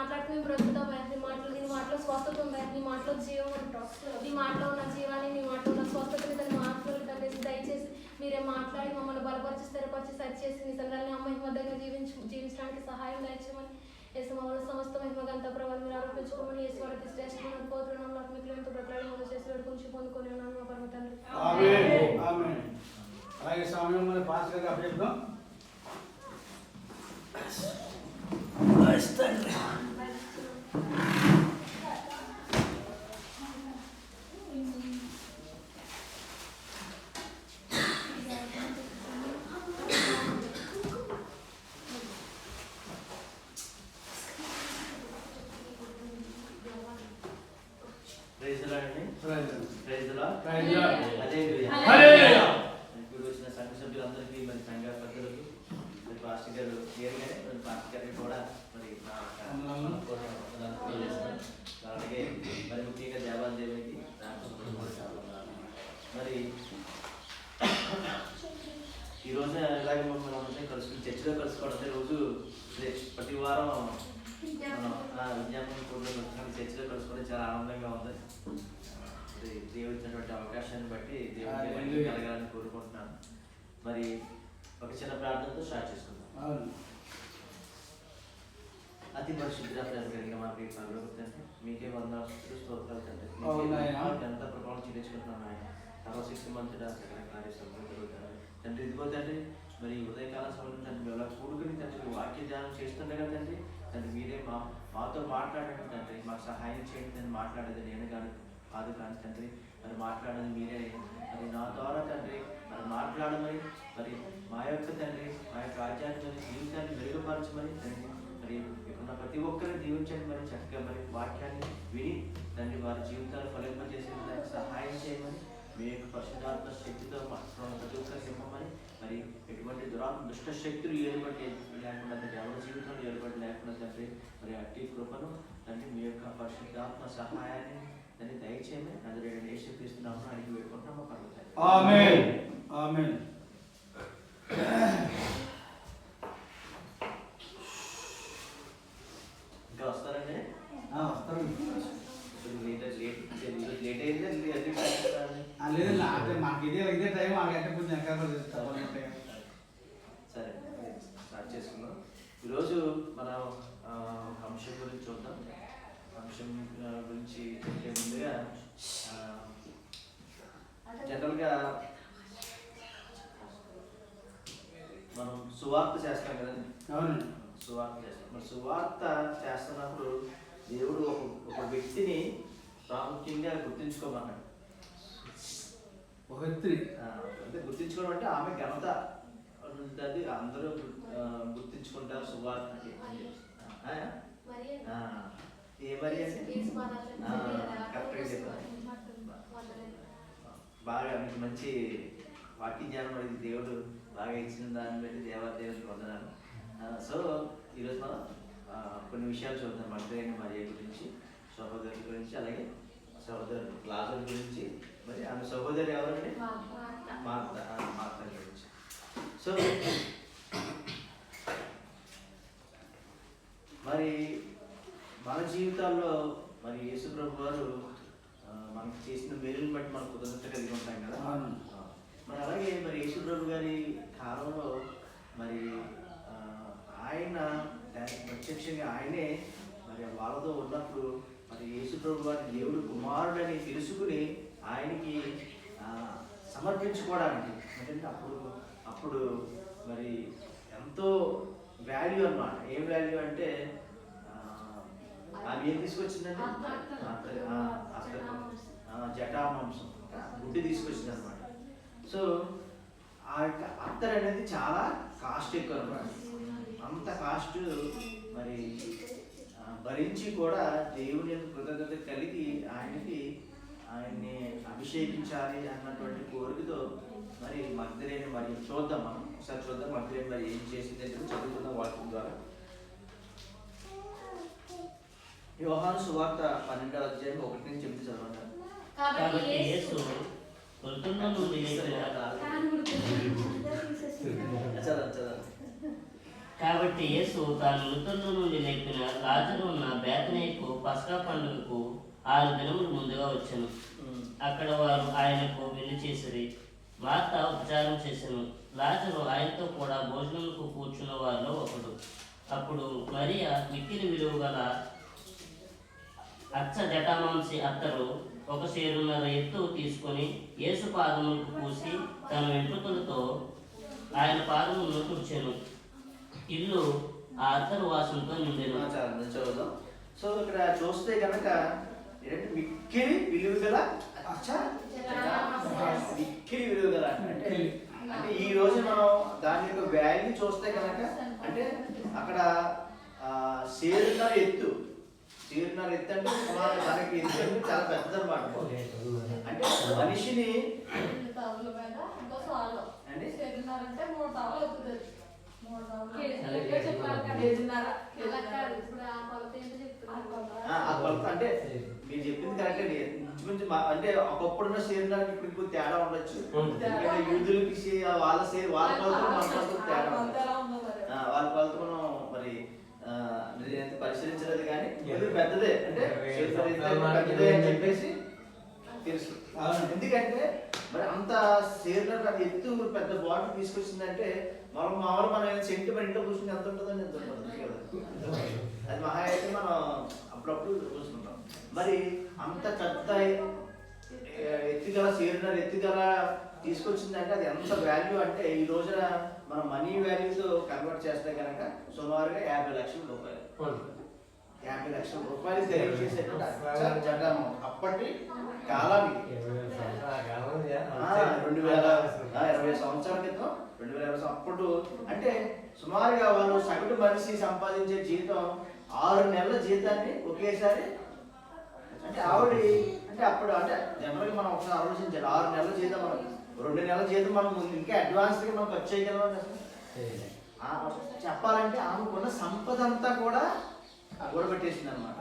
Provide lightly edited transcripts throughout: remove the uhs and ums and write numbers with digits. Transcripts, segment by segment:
మాట్లాడితే మేము బ్రతుకుతామయ్యా. నీ మాటలో స్వస్థత ఉందయ్యా. నీ మాటలో జీవం ఉంటాం. నీ మాటలో ఉన్న జీవాన్ని, నీ మాటలో ఉన్న స్వస్థతని తన మాటలు తండ్రి దయచేసి మీరే మాట్లాడి మమ్మల్ని బలపరిచి స్థిరపరిచి సరిచేసి నీ సంఘాన్ని మహిమదంగా జీవించడానికి సహాయం దయచేయమని యేసు మమ్మల్ని సమస్త మహిమగంతా ప్రభావం మీరు ఆరోపించుకోమని యేసు వారికి శ్రేష్టమైన పోతున్న ఆత్మికులతో ప్రకటన మొదలు చేసి వేడుకొని పొందుకొని ఉన్నాను మా పరమ తండ్రి. అలాగే సమయం మన పాస్టర్ గారు చెప్తాం. ఇప్పుడు వచ్చిన సంఘ సభ్యులందరికీ మరి సంఘ పెద్దలకు పాస్టర్ గారు పాస్టర్ గారికి కూడా మరి అలాగే మరి ముఖ్యంగా దేవాదేవికి మరి ఈ రోజున ఇలాగే మమ్మల్ని అందరినీ కలుసుకుని చర్చిలో కలుసుకోవడం రోజు ప్రతి వారం విజ్ఞాపన కూడా చర్చిలో కలుసుకోవడం చాలా ఆనందంగా ఉంది. దేవుడు ఇచ్చినటువంటి అవకాశాన్ని బట్టి దేవుడికి కలగాలని కోరుకుంటున్నాను. మరి ఒక చిన్న ప్రార్థనతో స్టార్ట్ చేసుకుందాం. అతి పరిశుద్ధ ప్రేమ కలిగిన మా ప్రియ తండ్రి, మీకే వందనాలు స్తోత్రాలు తండ్రి. ఎంత ప్రభావం చెల్లించుకుంటున్నాను ఆయన. 6 మంత్స్ తండ్రి. ఇదిగో తండ్రి, మరి ఉదయకాల సమయం తండ్రి ఎలా కూడుకుని తండ్రి వాక్య ధ్యానం చేస్తుండగా తండ్రి మీరే మాతో మాట్లాడండి తండ్రి. మాకు సహాయం చేయండి తండ్రి. మాట్లాడేది నేను కాదు కానీ తండ్రి, మరి మాట్లాడేది మీరే. మరి నా ద్వారా తండ్రి మరి మాట్లాడమని, మరి మా యొక్క తండ్రి మా యొక్క ఆధ్యాత్మిక జీవితాన్ని మెరుగుపరచమని తండ్రి, మరి ఇక్కడ ప్రతి ఒక్కరిని దీవించండి. మరి చక్కగా మరి వాక్యాన్ని విని తండ్రి వారి జీవితాలు ఫలింపజేసే దానికి సహాయం చేయమని, మీ యొక్క పరిశుద్ధాత్మ శక్తితో ప్రతి ఒక్కరికి ఇవ్వమని, మరి ఎటువంటి దుష్ట శక్తులు ఏర్పడి లేకుండా తండ్రి, ఎవరి జీవితంలో ఏర్పడి లేకుండా తండ్రి మరి అట్టి కృపను తండ్రి మీ యొక్క పరిశుద్ధాత్మ సహాయాన్ని దాన్ని దయచేయమని నజరేయుడైన యేసుక్రీస్తు నామమున అడిగి వేడుకుంటున్నాము పరలోకపు తండ్రి. ఆమేన్. ఆమేన్. ఇంకా వస్తారండి? వస్తారు. లేట్ అయింది లేదు, మాకు ఇదే టైం. మాకంటే కొంచెం సరే, స్టార్ట్ చేసుకుందాం. ఈరోజు మనం అంశం గురించి చూద్దాం. అంశం గురించి చెప్పే ముందుగా జనరల్గా మనం సువార్త చేస్తాం కదండి. అవునండి, సువార్త చేస్తాం. మరి సువార్త చేస్తున్నప్పుడు దేవుడు ఒక వ్యక్తిని ప్రాముఖ్యంగా గుర్తించుకోమన్నాడు. ఒక వ్యక్తి అంటే గుర్తించుకోవడం అంటే ఆమె ఘనత ఉంటుంది, అందరూ గుర్తించుకుంటారు సువార్తకి. ఏ మరి అంటే కరెక్ట్గా చెప్పారు. బాగా మీకు మంచి వాక్య జ్ఞానం అనేది దేవుడు బాగా ఇచ్చిన దాన్ని బట్టి దేవాదేవుడికి వందనాలు. సో ఈరోజు మనం కొన్ని విషయాలు చూద్దాం. మగ్దలేని మరియ గురించి, సహోదరుల గురించి, అలాగే సహోదరుడు లాజరు గురించి, మరి ఆమె సహోదరు ఎవరంటే మార్త గురించి. సో మరి మన జీవితాల్లో మరి యేసు ప్రభు వారు మనకు చేసిన మేలుని బట్టి మనకు కృతజ్ఞత కలిగి ఉంటాం కదా. మరి అలాగే మరి యేసు ప్రభు గారి కాలంలో మరి ఆయన ప్రత్యక్షంగా ఆయనే మరి వాళ్ళతో ఉన్నప్పుడు మరి యేసు ప్రభు వారి దేవుడు కుమారుడని తెలుసుకుని ఆయనకి సమర్పించుకోవడానికి అంటే అప్పుడు మరి ఎంతో వాల్యూ అన్నమాట. ఏం వాల్యూ అంటే ఆమె ఏం తీసుకొచ్చిందంటే జటామాంసం, గుడ్డి తీసుకొచ్చింది అనమాట. సో ఆ యొక్క అత్తర్ అనేది చాలా కాస్ట్ ఎక్కువ అనమాట. అంత కాస్ట్ మరి భరించి కూడా దేవుని యొక్క కృతజ్ఞత కలిగి ఆయన్ని అభిషేకించాలి అన్నటువంటి కోరికతో మరి మగ్దలేని మరి చూద్దాం. మనం ఒకసారి చూద్దాం మగ్దలేని మరి ఏం చేసింది చదువుకుందాం వాక్యం ద్వారా. యోహాను సువార్త 12వ అధ్యాయం 1-8 చదవండి. కాబట్టి యేసు పొద్దున్న నుండి కాబట్టి యేసు తాను మృతుల నుండి లేపిన లాజరు ఉన్న బేతనీకు పస్కా పండుగకు 6 దినములు ముందుగా వచ్చాను. అక్కడ వారు ఆయనకు విందు చేసిరి. మార్త ఉపచారం చేసెను. లాజరు ఆయనతో కూడా భోజనముకు కూర్చున్న వారిలో ఒకడు. అప్పుడు మరియా మిక్కిలి విలువ గల అచ్చ జటామాంసి అత్తరు 1 సేరున్నర ఎత్తు తీసుకొని యేసు పాదములకు పూసి తన వెంట్రుకలతో ఆయన పాదములను తుడిచెను. ఇల్లు ఆ అత్తరు వాసనతో నిండెను. చాలా చదువుదాం. సో ఇక్కడ చూస్తే కనుక ఏంటంటే మిక్కిలి విలువ గల మిక్కిలి విలువ గల అంటే ఈ రోజు మనం దాని యొక్క వాల్యూ చూస్తే కనుక అంటే అక్కడ సేరున్నర ఎత్తు అంటే మనకి ఎత్తు అంటే చాలా పెద్దదన్నమాట. అంటే మనిషిని అంటే మీరు చెప్పింది కరెక్ట్ అండి. అంటే ఒకప్పుడున్న శరీరానికి ఇప్పుడు ఇంకో తేడా ఉండొచ్చు. యూదులకి వాళ్ళ వాళ్ళ కొలతలు మన కొలతలు తేడా వాళ్ళ కొలత మనం మరి పరిశీలించలేదు కానీ ఇది పెద్దదే అంటే పెద్దదే అని చెప్పేసి తెలుసు. ఎందుకంటే మరి అంత శరీరం ఎత్తు పెద్ద బాటిల్ తీసుకొచ్చిందంటే మామూలు మన సెంటిమెంట్ ఇంట్లో కూర్చుని ఎంత ఉంటుందని ఎంత ఉంటుంది కదా. అది మహా అయితే మనం అప్పుడప్పుడు చూసుకుంటాం. మరి అంత పెద్ద ఎత్తుగల శరీరం ఎత్తుగల తీసుకొచ్చిందంటే అది ఎంత వాల్యూ అంటే ఈ రోజున మన మనీ వాల్యూతో కన్వర్ట్ చేస్తే కనుక సుమారుగా 50 లక్షల రూపాయలు. 50 లక్షల రూపాయలు తెలియజేసేటువంటి జగన్ అప్పటి కాలానికి 2020 సంవత్సరాల క్రితం 2020 అప్పుడు అంటే సుమారుగా వాళ్ళు సగటు మనిషి సంపాదించే జీతం 6 నెలల జీతాన్ని ఒకేసారి అంటే ఆవిడ అంటే అప్పుడు అంటే జనరల్గా మనం ఒకసారి ఆలోచించాలి. 6 నెలల జీతం మనం 2 నెలల జీతం మనం ఇంకా అడ్వాన్స్గా మనం ఖర్చు చేయగలం. చెప్పాలంటే ఆమెకున్న సంపద అంతా కూడా గొడవపెట్టేసింది అనమాట.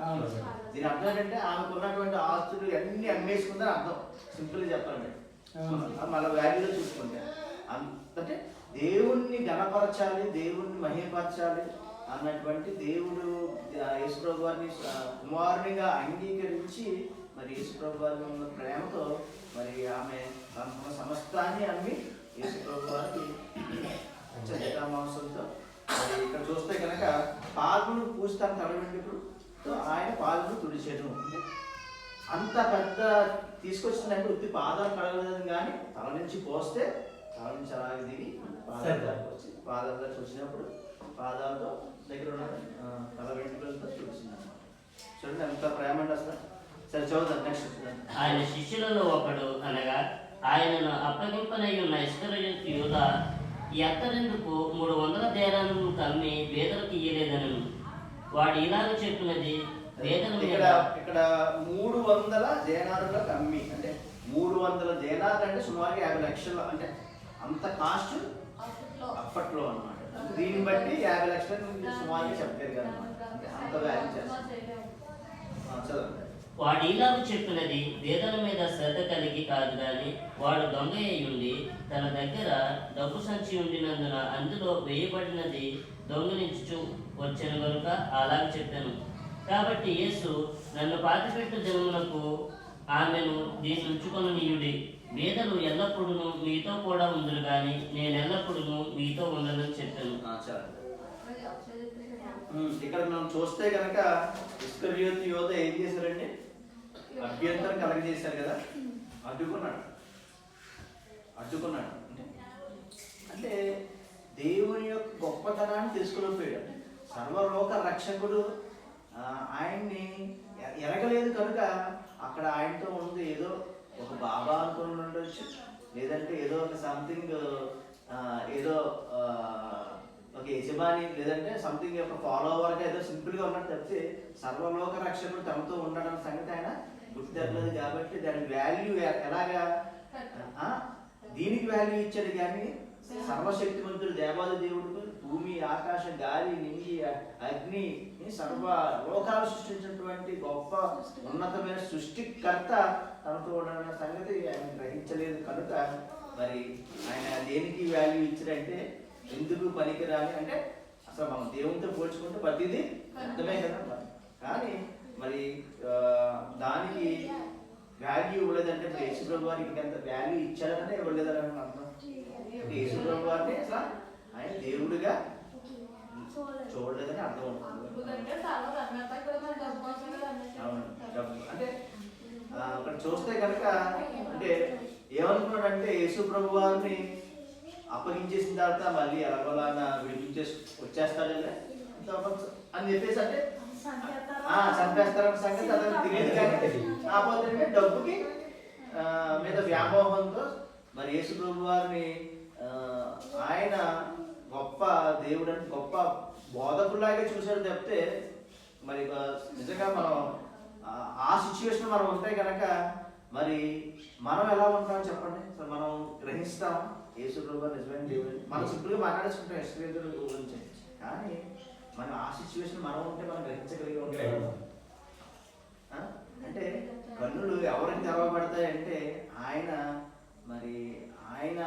దీని అర్థం ఏంటంటే ఆమెకున్నటువంటి ఆస్తులు అన్ని అమ్మేసుకుందని అర్థం. సింపుల్గా చెప్పాలంటే మళ్ళీ వాల్యూలో చూసుకుంటే అంటే దేవుణ్ణి గణపరచాలి, దేవుణ్ణి మహిమపరచాలి అన్నటువంటి దేవుడు యేసుప్రభు వారిని కుమారునిగా అంగీకరించి మరి యేసుప్రభు వారి ఉన్న ప్రేమతో మరి ఆమె తన సమస్తాన్ని అమ్మి యేసుప్రభు వారికి జటామాంసంతో మరి ఇక్కడ చూస్తే కనుక పాదములు పూస్తాను తలవెంట్రుకలు ఆయన పాదములు తుడిచెను. అంత పెద్ద తీసుకొచ్చిందంటే ఉత్తి పాదాలు కడగలేదు కానీ తల నుంచి పోస్తే తల నుంచి అలాగే దిగి పాదాల దగ్గరకు వచ్చి పాదాల దగ్గర వచ్చినప్పుడు పాదాలతో దగ్గర ఉన్న తల వెంట్రుకలతో తుడిచింది అన్నమాట. చూడండి ఎంత ప్రేమ అంటే అసలు. సరే చదువుతాం నెక్స్ట్. ఆయన శిష్యులలో ఒకడు అనగా ఆయనను అప్పగింపనై ఉన్న ఇస్కరియోతు యూదా ఈ అత్తరెందుకు 300 దేనాలను కమ్మి పేదలకు ఇయ్యలేదనను. వాడు ఇలాగ చెప్పినది పేదల మీద ఇక్కడ 300 దేనారులకు అమ్మి అంటే 300 దేనాలు అంటే సుమారుగా 50 లక్షలు అంటే అంత కాస్ట్ అప్పట్లో అన్నమాట. దీన్ని బట్టి 50 లక్షలు సుమారుగా చెప్పారు కదా అంత వాల్యూ చేస్తారు. చదవండి. వాడు ఇలాగ చెప్పినది వేదన మీద శ్రద్ధ కలిగి కాదు గాని వాడు దొంగ అయ్యుండి తన దగ్గర డబ్బు సంచి ఉండినందున అందులో వేయబడినది దొంగిలించు వచ్చాను కనుక అలాగ చెప్పాను. కాబట్టి యేసు నన్ను పాతిపెట్టు జనములకు ఆమెను దీన్ని ఉంచుకొననీయుడి. వేదలు ఎల్లప్పుడూ మీతో కూడా ఉందురు గాని నేను ఎల్లప్పుడూ మీతో ఉండనని చెప్పాను. ఇక్కడ మనం చూస్తే కనుక ఇస్కరియోతు యోధ ఏం చేశారండి? అభ్యంతరం కలగజేశారు కదా, అడ్డుకున్నాడు. అంటే దేవుని యొక్క గొప్పతనాన్ని తెలుసుకోలేకపోయాడు. సర్వలోక రక్షకుడు ఆయన్ని ఎరగలేదు కనుక అక్కడ ఆయనతో ఉంది ఏదో ఒక బాబా అనుకుని ఉండొచ్చు, లేదంటే ఏదో ఒక సంథింగ్ ఏదో ఒక యజమాని లేదంటే సంథింగ్ ఒక ఫాలోవర్గా ఏదో సింపుల్గా ఉన్నట్టు తప్పితే సర్వలోక రక్షకుడు తమతో ఉండడం సంగతి ఆయన గుర్తిరగలేదు. కాబట్టి దాని వాల్యూ ఎలాగా దీనికి వాల్యూ ఇచ్చాడు కానీ సర్వశక్తివంతుడు దేవాది దేవుడు భూమి ఆకాశ గాలి నింగి అగ్ని సర్వ లోకాలు సృష్టించినటువంటి గొప్ప ఉన్నతమైన సృష్టికర్త తనతో ఉన్న సంగతి ఆయన గ్రహించలేదు కనుక మరి ఆయన దేనికి వాల్యూ ఇచ్చారంటే ఎందుకు పనికిరాని అంటే అసలు మనం దేవునితో పోల్చుకుంటే ప్రతిదీ అర్థమే కదా. కానీ మరి దానికి వాల్యూ ఇవ్వలేదంటే ఇప్పుడు యేసుప్రభు వారికి ఎంత వాల్యూ ఇచ్చారనే ఇవ్వలేదని అర్థం. యేసుప్రభు వారిని అసలు ఆయన దేవుడిగా చూడలేదని అర్థం అవుతుంది. అవును, అంటే అక్కడ చూస్తే కనుక అంటే ఏమనుకున్నాడంటే యేసుప్రభు వారిని అప్పగించేసిన తర్వాత మళ్ళీ ఎలాగోలా విడిపించేసి వచ్చేస్తాడలే అని చెప్పేసి అంటే చంపేస్తారన్న సంగతి అతనికి తెలియదు. కానీ కాకపోతే డబ్బుకి మీద వ్యామోహంతో మరి యేసుప్రభు వారిని ఆయన గొప్ప దేవుడు అంటే గొప్ప బోధకులాగే చూశాడు తప్పితే మరి నిజంగా మనం ఆ సిచ్యువేషన్ మనం ఉంటే కనుక మరి మనం ఎలా ఉంటామని చెప్పండి. అసలు మనం గ్రహిస్తాం యేసుప్రభు నిజమైన దేవుడు. మనం సింపుల్గా మాట్లాడేసుకుంటాం యేసుప్రభు గురించి, కానీ మనం ఆ సిచ్యువేషన్ మనం ఉంటే మనం గ్రహించగలిగి ఉంటాం. అంటే కన్నులు ఎవరికి తెరవబడతాయంటే ఆయన మరి ఆయన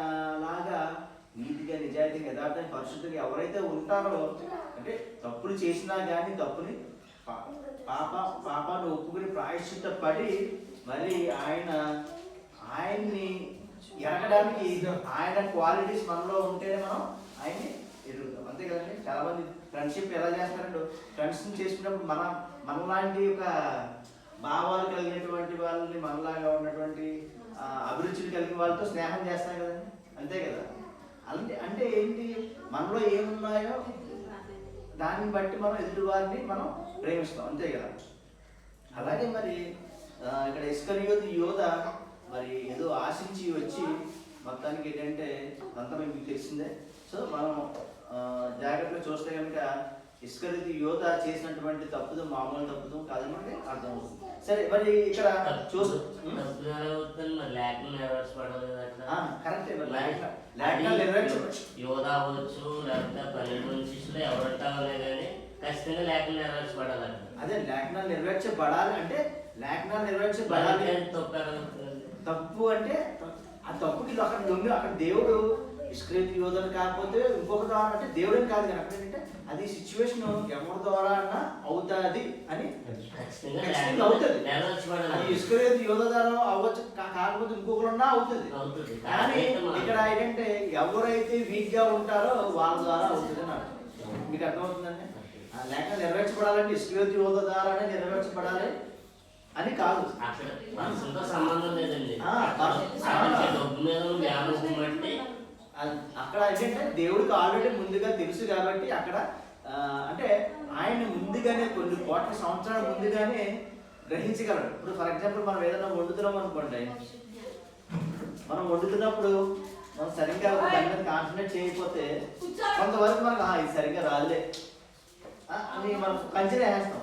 లాగా నీతిగా నిజాయితీగా యథార్థంగా పరిశుద్ధంగా ఎవరైతే ఉంటారో, అంటే తప్పులు చేసినా కానీ తప్పుని పాపాన్ని ఒప్పుకుని ప్రాయశ్చిత్త పడి మరి ఆయన్ని ఎరగడానికి ఆయన క్వాలిటీస్ మనలో ఉంటేనే మనం ఆయన్ని ఎదుగుతాం. అంతే కదండి. చాలా మంది ఫ్రెండ్షిప్ ఎలా చేస్తారంటే ఫ్రెండ్స్ని చేసుకున్నప్పుడు మనలాంటి ఒక భావాలు కలిగినటువంటి వాళ్ళని, మనలాగా ఉన్నటువంటి అభిరుచులు కలిగిన వాళ్ళతో స్నేహం చేస్తాం కదండి. అంతే కదా. అంటే ఏంటి, మనలో ఏమున్నాయో దాన్ని బట్టి మనం ఎదుటి వారిని మనం ప్రేమిస్తాం. అంతే కదా. అలాగే మరి ఇక్కడ ఇస్కరియోతు యోధ మరి ఏదో ఆశించి వచ్చి మొత్తానికి ఏంటంటే అంతా మీకు తెలిసిందే. సో మనం జాగ్రత్తగా చూస్తే కనుక ఇస్కరియోతు యోధ చేసినటువంటి తప్పుదు మామూలు తప్పుదు కాదనమాట అర్థమవుతుంది. సరే మరి ఇక్కడ చూస్తే కరెక్ట్ యోధ అవ్వచ్చు లేకపోతే 12 మంది శిష్యులు ఎవరంటావనే కానీ ఖచ్చితంగా లేఖనం నెరవేర్చబడాలంట. అదే లేఖనాలు నెరవేర్చబడాలి అంటే లేఖనాలు నెరవేర్చబడాలి. తప్పు అంటే ఆ తప్పుకి అక్కడ దేవుడు ఇస్కరియోతు యోధను కాకపోతే ఇంకొక ద్వారా అంటే దేవుడని కాదు కానీ అక్కడ ఏంటంటే అది సిచ్యువేషన్ ఎవరి ద్వారా అన్నా అవుతుంది అని అవుతుంది. అది ఇస్కరియోతు యోధ ద్వారా అవ్వచ్చు, కాకపోతే ఇంకొకరున్నా అవుతుంది. కానీ ఇక్కడ ఏంటంటే ఎవరైతే వీక్ గా ఉంటారో వాళ్ళ ద్వారా అవుతుంది అని అర్థం. మీకు అర్థమవుతుందండి. లేక నెరవేర్చబడాలంటే ఇస్కరియోతు యోధ ద్వారానే నెరవేర్చబడాలి అని కాదు. సంబంధం లేదండి. అక్కడ ఏంటంటే దేవుడికి ఆల్రెడీ ముందుగా తెలుసు కాబట్టి అక్కడ అంటే ఆయన ముందుగానే కొన్ని కోట్ల సంవత్సరాల ముందుగానే గ్రహించగలడు. ఇప్పుడు ఫర్ ఎగ్జాంపుల్ మనం ఏదైనా వండుతున్నాం అనుకోండి, మనం వండుతున్నప్పుడు మనం సరిగ్గా దాని మీద కాన్సన్ట్రేట్ చేయకపోతే కొంతవరకు మనకు ఇది సరిగ్గా రాదులే అని మనం కంచెనే వేస్తాం.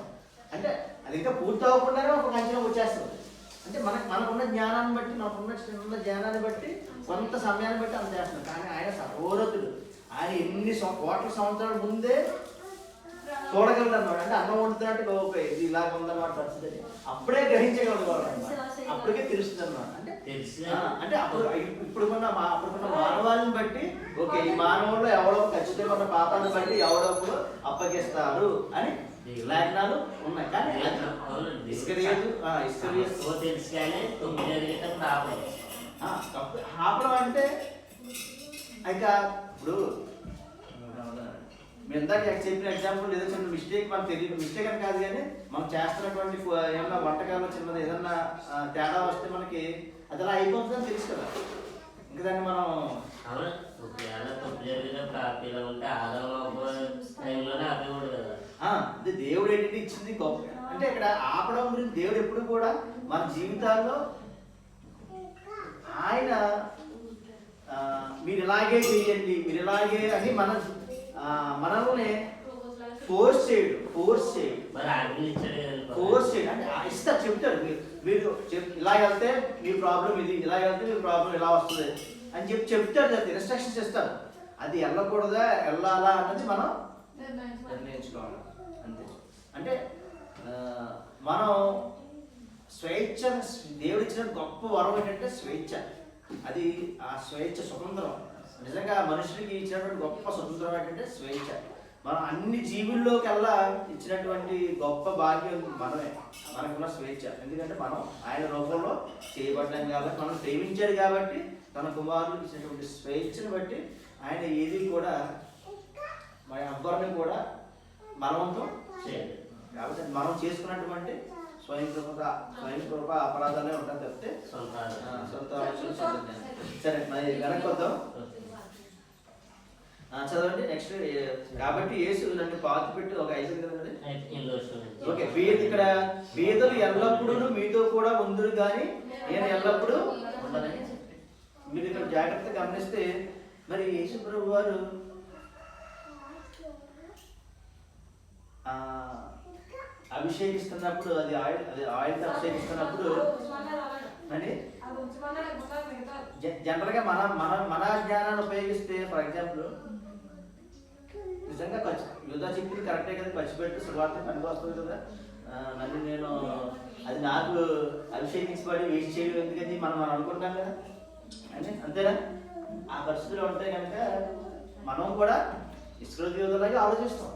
అంటే అది ఇంకా పూర్తి అవ్వకుండానే ఒక కంచెనే వచ్చేస్తుంది. అంటే మనకున్న జ్ఞానాన్ని బట్టి, మనకున్న జ్ఞానాన్ని బట్టి కొంత సమయాన్ని బట్టి అంత చేస్తున్నాం. కానీ ఆయన సర్వోన్నతుడు. ఆయన ఎన్ని కోట్ల సంవత్సరాల ముందే చూడగలడు అన్నమాట. అంటే అన్నం వండుతున్నట్టు ఓకే ఇది ఇలాగ ఉందన్నమాట పరిస్థితి అప్పుడే గ్రహించగలడు అనమాట. అప్పటికే తెలుస్తుంది అనమాట. అంటే ఇప్పుడుకున్న మానవాళ్ళని బట్టి ఓకే ఈ మానవుల్లో ఎవడో ఖచ్చితంగా ఉన్న పాపాన్ని బట్టి ఎవడో అప్పగిస్తారు అని లేఖనాలు ఉన్నాయి. కానీ ఆపడం అంటే ఇక ఇప్పుడు మీరు ఇందాక చెప్పిన ఎగ్జాంపుల్ ఏదో చిన్న మిస్టేక్ మనకు తెలియదు, మిస్టేక్ అని కాదు కానీ మనం చేస్తున్నటువంటి ఏమన్నా వంటకాలు చిన్నది ఏదన్నా తేడా వస్తే మనకి అది అలా అయిపోతుందని తెలుసు కదా. ఇంకా దాన్ని మనం అదే దేవుడు ఏంటంటే ఇచ్చింది గొప్ప. అంటే ఇక్కడ ఆపడం గురించి దేవుడు ఎప్పుడు కూడా మన జీవితాల్లో ఆయన మీరు ఇలాగే చేయండి, మీరు ఇలాగే అని మనల్ని ఫోర్స్ చేయడు అంటే ఇస్తారు, చెప్తాడు. మీరు ఇలా వెళ్తే మీ ప్రాబ్లం ఇది, ఇలా వెళ్తే మీ ప్రాబ్లం ఇలా వస్తుంది అని చెప్తాడు. ఇన్స్ట్రక్షన్స్ ఇస్తాడు. అది వెళ్ళకూడదా వెళ్ళాలా అన్నది మనం నిర్ణయించుకోవాలి అంతే. అంటే మనం స్వేచ్ఛ, దేవుడు ఇచ్చిన గొప్ప వరం ఏంటంటే స్వేచ్ఛ. అది ఆ స్వేచ్ఛ స్వతంత్రం. నిజంగా మనుషులకి ఇచ్చినటువంటి గొప్ప స్వతంత్రం ఏంటంటే స్వేచ్ఛ. మనం అన్ని జీవుల్లోకెల్లా ఇచ్చినటువంటి గొప్ప భాగ్యం మనమే, మనకున్న స్వేచ్ఛ. ఎందుకంటే మనం ఆయన రూపంలో చేయబడ్డాం కాబట్టి, మనం ప్రేమించాడు కాబట్టి తన కుమారులకు ఇచ్చినటువంటి స్వేచ్ఛను బట్టి ఆయన ఏది కూడా మన ఎవ్వరిని కూడా బలవంతం చేయలేదు. కాబట్టి మనం చేసుకున్నటువంటి స్వయం కృప అపరాధాలే ఉంటాయి తప్పితే సొంత ఆలోచన. సరే మరి వెనక్కి వద్దాం, చదవండి నెక్స్ట్. కాబట్టి యేసు నన్ను పాతి పెట్టి ఒక 5 కదండి. ఓకే, ఇక్కడ పేదలు ఎల్లప్పుడూ మీతో కూడా ఉందురు కానీ నేను ఎల్లప్పుడూ ఉండనని. మీరు ఇక్కడ జాగ్రత్తగా గమనిస్తే మరి యేసు ప్రభు వారు అభిషేకిస్తున్నప్పుడు, అది ఆయిల్తో అభిషేకిస్తున్నప్పుడు అని జనరల్గా మన జ్ఞానాన్ని ఉపయోగిస్తే, ఫర్ ఎగ్జాంపుల్ నిజంగా యుద్ధ చెప్పింది కరెక్టే కదా, ఖర్చు పెట్టి శుభార్త పనికి వస్తుంది కదా, మళ్ళీ నేను అది నాకు అభిషేకించబడి వేస్ట్ చేయడం ఎందుకని మనం అనుకుంటాం కదా అని, అంతేనా? ఆ పరిస్థితిలో ఉంటే కనుక మనం కూడా ఇస్రాయేలు యోధులాగా ఆలోచిస్తాం.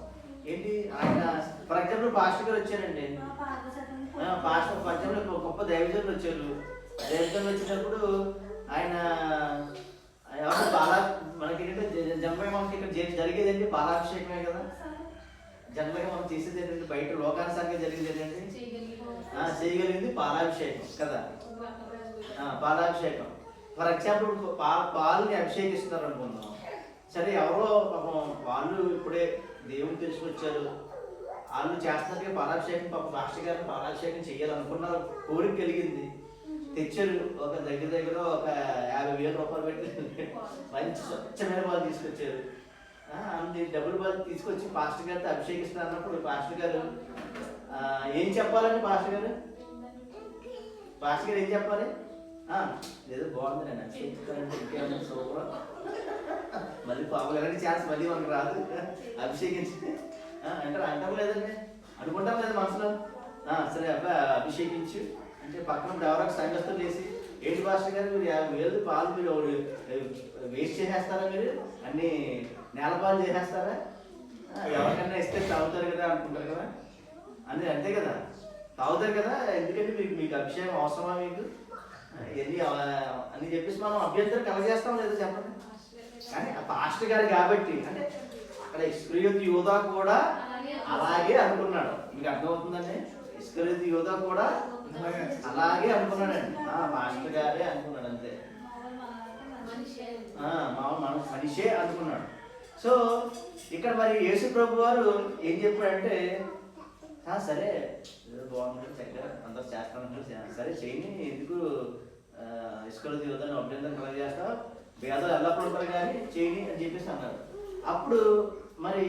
ఏంటి ఆయన ఫర్ ఎగ్జాంపుల్ పాస్టర్ గారు వచ్చారండి, పాస్టర్ ఫర్ ఎగ్జాంపుల్ గొప్ప దైవజనులు వచ్చారు. దైవజనులు వచ్చినప్పుడు ఆయన బాలా మనకి ఏంటంటే జనరల్గా మనకి ఇక్కడ జరిగేదండి బాలాభిషేకమే కదా. జనరల్గా మనం చేసేది ఏంటంటే బయట లోకానుసారంగా జరిగేది ఏంటంటే చేయగలిగింది పాలాభిషేకం కదా. పాలాభిషేకం ఫర్ ఎగ్జాంపుల్ పాలుని అభిషేకిస్తున్నారు అనుకుందాం. సరే, ఎవరో పాపం వాళ్ళు ఇప్పుడే దేవుని తెలుసుకొచ్చారు, వాళ్ళు చేస్తున్నట్టుగా పాలాభిషేకం, పాప మాస్టర్ గారిని పాలాభిషేకం చేయాలనుకున్నారు, కోరిక కలిగింది, తెచ్చారు. ఒక దగ్గర ఒక 50,000 రూపాయలు పెట్టి మంచి స్వచ్ఛమైన వాళ్ళు తీసుకొచ్చారు. అన్ని డబ్బులు వాళ్ళు తీసుకొచ్చి పాస్టర్ గారితో అభిషేకిస్తున్నారు అన్నప్పుడు పాస్టర్ గారు ఏం చెప్పాలండి? పాస్టర్ గారు ఏం చెప్పాలి? ఏదో బాగుంది నేను అభిషేకిస్తానంటే ఇంకేమన్నా సూపర్, మళ్ళీ పాపం ఎలాంటి ఛాన్స్ మళ్ళీ మనకు రాదు అభిషేకించి అంటాం లేదండి, అనుకుంటాం లేదా మనసులో. సరే అబ్బాయి అభిషేకించు అంటే పక్కన ఎవరొక సంఘస్థులు చేసి, ఏంటి పాస్టర్ గారు మీరు 50,000 పాలు మీరు వేస్ట్ చేసేస్తారా, మీరు అన్ని నేలపాలు చేసేస్తారా, ఎవరికన్నా ఇస్తే తాగుతారు కదా అనుకుంటారు కదా, అంతే కదా, తాగుతారు కదా, ఎందుకంటే మీకు అభిషేకం అవసరమా మీకు ఇవన్నీ అని చెప్పేసి మనం అభ్యంతరం కలగజేస్తాం లేదా చెప్పండి. కానీ ఆ పాస్టర్ గారు కాబట్టి అంటే అక్కడ ఇస్కరియోతు యోధా కూడా అలాగే అనుకున్నాడు. మీకు అర్థమవుతుందండి? ఇస్కరియోతు యోధా కూడా అలాగే అనుకున్నాడండి. మాస్టర్ గారే అనుకున్నాడు, అంతే, మనిషే అనుకున్నాడు. సో ఇక్కడ మరి యేసు ప్రభు వారు ఏం చెప్పాడంటే, సరే బాగుంటుంది చక్కగా అందరు చేస్తానంటారు, సరే చేయని, ఎందుకు ఇస్కరియోతు యోధాని అభ్యంతరం కలగజేస్తావు, భేదాలు ఎల్లప్పుడు ఉంటారు కానీ చేయని అని చెప్పేసి అన్నారు. అప్పుడు మరి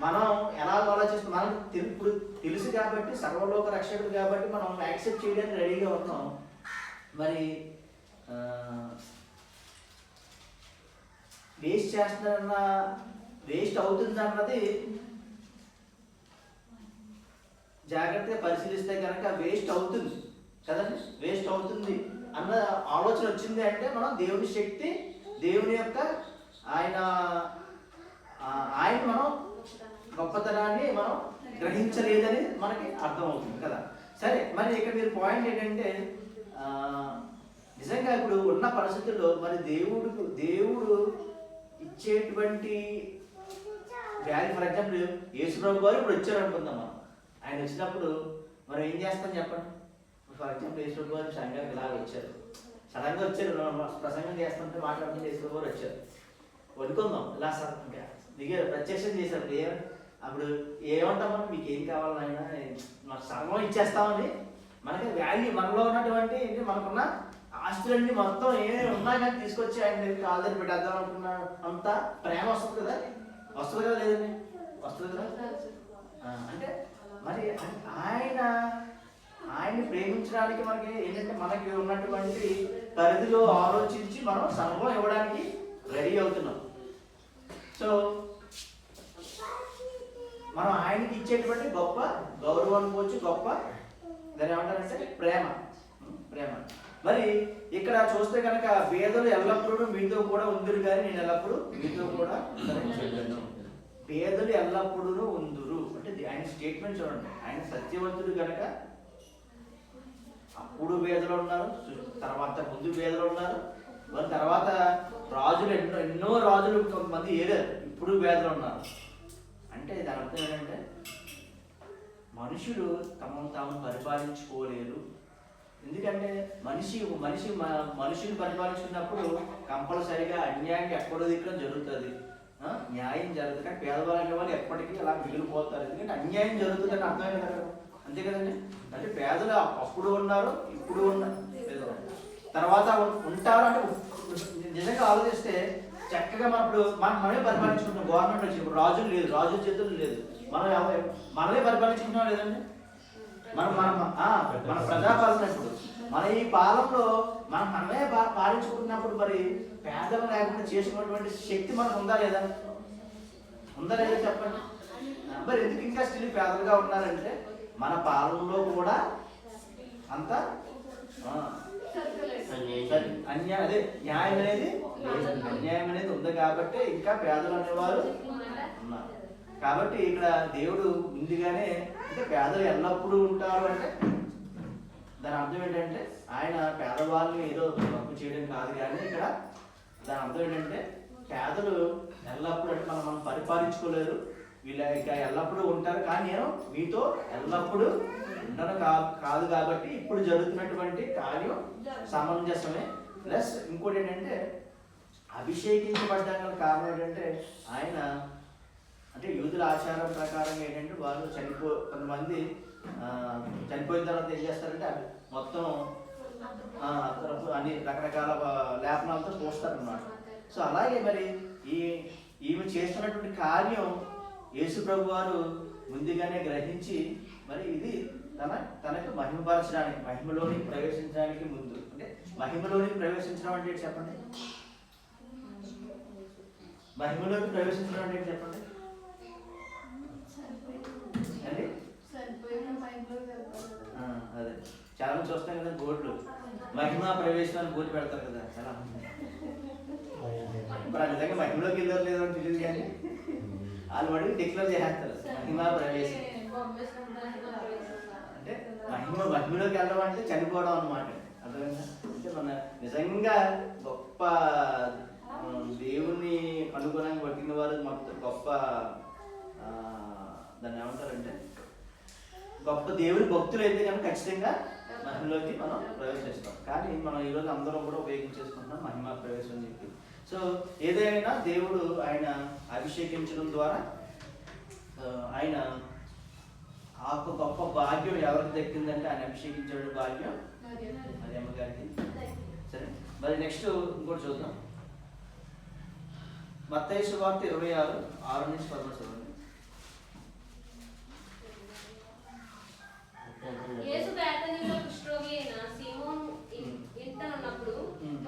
మనం ఎలా ఆలోచిస్తాం? మనకు ఇప్పుడు తెలుసు కాబట్టి, సర్వలోక రక్షకుడు కాబట్టి మనం యాక్సెప్ట్ చేయడానికి రెడీగా ఉన్నాం. మరి వేస్ట్ చేస్తున్నారన్న, వేస్ట్ అవుతుందన్నది జాగ్రత్తగా పరిశీలిస్తే కనుక వేస్ట్ అవుతుంది కదండి. వేస్ట్ అవుతుంది అన్న ఆలోచన వచ్చింది అంటే మనం దేవుని శక్తి, దేవుని యొక్క ఆయన మనం గొప్పతనాన్ని మనం గ్రహించలేదని మనకి అర్థమవుతుంది కదా. సరే, మరి ఇక్కడ మీరు పాయింట్ ఏంటంటే, నిజంగా ఇప్పుడు ఉన్న పరిస్థితుల్లో మరి దేవుడు ఇచ్చేటువంటి వాల్యూ, ఫర్ ఎగ్జాంపుల్ యేసుప్రభు గారు ఇప్పుడు వచ్చారు అనుకుందాం. మనం ఆయన వచ్చినప్పుడు మనం ఏం చేస్తాం చెప్పండి? ఫర్ ఎగ్జాంపుల్ యేసుప్రభు గారు సంఘానికి ఇలాగ వచ్చారు, సడన్గా వచ్చారు, ప్రసంగం చేస్తుంటే మాట్లాడుతుంటే యేసుప్రభు గారు వచ్చారు, వదుకుందాం ఇలా సార్ ఇంకా దిగారు, ప్రత్యక్షం చేశారు. అప్పుడు ఏమంటాం మనం? మీకు ఏం కావాలన్నా మాకు సర్వం ఇచ్చేస్తామని, మనకి వాల్యూ, మనలో ఉన్నటువంటి మనకున్న ఆస్తులన్నీ మొత్తం ఏమేమి ఉన్నా కానీ తీసుకొచ్చి ఆయన దగ్గర కాలు దగ్గర పెట్టేద్దాం అనుకున్నా, అంత ప్రేమ వస్తుంది కదా, లేదండి? వస్తుంది కదా. అంటే మరి ఆయన్ని ప్రేమించడానికి మనకి ఏంటంటే, మనకి ఉన్నటువంటి పరిధిలో ఆలోచించి మనం సర్వం ఇవ్వడానికి రెడీ అవుతున్నాం. సో మనం ఆయనకి ఇచ్చేటువంటి గొప్ప గౌరవం అనుకోవచ్చు, గొప్ప దాన్ని ఏమంటారంటే ప్రేమ. మరి ఇక్కడ చూస్తే కనుక పేదలు ఎల్లప్పుడూ మీతో కూడా ఉందిరు కానీ నేను ఎల్లప్పుడూ మీతో కూడా ఉండను. పేదలు ఎల్లప్పుడూ ఉందురు. అంటే ఆయన స్టేట్మెంట్ చూడండి, ఆయన సత్యవంతుడు కనుక అప్పుడు పేదలు ఉన్నారు, తర్వాత ముందు పేదలు ఉన్నారు, మరి తర్వాత రాజులు ఎన్నో రాజులు కొంతమంది ఏరారు, ఇప్పుడు పేదలు ఉన్నారు. అంటే దాని అర్థం ఏంటంటే మనుషులు తమను తాము పరిపాలించుకోలేరు. ఎందుకంటే మనిషిని పరిపాలించుకున్నప్పుడు కంపల్సరిగా అన్యాయం ఎక్కడో దిక్కున జరుగుతుంది, న్యాయం జరుగుతుంది. కానీ పేదవాళ్ళు అనే వాళ్ళు ఎప్పటికీ అలా మిగిలిపోతారు, ఎందుకంటే అన్యాయం జరుగుతుందని అర్థమైంది కదా, అంతే కదండి. అంటే పేదలు అప్పుడు ఉన్నారు, ఇప్పుడు ఉన్నారు, పేదలు తర్వాత ఉంటారు. అంటే నిజంగా ఆలోచిస్తే చక్కగా మనం ఇప్పుడు మనమే పరిపాలించుకుంటున్నాం. గవర్నమెంట్ వచ్చి ఇప్పుడు రాజులు లేదు, రాజుల చేతులు లేదు, మనమే పరిపాలించుకుంటున్నాం లేదండి. మన ప్రజాపాలన ఇప్పుడు మన ఈ పాలనలో మనమే పాలించుకుంటున్నప్పుడు మరి పేదలు లేకుండా చేసుకున్నటువంటి శక్తి మనకు ఉందా లేదా? ఉందా లేదా చెప్పండి. మరి ఎందుకు ఇంకా స్టిల్ పేదలుగా ఉన్నారంటే మన పాలనలో కూడా అంత న్యాయం అనేది అన్యాయం అనేది ఉంది కాబట్టి ఇంకా పేదలు అనేవారు ఉన్నారు. కాబట్టి ఇక్కడ దేవుడు ముందుగానే అంటే పేదలు ఎల్లప్పుడూ ఉంటారు అంటే దాని అర్థం ఏంటంటే ఆయన పేదవాళ్ళని ఏదో తప్పు చేయడం కాదు, కానీ ఇక్కడ దాని అర్థం ఏంటంటే పేదలు ఎల్లప్పుడూ అంటే మనం పరిపాలించుకోలేరు, వీళ్ళ ఇక ఎల్లప్పుడూ ఉంటారు, కానీ నేను మీతో ఎల్లప్పుడూ ఉండను కాదు. కాబట్టి ఇప్పుడు జరుగుతున్నటువంటి కార్యం సమంజసమే. ప్లస్ ఇంకోటి ఏంటంటే అభిషేకించబడ్డానికి కారణం ఏంటంటే ఆయన అంటే యూదుల ఆచారం ప్రకారం ఏంటంటే వాళ్ళు కొంతమంది చనిపోయిన తర్వాత ఏం చేస్తారంటే అవి మొత్తం అన్ని రకరకాల లేపనాలతో పోస్తారనమాట. సో అలాగే మరి ఈమె చేస్తున్నటువంటి కార్యం యేసు ప్రభు వారు ముందుగానే గ్రహించి మరి ఇది తనకు మహిమపరచడానికి, మహిమలోని ప్రవేశించడానికి ముందు, అంటే మహిమలోని ప్రవేశించడం అంటే చెప్పండి, మహిమలోకి ప్రవేశించడం అంటే చెప్పండి అండి. అదే చాలా మంది చూస్తాం కదా బోర్డులు, మహిమ ప్రవేశం అని బోర్డు పెడతారు కదా, చాలా ఇప్పుడు నిజంగా మహిమలోకి వెళ్ళారు లేదో అని తెలియదు, కానీ వాళ్ళు అడిగి డిక్లేర్ చేసేస్తారు మహిమ ప్రవేశం అంటే మహిమలోకి వెళ్ళడం అంటే చనిపోవడం అన్నమాట. అర్థమైందా? అంటే మన నిజంగా గొప్ప దేవుణ్ణి అనుగుణంగా పట్టిన వారు మొత్తం గొప్ప దాన్ని ఏమంటారంటే గొప్ప దేవుని భక్తులు అయితే కనుక ఖచ్చితంగా మహిమలోకి మనం ప్రవేశిస్తాం. కానీ మనం ఈరోజు అందరం కూడా ఉపయోగించేసుకుంటున్నాం మహిమ ప్రవేశం అని చెప్పి. సో ఏదైనా దేవుడు ఆయన అభిషేకించడం ద్వారా ఆయన ఆ గొప్ప భాగ్యం ఎవరికి దక్కిందంటే ఆయన అభిషేకించడం భాగ్యం అది అమ్మగారికి. సరే, మరి నెక్స్ట్ ఇంకోటి చూద్దాం. మత్తయి సువార్త 26:6-13 చదవండి. యేసు బేతనీలో కుష్ఠరోగి అయిన సీమోను ఇంట ఉన్నప్పుడు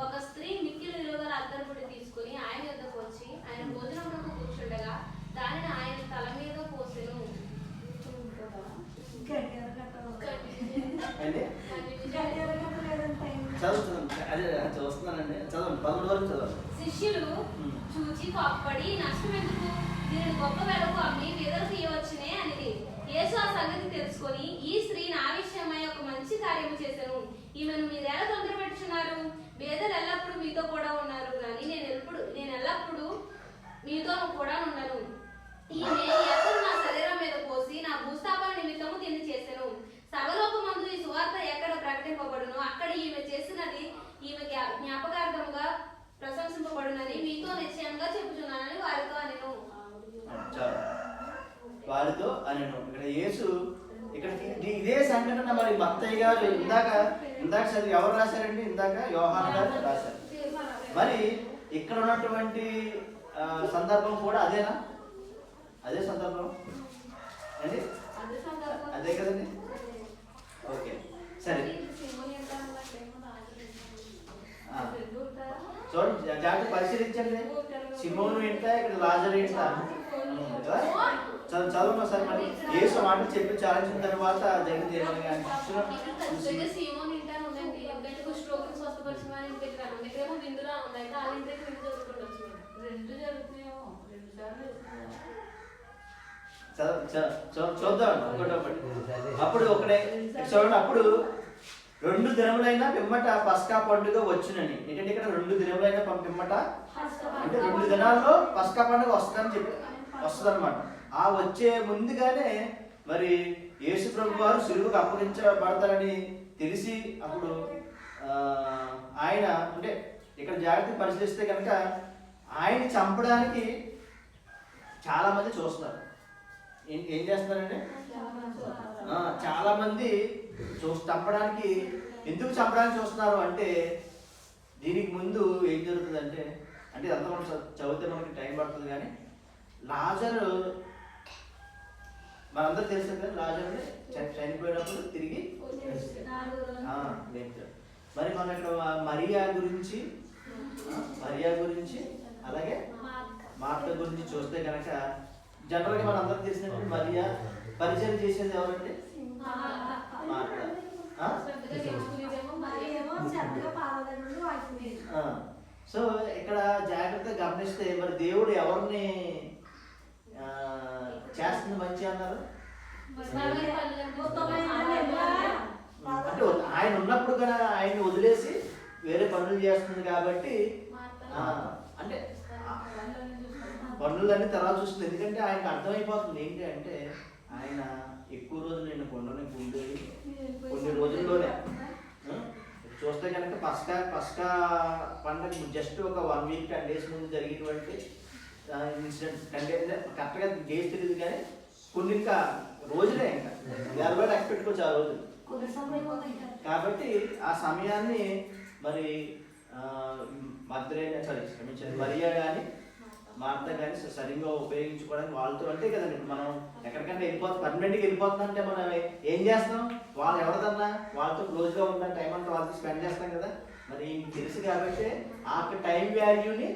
ఒక స్త్రీ మిక్కిలి విలువగల అద్దరుపుడి తీసుకుని ఆయన యొద్దకు వచ్చి ఆయన భోజనమునకు కూర్చుండగా దానిని ఆయన తల మీద పోసెను. శిష్యులు చూచి కోప్పడి నష్టమెందుకు, దీనిని గొప్ప వెలకు అమ్మి పేదలకు ఇవ్వవచ్చునే అనేది. యేసు ఆ సంగతి తెలుసుకొని ఈ స్త్రీ నా విషయమై ఒక మంచి కార్యము చేశాను, ఈమెను మీరెలా తొందర పెట్టుచున్నారు? పేదలు ఎల్లప్పుడూ మీతో కూడా ఉన్నారు, కానీ నేను ఎల్లప్పుడూ మీతో కూడా ఉండను. ఈమె ఎక్కడ నా శరీరం మీద పోసి నా భూస్థాపన నిమిత్తము దీన్ని చేశాను. సర్వలోకమందు ఈ సువార్త ఎక్కడ ప్రకటింపబడును అక్కడ ఈమె చేసినది ఈమె జ్ఞాపకార్థముగా ప్రశంసింపబడునని మీతో నిశ్చయంగా చెప్పుచున్నానని వారితో అనెను. వారితో అనెను. ఇక్కడ యేసు ఇక్కడ ఇదే సంఘటన మరి మత్తయ్య గారు ఇందాక చదివి ఎవరు రాశారండి? ఇందాక యోహాను గారు రాశారు. మరి ఇక్కడ ఉన్నటువంటి సందర్భం కూడా అదేనా? అదే సందర్భం అండి, అదే కదండి. ఓకే, సరే చూడండి, జాగ్రత్త పరిశీలించండి. సిమోను ఏంట, ఇక్కడ లాజరు ఏంట చదువు సార్. మరి యేసు మాటలు చెప్పి చాలించిన తర్వాత జరిగింది ఏమని చూద్దాం ఒకటొకటి. అప్పుడు ఒకటే చూడండి. అప్పుడు 2 దినములైన పిమ్మట పస్కా పండుగ వచ్చునని. ఏంటంటే ఇక్కడ 2 దినములైన పిమ్మట అంటే 2 దినాల్లో పస్కా పండుగ వస్తుంది అనమాట. ఆ వచ్చే ముందుగానే మరి యేసు ప్రభు వారు సిలువకు అప్పగించబడతారని తెలిసి అప్పుడు ఆయన అంటే ఇక్కడ జాగ్రత్తగా పరిశీలిస్తే కనుక ఆయన చంపడానికి చాలా మంది చూస్తున్నారు. ఏం చేస్తున్నారంటే చాలా మంది చంపడానికి. ఎందుకు చంపడానికి చూస్తున్నారు అంటే దీనికి ముందు ఏం జరుగుతుందంటే అంటే అంత మనం చదివితే మనకి టైం పడుతుంది. కానీ లాజరు మనందరూ తెలుసు కదా, లాజరు చనిపోయినప్పుడు తిరిగి లేపుతాడు. మరి మనం ఇక్కడ మరియా గురించి అలాగే మార్త గురించి చూస్తే కనుక జనరల్గా మన అందరికి తెలిసినట్టు మరియా పరిచయం చేసేది ఎవరంటే మార్త. సో ఇక్కడ జాగ్రత్తగా గమనిస్తే మరి దేవుడు ఎవరిని చేస్తుంది మంచి అన్నారు అంటే ఆయన ఉన్నప్పుడు కదా ఆయన్ని వదిలేసి వేరే పనులు చేస్తుంది కాబట్టి అంటే పనులన్నీ తర్వాత చూస్తుంది. ఎందుకంటే ఆయనకు అర్థమైపోతుంది ఏంటి అంటే ఆయన ఎక్కువ రోజులు నేను కొండని ఉండేది కొన్ని రోజుల్లోనే. చూస్తే కనుక పస్కా పండుగ జస్ట్ ఒక 1 వీక్ 10 days ముందు జరిగినటువంటి ఇన్సిడెంట్. కరెక్ట్గా డేస్ తెలియదు కానీ కొన్ని ఇంకా రోజులే ఇంకా వేల లెక్క పెట్టుకోవచ్చు ఆ రోజులు. కాబట్టి ఆ సమయాన్ని మరి మరియా కానీ మార్త కానీ సరిగ్గా ఉపయోగించుకోవడానికి వాళ్ళతో అంటే కదండి. మనం ఎక్కడికంటే పర్మనెంట్గా వెళ్ళిపోతుందంటే మనం ఏం చేస్తాం, వాళ్ళు ఎవరిదన్నా వాళ్ళతో క్లోజ్గా ఉండడానికి టైం అంతా వాళ్ళతో స్పెండ్ చేస్తాం కదా. మరి తెలుసు కాబట్టి ఆ టైం వాల్యూని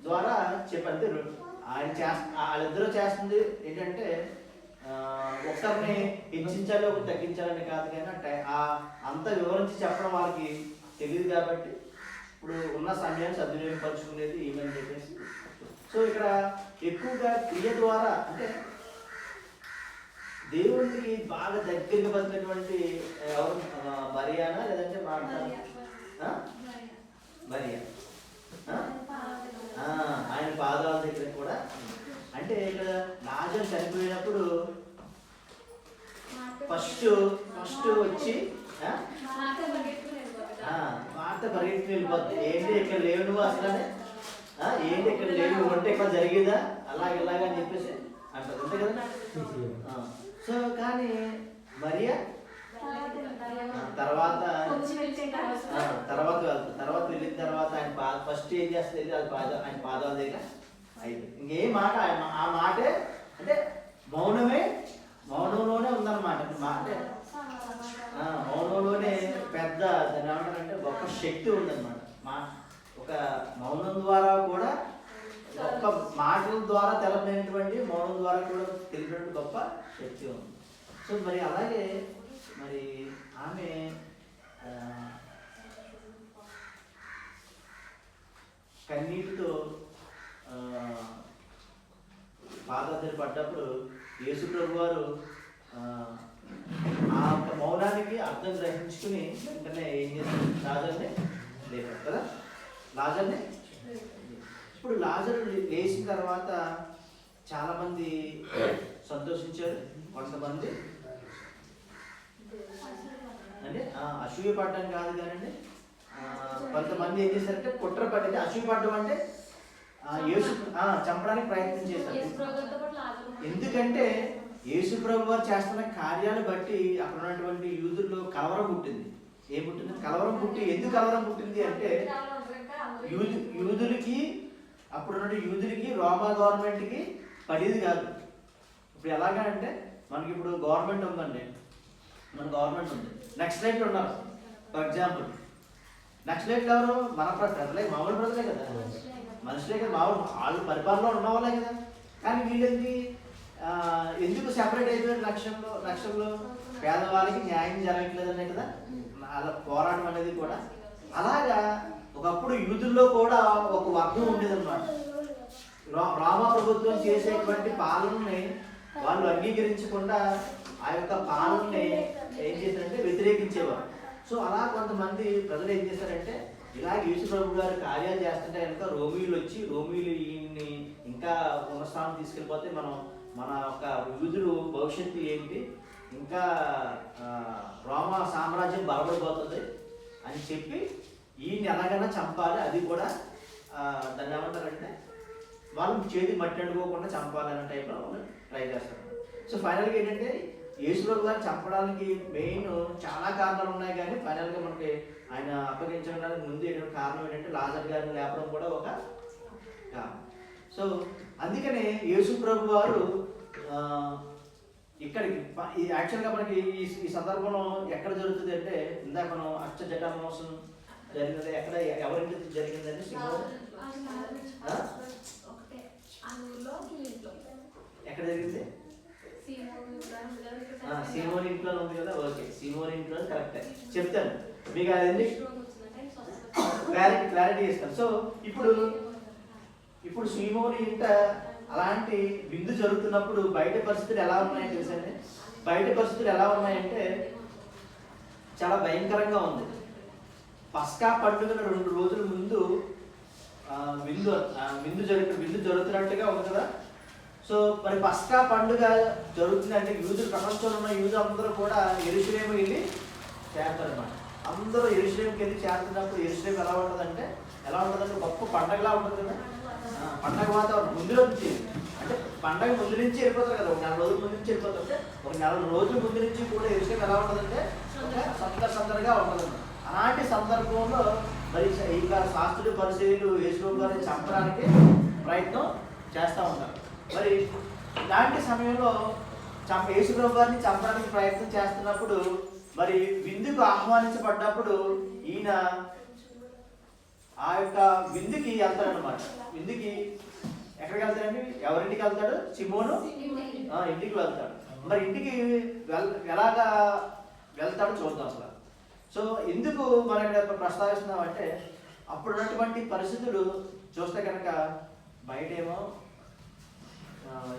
ద్వారా చెప్పండి. ఆయన వాళ్ళిద్దరూ చేస్తుంది ఏంటంటే ఒకసారిని హెచ్చించాలి ఒకటి తగ్గించాలని కాదు, కానీ అంత వివరించి చెప్పడం వాళ్ళకి తెలియదు. కాబట్టి ఇప్పుడు ఉన్న సమయాన్ని సద్వినియోగపరుచుకునేది ఏమని చెప్పేసి. సో ఇక్కడ ఎక్కువగా క్రియ ద్వారా అంటే దేవుడికి బాగా దగ్గరగా పడినటువంటి ఎవరు మరియానా లేదంటే మరియా ఆయన పాదాల దగ్గర కూడా. అంటే ఇక్కడ లాజరు చనిపోయినప్పుడు ఫస్ట్ వచ్చి మార్త పరిగెత్తుకు వెళ్ళిపోద్ది. ఏంటి ఇక్కడ లేవు నువ్వు అసలు, ఏంటి ఇక్కడ లేవు ఉంటే ఇక్కడ జరిగేదా ఇలాగని చెప్పేసి అంటారు అంతే కదా. సో కానీ మరియా తర్వాత వెళ్ళిన తర్వాత ఆయన ఫస్ట్ ఏం చేస్తుంది ఆయన పాదాల దగ్గర అయితే ఇంకేం మాట ఆ మాటే అంటే మౌనంలోనే ఉందన్నమాట. అంటే మౌనంలోనే పెద్ద దాన్ని ఏమంటారంటే గొప్ప శక్తి ఉందన్నమాట. ఒక మౌనం ద్వారా కూడా గొప్ప మాటల ద్వారా తెలపలేనటువంటి మౌనం ద్వారా కూడా తెలిపినటువంటి గొప్ప శక్తి ఉంది. సో మరి అలాగే మరి ఆమె కన్నీటితో పాదాలు పడ్డప్పుడు యేసు ప్రభు వారు ఆ మౌనానికి అర్థం గ్రహించుకుని వెంటనే ఏం చేస్తారు, లాజరుని లేపారు కదా. లాజరుని ఇప్పుడు లాజరు లేచిన తర్వాత చాలామంది సంతోషించారు, కొంతమంది అంటే అసూయ పడ్డం కాదు కానండి. కొంతమంది ఏం చేశారంటే కుట్ర పడ్డది. అసూయ పడ్డం అంటే యేసు చంపడానికి ప్రయత్నం చేశారు. ఎందుకంటే యేసు ప్రభు వారు చేస్తున్న కార్యాన్ని బట్టి అక్కడ ఉన్నటువంటి యూదుల్లో కలవరం పుట్టింది. ఏం పుట్టింది? కలవరం పుట్టి. ఎందుకు కలవరం పుట్టింది అంటే యూదులకి అప్పుడున్న యూదులకి రోమా గవర్నమెంట్కి పడేది కాదు. ఇప్పుడు ఎలాగా అంటే మనకి ఇప్పుడు గవర్నమెంట్ ఉందండి, మన గవర్నమెంట్ ఉంది, నక్సలైట్లు ఉన్నారు. ఫర్ ఎగ్జాంపుల్ నక్సలైట్లు ఎవరు? మన ప్రజలే, మామూలు ప్రజలే కదా, మనుషులే కదా, మామూలు వాళ్ళు పరిపాలనలో ఉన్న వాళ్ళే కదా. కానీ వీళ్ళకి ఎందుకు సెపరేట్ అయిపోయారు? లక్ష్యంలో పేదవాళ్ళకి న్యాయం జరగట్లేదనే కదా అలా పోరాటం అనేది కూడా. అలాగా ఒకప్పుడు యూదుల్లో కూడా ఒక వర్గం ఉండేదన్నమాట. రామా ప్రభుత్వం చేసేటువంటి పాలనని వాళ్ళు అంగీకరించకుండా ఆ యొక్క పాలనని ఏం చేశారంటే వ్యతిరేకించేవారు. సో అలా కొంతమంది ప్రజలు ఏం చేశారంటే ఇలాగ యేసు ప్రభు గారు కార్యాలు చేస్తుంటే కనుక రోమీలు వచ్చి రోమీలు ఈయన్ని ఇంకా ఉన్నస్థానం తీసుకెళ్ళిపోతే మన యొక్క యూదులు భవిష్యత్తు ఏంటి, ఇంకా రోమా సామ్రాజ్యం బలపడిపోతుంది అని చెప్పి ఈయన్ని ఎలాగైనా చంపాలి, అది కూడా దాన్ని ఏమంటారంటే వాళ్ళు చేతి మట్టి అంటుకోకుండా చంపాలనే టైప్లో ట్రై చేస్తారు. సో ఫైనల్గా ఏంటంటే యేసు ప్రభు గారిని చంపడానికి మెయిన్ చాలా కారణాలు ఉన్నాయి, కానీ ఫైనల్గా మనకి ఆయన అప్పగించడానికి ముందు ఏంటంటే కారణం ఏంటంటే లాజర్ గారిని లేపడం కూడా ఒక కారణం. సో అందుకనే యేసు ప్రభు వారు ఇక్కడికి యాక్చువల్గా మనకి ఈ సందర్భంలో ఎక్కడ జరుగుతుంది అంటే ఇందాక మనం అష్ట జటామోసం జరిగింది ఎక్కడ ఎవరింటి జరిగిందంటే ఎక్కడ జరిగింది? సీమోని ఇంట్లో ఉంది కదా. ఓకే, సీమోని ఇంట్లో కరెక్టే చెప్తాను మీకు, అది క్లారిటీ ఇస్తాను. సో ఇప్పుడు సీమోని ఇంట అలాంటి విందు జరుగుతున్నప్పుడు బయట పరిస్థితులు ఎలా ఉన్నాయో తెలుసండి. బయట పరిస్థితులు ఎలా ఉన్నాయంటే చాలా భయంకరంగా ఉంది. పస్కా పండుగ 2 రోజుల ముందు విందు జరుగుతున్నట్టుగా ఉంది కదా. సో మరి పస్కా పండుగ జరుగుతుంది అంటే యూదులు, ప్రపంచంలో ఉన్న యూదులు అందరూ కూడా యెరూషలేము వెళ్ళి చేరతారన్నమాట. అందరూ యెరూషలేముకి వెళ్ళి చేరుతున్నప్పుడు యెరూషలేము ఎలా ఉంటుందంటే గొప్ప పండగలా ఉంటుంది కదా. పండగ వాతావరణం ముందు నుంచి అంటే పండగ ముందు నుంచి వెళ్ళిపోతారు కదా, ఒక 4 రోజుల ముందు నుంచి వెళ్ళిపోతారు. అంటే ఒక 4 రోజుల ముందు నుంచి కూడా యెరూషలేము ఎలా ఉంటుందంటే సందడిగా ఉంటుంది. అలాంటి సందర్భంలో మరి ఇంకా శాస్త్రులు పరిశీలు యేసు గారిని చంపడానికి ప్రయత్నం చేస్తూ ఉంటారు. మరి ఇలాంటి సమయంలో యేసు గారిని చంపడానికి ప్రయత్నం చేస్తున్నప్పుడు మరి విందుకు ఆహ్వానించబడ్డప్పుడు ఈయన ఆ యొక్క విందుకి వెళ్తాడనమాట. విందుకి ఎక్కడికి వెళ్తాడండి? ఎవరింటికి వెళ్తాడు? సిమోను ఇంటికి వెళ్తాడు. మరి ఇంటికి ఎలాగా వెళ్తాడో చూద్దాం అసలు. సో ఎందుకు మనం ఇక్కడ ప్రస్తావిస్తున్నాం అంటే అప్పుడున్నటువంటి పరిస్థితులు చూస్తే కనుక బయటేమో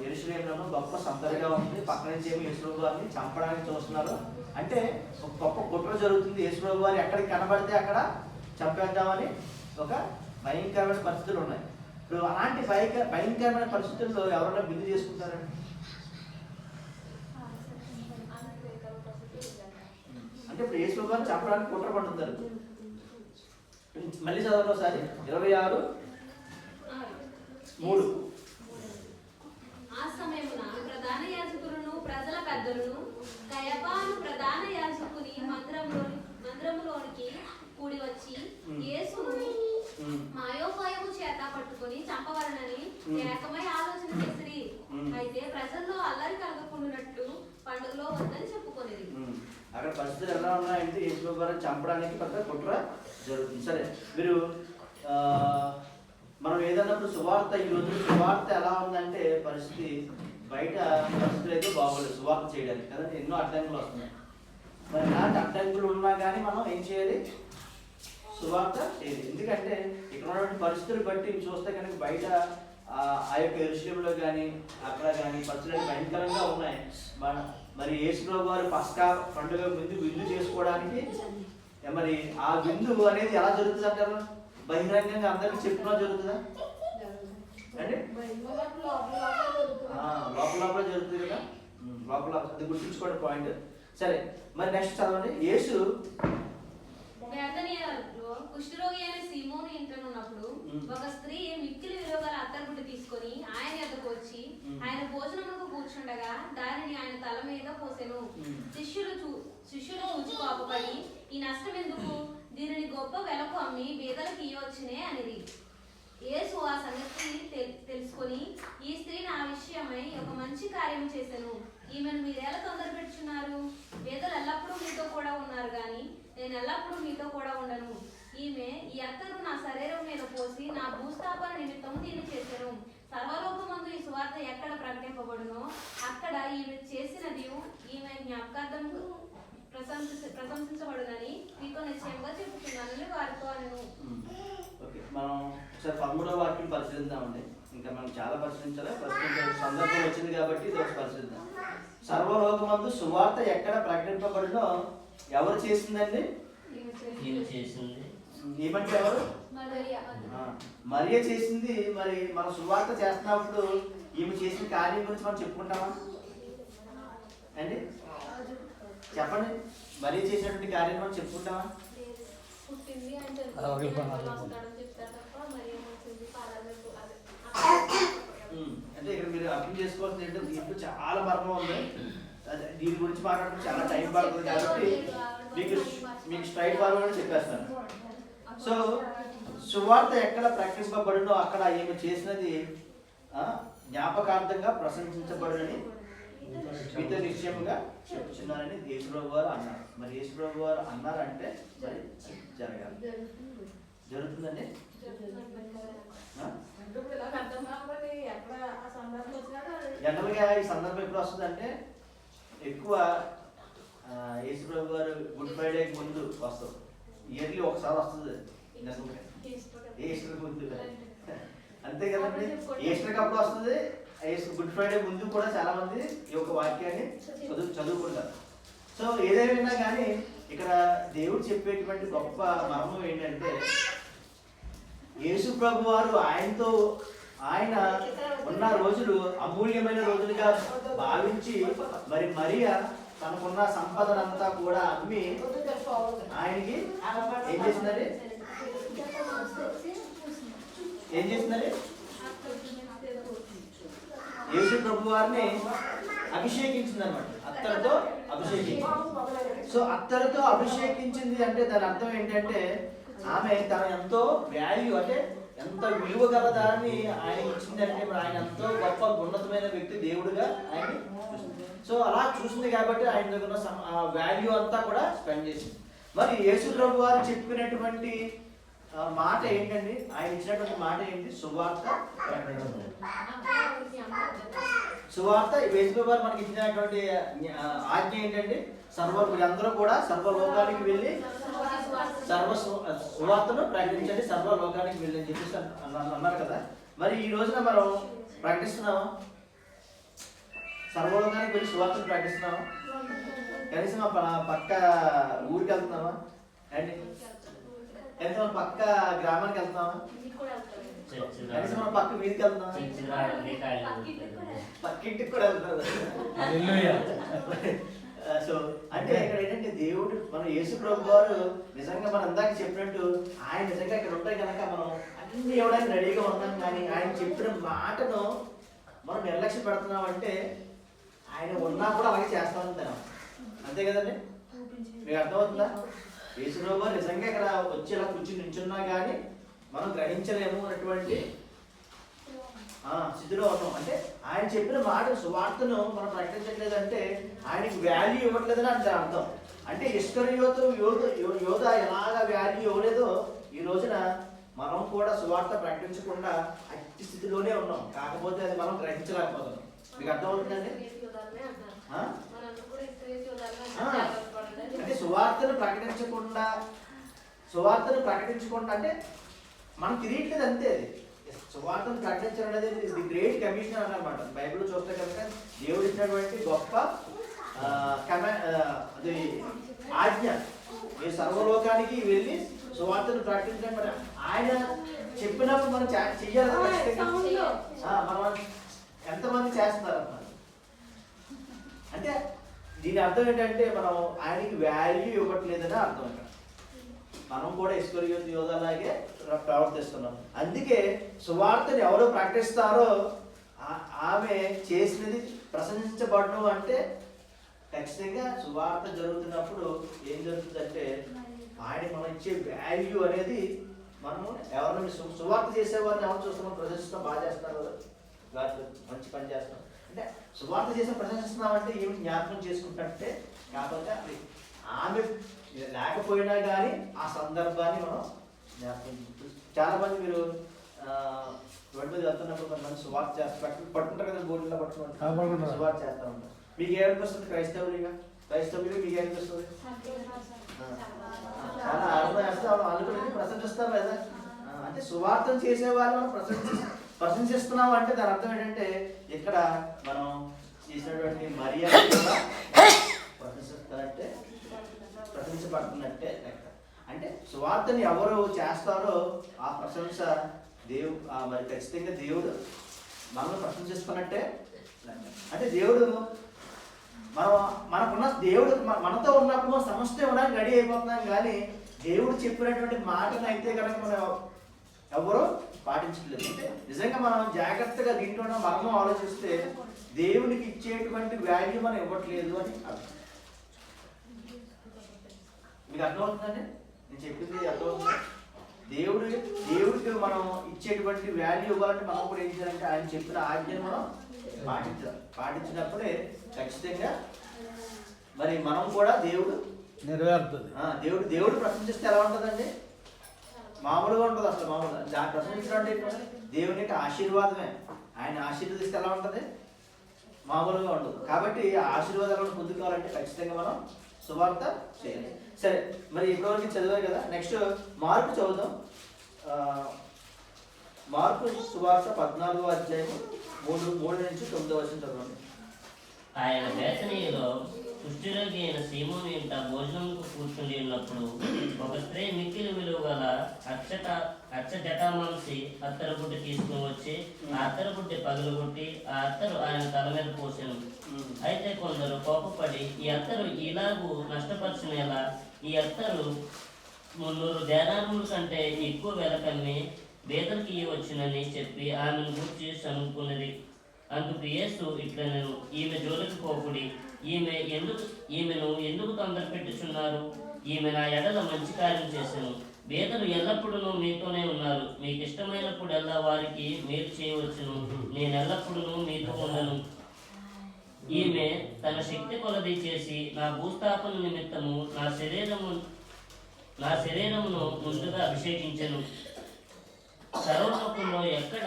యెరూషలేములోనూ గొప్ప సందడిగా ఉంది, పక్క నుంచి ఏమో యేసు గారిని చంపడానికి చూస్తున్నారు. అంటే ఒక గొప్ప కుట్ర జరుగుతుంది. యేసు గారు ఎక్కడికి కనబడితే అక్కడ చంపేద్దామని ఒక భయంకరమైన పరిస్థితులు ఉన్నాయి. ఇప్పుడు అలాంటి భయంకరమైన పరిస్థితుల్లో ఎవరైనా బిందు చేసుకుంటారండి? అంటే ఇప్పుడు యేసు గారిని చంపడానికి కుట్ర పడుతున్నారు. మళ్ళీ చదవండి ఒకసారి 26:3. ఆ సమయమున ప్రధాన యాజకులను ప్రజల పెద్దలను కయపాను ప్రధాన యాజకుని మందిరములోనికి కూడి వచ్చి యేసును మాయోపాయము చేత పట్టుకొని చంపవలనని ఏకమై ఆలోచన చేసిరి. అయితే ప్రజల్లో అల్లరి కలగకుండానట్లు పండుగలో వద్దని చెప్పుకొనేది. అక్కడ పరిస్థితులు ఎలా ఉన్నాయంటే యేసు గారిని చంపడానికి పెద్ద కుట్ర జరుగుతుంది. సరే, మీరు మనం ఏదన్నప్పుడు సువార్త, ఈరోజు సువార్త ఎలా ఉందంటే పరిస్థితి బయట పరిస్థితులు అయితే బాగోలేదు సువార్త చేయడానికి కదా. ఎన్నో అడ్డంకులు వస్తున్నాయి. మరి ఇలాంటి అడ్డంకులు ఉన్నా కానీ మనం ఏం చేయాలి? సువార్త చేయాలి. ఎందుకంటే ఇక్కడ ఉన్నటువంటి పరిస్థితులు బట్టి చూస్తే కనుక బయట ఆ యొక్క యెరూషలేములో కానీ అక్కడ కానీ పరిస్థితులు భయంకరంగా ఉన్నాయి. మరి యేసు ప్రభు వారు పస్కా పండుగ ముందు విందు చేసుకోవడానికి మరి ఆ విందు అనేది ఎలా జరుగుతుంది అంటారు? బహిరంగంగా అందరికి చెప్పినా జరుగుతుందా అంటే లోపల జరుగుతుంది కదా. లోపల అది గుర్తుంచుకోండి పాయింట్. సరే, మరి నెక్స్ట్ చదవండి. యేసు కుష్ఠరోగి అయిన సీమోను ఇంటనున్నప్పుడు ఒక స్త్రీ మిక్కిలి విలువగల అత్తరుబుడ్డి తీసుకొని ఆయన ఎద్దకు వచ్చి ఆయన భోజనమునకు కూర్చుండగా దానిని ఆయన తల మీద పోసెను. శిష్యులు చూచి కోపపడి ఈ నష్టం ఎందుకు? దీనిని గొప్ప వెలకు అమ్మి బీదలకు ఇయ్యవచ్చునే అనేది. యేసు ఆ సంగతి తెలుసుకొని ఈ స్త్రీని ఆ విషయమై ఒక మంచి కార్యం చేశాను. ఈమెను మీరెలా తొందర పెట్టుచున్నారు? బీదలు ఎల్లప్పుడూ మీతో కూడా ఉన్నారు గాని నేను ఎల్లప్పుడూ మీతో కూడా ఉండను. ఈమె ఈ అత్తరు నా శరీరం మీద పోసి నా భూస్థాపన నిమిత్తం దీన్ని చేశాను. సర్వలోకమందు ఈ సువార్త ఎక్కడ ప్రకటింపబడునో అక్కడ ఈమె చేసినది ఈమె జ్ఞాపకార్థం ప్రశంసించబడునని మీతో నిశ్చయంగా చెప్పుతున్నానని వారితో అనను. మనం ఒకసారి 13వ వాక్యం పరిశీలిద్దామండి. ఇంకా మనం చాలా పరిశీలించాలి. ప్రస్తుతం సందర్భం వచ్చింది కాబట్టి ఇది ఒకటి పరిశీలిద్దాం. సర్వలోకమందు సువార్త ఎక్కడ ప్రకటింపబడినో ఎవరు చేసిందండి? ఈమె చేసింది. ఏమంటే ఎవరు? మరియ చేసింది. మరి మనం సువార్త చేస్తున్నప్పుడు ఈమె చేసిన కార్యం గురించి మనం చెప్పుకుంటామా అండి? చెప్పండి. మరియ చేసినటువంటి కార్యం మనం చెప్పుకుంటామా? పుట్టింది అంటే అంటే ఇక్కడ మీరు అర్థం చేసుకోవాల్సింది ఏంటంటే దీంట్లో చాలా మర్మం ఉంది. దీని గురించి మాట్లాడడం చాలా టైం పడుతుంది కాబట్టి మీకు స్ట్రైట్ ఫార్వర్డ్ చెప్పేస్తాను. సో సువార్త ఎక్కడ ప్రకటింపబడినో అక్కడ ఈమె చేసినది జ్ఞాపకార్థంగా ప్రశంసించబడునని మీతో నిశ్చయంగా చెప్తున్నారని యేసుప్రభు వారు అన్నారు. మరి యేసుప్రభు వారు అన్నారంటే మరి జరగాలి. జరుగుతుందండి. జనరల్గా ఈ సందర్భం ఎప్పుడు వస్తుందంటే ఎక్కువ యేసుప్రభు గారు గుడ్ ఫ్రైడేకి ముందు వస్తుంది. ఇయర్లీ ఒకసారి వస్తుంది. ఈస్టర్ ముందు అంతే కదండి. ఈస్టర్కి అప్పుడు వస్తుంది. గుడ్ ఫ్రైడే ముందు కూడా చాలా మంది ఈ యొక్క వాక్యాన్ని చదువుకుంటారు. సో ఏదైనా కానీ ఇక్కడ దేవుడు చెప్పేటువంటి గొప్ప మర్మం ఏంటంటే యేసు ప్రభు వారు ఆయన ఉన్న రోజులు అమూల్యమైన రోజులుగా భావించి మరి మరియ తనకున్న సంపదనంతా కూడా అమ్మి ఆయనకి ఏం చేసిందండి? యేసు ప్రభు వారిని అభిషేకించింది అనమాట. అత్తరుతో అభిషేకించింది. సో అత్తరుతో అభిషేకించింది అంటే దాని అర్థం ఏంటంటే ఆమె తన ఎంతో వాల్యూ అంటే ఎంత విలువ గల దాన్ని ఆయన ఇచ్చిందంటే ఆయన ఎంతో గొప్ప ఉన్నతమైన వ్యక్తి దేవుడుగా ఆయన చూసింది. సో అలా చూసింది కాబట్టి ఆయన దగ్గర వాల్యూ అంతా కూడా స్పెండ్ చేసింది. మరి యేసు ప్రభు వారు చెప్పినటువంటి మాట ఏంటండి? ఆయన ఇచ్చినటువంటి మాట ఏంటి? సువార్త ప్రకటించడం. సువార్త యేసు ప్రభు వారు మనకి ఇచ్చినటువంటి ఆజ్ఞ ఏంటండి? అందరూ కూడా సర్వలోకానికి వెళ్ళి సువార్తను ప్రకటించండి, సర్వలోకానికి వెళ్ళి అని చెప్పేసి అన్నారు కదా. మరి ఈ రోజున మనం ప్రకటిస్తున్నామా? సర్వలోకానికి వెళ్ళి సువార్తను ప్రకటిస్తున్నామా? కనీసం పక్క ఊరికి వెళ్తున్నామా అండి? కనీసం మన పక్క గ్రామానికి వెళ్తున్నామా? కనీసం మన పక్క వీధికి వెళ్తున్నామా? పక్కింటికి కూడా వెళ్తున్నాం. సో అంటే ఇక్కడ ఏంటంటే దేవుడు మన యేసు ప్రభు వారు నిజంగా మనం అందాక చెప్పినట్టు ఆయన నిజంగా ఇక్కడ ఉంటాయి కనుక మనం అన్ని ఇవ్వడానికి రెడీగా ఉన్నాం. కానీ ఆయన చెప్పిన మాటను మనం నిర్లక్ష్య పెడుతున్నాం అంటే ఆయన ఉన్నా కూడా అలాగే చేస్తా ఉంటాం. అంతే కదండి. మీకు అర్థమవుతుందా? యేసు ప్రభు వారు నిజంగా ఇక్కడ వచ్చి ఇలా కూర్చుని నించున్నా కానీ మనం గ్రహించలేము అన్నటువంటి స్థితిలో ఉన్నాం. అంటే ఆయన చెప్పిన మాట సువార్తను మనం ప్రకటించట్లేదంటే ఆయనకి వాల్యూ ఇవ్వట్లేదని అంటే అర్థం. అంటే ఇస్కరియోతు యోధ ఎలాగ వాల్యూ ఇవ్వలేదో ఈ రోజున మనం కూడా సువార్త ప్రకటించకుండా అట్టి స్థితిలోనే ఉన్నాం. కాకపోతే అది మనం గ్రహించలేకపోతున్నాం. మీకు అర్థమవుతుందండి? అంటే సువార్తను ప్రకటించకుండా అంటే మనం తిరిగట్లేదు అంతే. అది సువార్తను ప్రకటించడం అనేది ది గ్రేట్ కమిషన్ అన్నమాట. బైబిల్ చూస్తే కనుక దేవుడు ఇచ్చినటువంటి గొప్ప అది ఆజ్ఞ. ఈ సర్వలోకానికి వెళ్ళి సువార్తను ప్రకటించడం మరి ఆయన చెప్పినప్పుడు మనం చెయ్యాలి. మనం ఎంతమంది చేస్తున్నారు అన్నమాట. అంటే దీని అర్థం ఏంటంటే మనం ఆయనకి వాల్యూ ఇవ్వట్లేదని అర్థం. మనం కూడా ఇస్కరియోతు యోధలాగే ప్రవర్తిస్తున్నాం. అందుకే సువార్తని ఎవరో ప్రకటిస్తారో ఆమె చేసినది ప్రశంసించబడడం అంటే ఖచ్చితంగా సువార్త జరుగుతున్నప్పుడు ఏం జరుగుతుందంటే ఆయన మనం ఇచ్చే వాల్యూ అనేది మనము ఎవరిని సువార్త చేసేవారిని ఎవరు చూస్తున్నాం? ప్రశంసిస్తాం, బాగా చేస్తున్నారు, మంచి పని చేస్తాం అంటే సువార్త చేసిన ప్రశంసిస్తున్నామంటే ఏమి జ్ఞాపకం చేసుకుంటే కాకపోతే అది ఆమె లేకపోయినా కానీ ఆ సందర్భాన్ని మనం జ్ఞాపకం. చాలా మంది మీరు రోడ్డు మీద వెళ్తున్నప్పుడు కొంతమంది సువార్త చేస్తారు, పట్టుకుంటారు కదా, బోర్డులో పట్టుకుంటారు, సువార్త చేస్తూ ఉంటారు. మీకు ఏమనిపిస్తుంది? క్రైస్తవులుగా మీకు ఏమనిపిస్తుంది? చాలా ఆనందం వేస్తాం, అనుకునేది ప్రశంసిస్తాం లేదా? అంటే సువార్తను చేసే వాళ్ళు మనం ప్రశంసిస్తున్నావు అంటే దాని అర్థం ఏంటంటే ఇక్కడ మనం చేసినటువంటి మరియా కూడా ప్రశంసపడుతున్నట్టే లెక్క. అంటే సువార్తని ఎవరు చేస్తారో ఆ ప్రశంస మరి ఖచ్చితంగా దేవుడు మనల్ని ప్రశంసిస్తున్నట్టే లెక్క. అంటే దేవుడు మనకున్న దేవుడు మనతో ఉన్నప్పుడు సమస్య ఇవ్వడానికి రెడీ అయిపోతున్నాం, కానీ దేవుడు చెప్పినటువంటి మాటను అయితే కనుక మనం ఎవరో పాటించట్లేదు. అంటే నిజంగా మనం జాగ్రత్తగా దీంట్లో మర్మం ఆలోచిస్తే దేవునికి ఇచ్చేటువంటి వాల్యూ మనం ఇవ్వట్లేదు అని అర్థం. మీకు అర్థమవుతుందండి నేను చెప్పింది? అర్థమవుతుంది. దేవుడికి మనం ఇచ్చేటువంటి వాల్యూ ఇవ్వాలంటే మనం కూడా ఏం చేయాలంటే ఆయన చెప్పిన ఆజ్ఞను మనం పాటించాలి. పాటించినప్పుడే ఖచ్చితంగా మరి మనం కూడా దేవుడు నెరవేరుతుంది. దేవుడు ప్రశంసిస్తే ఎలా ఉంటుందండి? మామూలుగా ఉంటుంది అసలు. మామూలుగా దాన్ని ప్రశంసించడం అంటే దేవుని యొక్క ఆశీర్వాదమే. ఆయన ఆశీర్వదిస్తే ఎలా ఉంటుంది? మామూలుగా ఉండదు. కాబట్టి ఆ ఆశీర్వాదాలను పొందుకోవాలంటే ఖచ్చితంగా మనం సువార్త చేయాలి. సరే, మరి ఇప్పటివరకు చదివారు కదా, నెక్స్ట్ మార్కు చదువుదాం. మార్కు సువార్త 14వ అధ్యాయం 3-9 చదవండి. ఆయన బేతనీయులో కుష్ఠరోగి అయిన సీమోను ఇంట భోజనంకు కూర్చుని ఉన్నప్పుడు ఒక స్త్రీ మిక్కిలి విలువ గల అచ్చ జటామాంసి అత్తరుబుడ్డి తీసుకుని వచ్చి ఆ అత్తరుబుడ్డి పగులుగొట్టి ఆ అత్తరు ఆయన తల మీద పోసాను. అయితే కొందరు కోపపడి ఈ అత్తరు ఇలాగూ నష్టపరిచినేలా ఈ అత్తరు 300 దేనారముల కంటే ఎక్కువ వెల కమ్మి బేదలకి ఇవ్వచ్చునని చెప్పి ఆమెను గురించి చనుకున్నది. అందుకు యేసు ఇట్లా నేను ఈమె జోలికి పోకుడి, ఈమెను ఎందుకు తొందర పెట్టుచున్నారు? ఈమె నా ఎడల మంచి కార్యం చేశాను. బేదలు ఎల్లప్పుడూ మీతోనే ఉన్నారు, మీకు ఇష్టమైనప్పుడల్లా వారికి మేలు చేయవచ్చును. నేను ఎల్లప్పుడూ మీతో ఉండను. ఈమె తన శక్తి కొలది చేసి నా భూస్థాపన నిమిత్తము నా శరీరమును ముందుగా అభిషేకించను. సర్వలోకంలో ఎక్కడ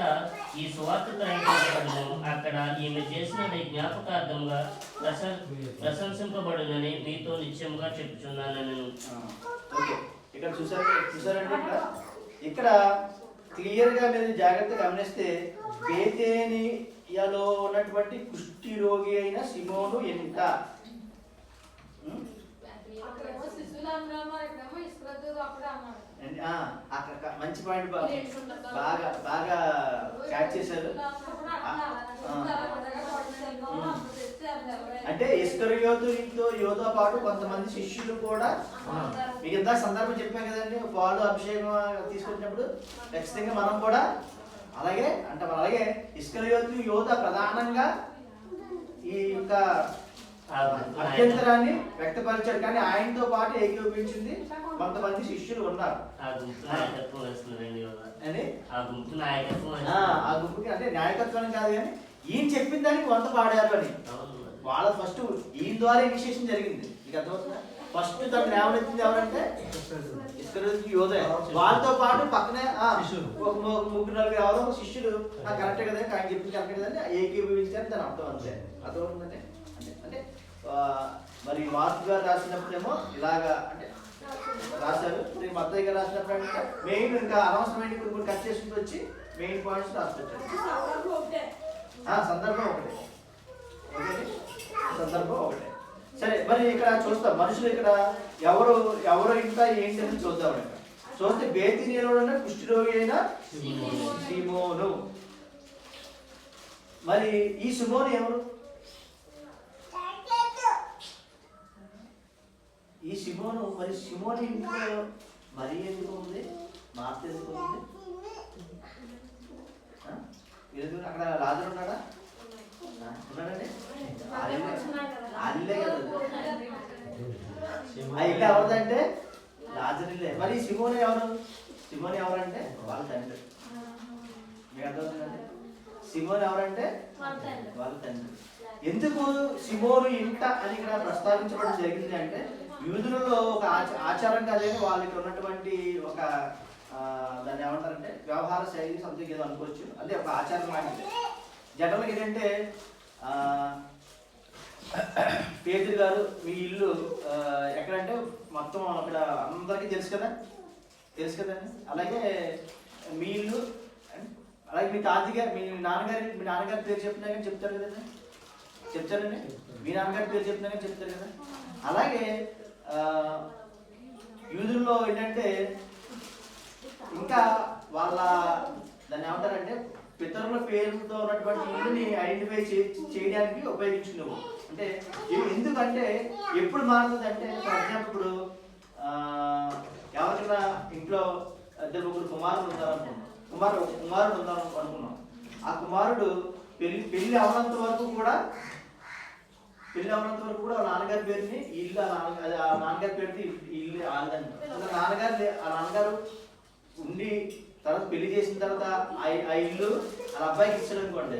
ఈ సువార్త ప్రకటించబడునో అక్కడ ఈమె చేసినది జ్ఞాపకార్థంగా ప్రశంసింపబడునని మీతో నిశ్చయముగా చెప్పుచున్నాను. ఇక్కడ చూసారంటే ఇక్కడ క్లియర్ గా మీరు జాగ్రత్తగా గమనిస్తే బేతేనియాలో ఉన్నటువంటి కుష్టి రోగి అయిన సిమోను ఎంత అక్కడ మంచి పాయింట్ బాగా క్యాచ్ చేశారు. అంటే యోతో పాటు కొంతమంది శిష్యులు కూడా, మీకు ఇంత సందర్భం చెప్పాం కదండి, పాలు అభిషేకం తీసుకొచ్చినప్పుడు ఖచ్చితంగా మనం కూడా అలాగే అంటాం. అలాగే యోత ప్రధానంగా ఈ యొక్క అభ్యంతరాన్ని వ్యక్తపరిచాడు, కానీ ఆయనతో పాటు ఏకీభవించింది కొంతమంది శిష్యులు ఉన్నారు. ఆ గుంపుకి అంటే నాయకత్వం కాదు, కానీ ఈయన చెప్పిన దానికి వంత పాడారు అని వాళ్ళ ఫస్ట్ ఈయన ద్వారా ఇనిషియేషన్ జరిగింది. మీకు అర్థమవుతుందా? ఫస్ట్ తను లేవనెత్తింది ఎవరంటే యోధ. వాళ్ళతో పాటు పక్కనే ఒక 3-4 ఎవరో శిష్యులు కరెక్టే కదా, ఆయన చెప్పింది కరెక్టే కదండి ఏకీభవించారని దాని అర్థం. అంతే అర్థమవుతుందంటే అంటే మరి మార్క్ గారు రాసినప్పుడేమో ఇలాగా అంటే రాశారు. మత్తయ్య గారు రాసినప్పుడు అంటే మెయిన్ ఇంకా అనవసరమైన ఇప్పుడు కట్ చేసుకుంటూ వచ్చి మెయిన్ పాయింట్స్ రాసుకొచ్చారు. సందర్భం ఒకటే, సందర్భం ఒకటే. సరే, మరి ఇక్కడ చూస్తాం మనుషులు ఇక్కడ ఎవరు ఇంకా ఏంటి అని చూద్దాం. ఇక్కడ చూస్తే బేతనీయులో ఉన్న కుష్ఠరోగి అయిన సీమోను. మరి ఈ సిమోను ఎవరు? ఈ సిమోను మరి సిమోను ఇంట్లో మరి ఎందుకు ఉంది? మార్త ఎందుకు ఉంది? అక్కడ లాజరు ఉన్నాడా? ఉన్నాడండి. అల్లే కదా ఇల్లు ఎవరిదంటే లాజరు ఇల్లే. మరి సిమోను ఎవరు? సిమోను ఎవరంటే వాళ్ళ తండ్రి. మీకు అర్థమవుతుందండి? సిమోను ఎవరంటే వాళ్ళ తండ్రి. ఎందుకు సిమోను ఇంట అని ఇక్కడ ప్రస్తావించడం జరిగింది అంటే యూదులలో ఒక ఆచారం కాదని వాళ్ళకి ఉన్నటువంటి ఒక దాన్ని ఏమంటారంటే వ్యవహార శైలి సంథింగ్ ఏదో అనుకోవచ్చు. అదే ఒక ఆచారం లాంటిది. జనరల్గా ఏంటంటే పేదరు గారు మీ ఇల్లు ఎక్కడంటే మొత్తం అక్కడ అందరికీ తెలుసు కదండి. అలాగే మీ ఇల్లు అలాగే మీ తాతగారు మీ నాన్నగారి పేరు చెప్పినా కానీ చెప్తారు కదండి, చెప్తారండి. మీ నాన్నగారి పేరు చెప్పినా కానీ చెప్తారు కదా. అలాగే యూదుల్లో ఏంటంటే ఇంకా వాళ్ళ దాన్ని ఏమంటారంటే పితరుల పేరుతో ఉన్నటువంటి ఇల్లుని ఐడెంటిఫై చేయడానికి ఉపయోగించుకున్నావు. అంటే ఎందుకంటే ఎప్పుడు మారుతుంది అంటే, ఫర్ ఎగ్జాంపుల్ ఇప్పుడు ఎవరికైనా ఇంట్లో 2-3 కుమారుడు ఉన్నారనుకున్నాం, కుమారుడు ఉన్నారనుకున్నాం. ఆ కుమారుడు పెళ్లి అవనంత వరకు కూడా వాళ్ళ నాన్నగారి పేరుని ఇల్లు ఆ నాన్నగారి పేరుని ఇల్లు ఆడదండి. ఆ నాన్నగారు ఉండి తర్వాత పెళ్లి చేసిన తర్వాత ఆ ఇల్లు వాళ్ళ అబ్బాయికి ఇచ్చాడు అనుకోండి,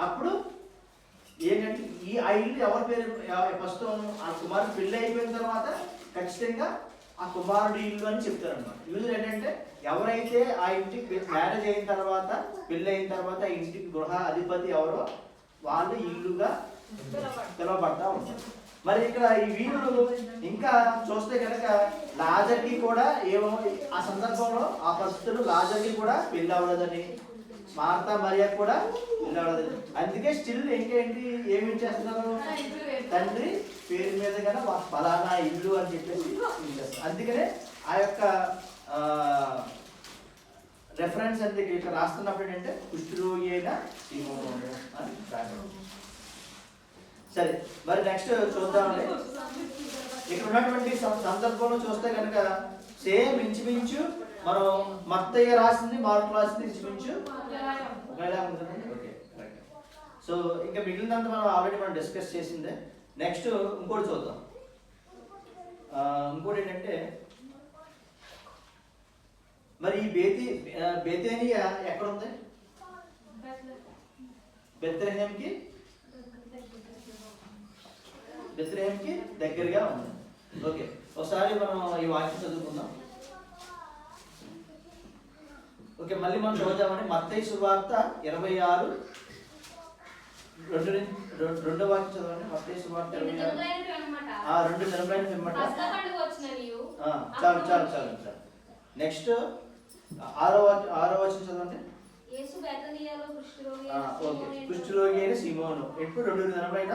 అప్పుడు ఏంటంటే ఆ ఇల్లు ఎవరి పేరు ప్రస్తుతం ఆ కుమారుడు పెళ్లి అయిపోయిన తర్వాత ఖచ్చితంగా ఆ కుమారుడు ఇల్లు అని చెప్తారు అనమాట. యూజువల్ ఏంటంటే ఎవరైతే ఆ ఇంటికి మ్యారేజ్ అయిన తర్వాత పెళ్లి అయిన తర్వాత ఆ ఇంటికి గృహ అధిపతి ఎవరో వాళ్ళు ఇల్లుగా పిలువబడతా ఉంటారు. మరి ఇక్కడ ఈ వీరులు ఇంకా చూస్తే కనుక లాజర్కి కూడా ఏమో ఆ సందర్భంలో ఆ పరిస్థితులు లాజర్కి కూడా పెళ్లి అవ్వలేదని, మార్తా మరియా కూడా పెళ్లి అవ్వలేదని, అందుకే స్టిల్ ఇంకేంటి ఏమి చేస్తున్నారు, తండ్రి పేరు మీద కన్నా ఫలానా ఇల్లు అని చెప్పేసి అందుకనే ఆ యొక్క రెఫరెన్స్ అంటే ఇక్కడ రాస్తున్నప్పుడు ఏంటంటే కుష్ఠరోగి అయిన సీమోను అని రాయడం. సరే, మరి నెక్స్ట్ చూద్దామండి. ఇక్కడ ఉన్నటువంటి సందర్భంలో చూస్తే కనుక సేమ్ ఇంచుమించు మనం మత్తయ్య రాసింది మార్కు రాసింది ఇంచుమించు ఒకేలా ఉంటుందండి. Okay, correct. సో ఇంకా మిగిలినంత మనం ఆల్రెడీ మనం డిస్కస్ చేసిందే. నెక్స్ట్ ఇంకోటి చూద్దాం. ఇంకోటి ఏంటంటే మరి ఈ బేతేనియా ఎక్కడ ఉంది? బెత్లెహేంకి దగ్గరగా ఉంది. ఓకే, ఒకసారి మనం ఈ వాక్యం చదువుకుందాం. ఓకే, మళ్ళీ మనం చదువుదామని మత్తయి సువార్త 26 రెండో వాక్యం చదవండి. మత్తయి సువార్త 26 2 దినములైన పిమ్మట చాలు. నెక్స్ట్ 6వ వచనం చదవండి. కుష్ఠరోగి అయిన సీమోను ఎప్పుడు 2 దినములైన,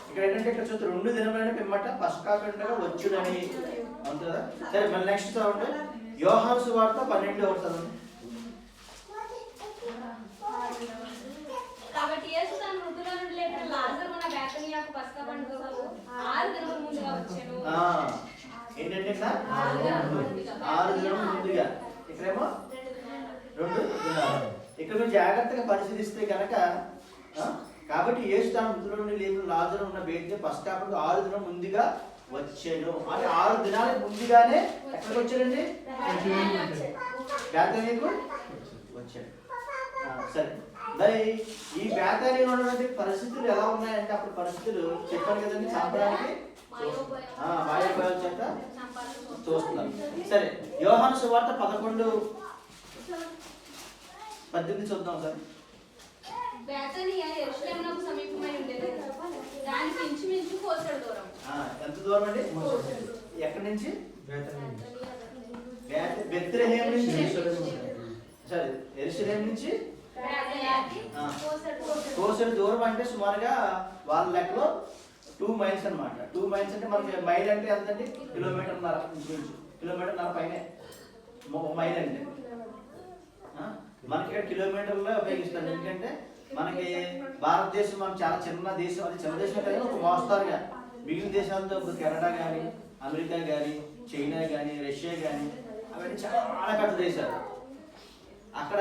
ఇక్కడ ఏంటంటే ఇక్కడ చూస్తే 2 దినములైన పిమ్మట పస్కా పండుగ వచ్చునని అంటుందా. సరే, మళ్ళీ నెక్స్ట్ చదవండి. యోహాను సువార్త 12వ చదవండి. కాబట్టి యేసు తన మృతుల నుండి లేపిన లాజరు ఉన్న బేతనియాకు పస్కా పండుగకు 6 దినముల ముందుగా వచ్చెను. ఏంటంటే 6 దినముల ముందుగా, ఇక్కడేమో 2 దినాలు. ఇక్కడ మీరు జాగ్రత్తగా పరిశీలిస్తే కనుక కాబట్టి యేసు తన మృతుల నుండి లేపిన లాజరు ఉన్న బేతనియ పస్కా పండుగ 6 దినం ముందుగా వచ్చాడు. అంటే 6 దినాల ముందుగానే ఎక్కడికి వచ్చాడండి? బేతనియకు వచ్చాడు. సరే, మరి ఈ బేతనియలో ఉన్నటువంటి పరిస్థితులు ఎలా ఉన్నాయంటే, అప్పుడు పరిస్థితులు చెప్పాను కదండి, చంపడానికి మాయోపాయాల చేత చూస్తున్నారు. సరే, యోహాను సువార్త 11:18 చూద్దాం సార్. బేతనియా యెరూషలేమునకు సమీపమై ఉండేది. దానికి ఇంచుమించు కోసెడు దూరం. ఎంత దూరం అండి? ఎక్కడి నుంచి? బెత్లెహేం నుంచి. సరే, యెరూషలేము నుంచి కోసెడు దూరం అంటే సుమారుగా వాళ్ళ లెక్కలో 2 మైల్స్ అనమాట. 2 మైల్స్ అంటే మనకి మైల్ అంటే ఎంతండి? కిలోమీటర్న్నర పైనే మైల్ అంటే. మనకి ఇక్కడ కిలోమీటర్లో ఉపయోగిస్తాం. ఎందుకంటే మనకి భారతదేశం మనం చాలా చిన్న దేశం, అది చిన్న దేశం కానీ ఒక మోస్తారుగా మిగిలిన దేశాలతో ఇప్పుడు కెనడా కానీ, అమెరికా కానీ, చైనా కానీ, రష్యా కానీ అవన్నీ చాలా పెద్ద దేశాలు. అక్కడ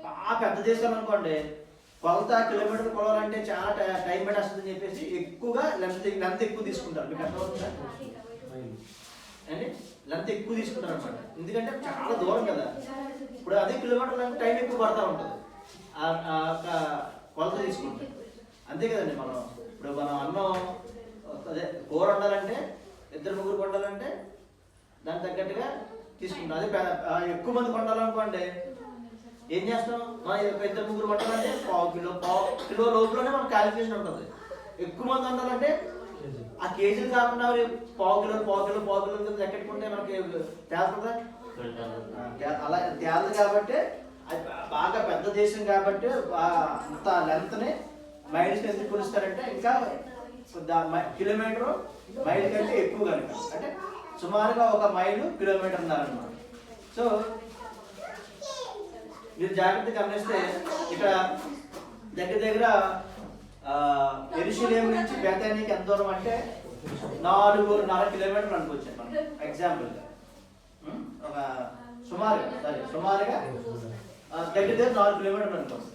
బాగా పెద్ద దేశాలు అనుకోండి, కొలత కిలోమీటర్లు కొలవాలంటే చాలా టైం పట్టేస్తుందని చెప్పేసి ఎక్కువగా లెంత్ ఎక్కువ తీసుకుంటారు. మీకు అర్థమవుతుందా అండి? లెంత్ ఎక్కువ తీసుకుంటారు అనమాట. ఎందుకంటే చాలా దూరం కదా. ఇప్పుడు అదే కిలోమీటర్లు అంటే టైం ఎక్కువ పడతా ఉంటుంది కొలత తీసుకుంటే. అంతే కదండి. ఇప్పుడు మనం అన్నం అదే కూర వండాలంటే 2-3 వండాలంటే దానికి తగ్గట్టుగా తీసుకుంటాం. అదే ఎక్కువ మంది వండాలనుకోండి ఏం చేస్తాం, మన 2-3 వండాలంటే పావు కిలో లోపలనే మన క్యాలిక్యులేషన్ ఉంటుంది. ఎక్కువ మంది వండాలంటే ఆ కేజీలు కాకుండా పావు కిలో లెక్కెట్టుకుంటే మనకి తేలుతుందా? అలా తేలదు. కాబట్టి అది బాగా పెద్ద దేశం కాబట్టి అంత లెంత్ని మైల్స్ ఎందుకు కొలుస్తారంటే ఇంకా కిలోమీటర్ మైల్ కంటే ఎక్కువ కనుక, అంటే సుమారుగా 1 మైలు కిలోమీటర్ అన్నారనమాట. సో మీరు జాగ్రత్తగా గమనిస్తే ఇక్కడ దగ్గర దగ్గర యెరూషలేము నుంచి బేతానీకి ఎంత దూరం అంటే 4.5 కిలోమీటర్లు అనుకోవచ్చు మనం ఎగ్జాంపుల్గా. ఒక సుమారుగా దగ్గర దగ్గర 4 కిలోమీటర్లు అనుకోండి.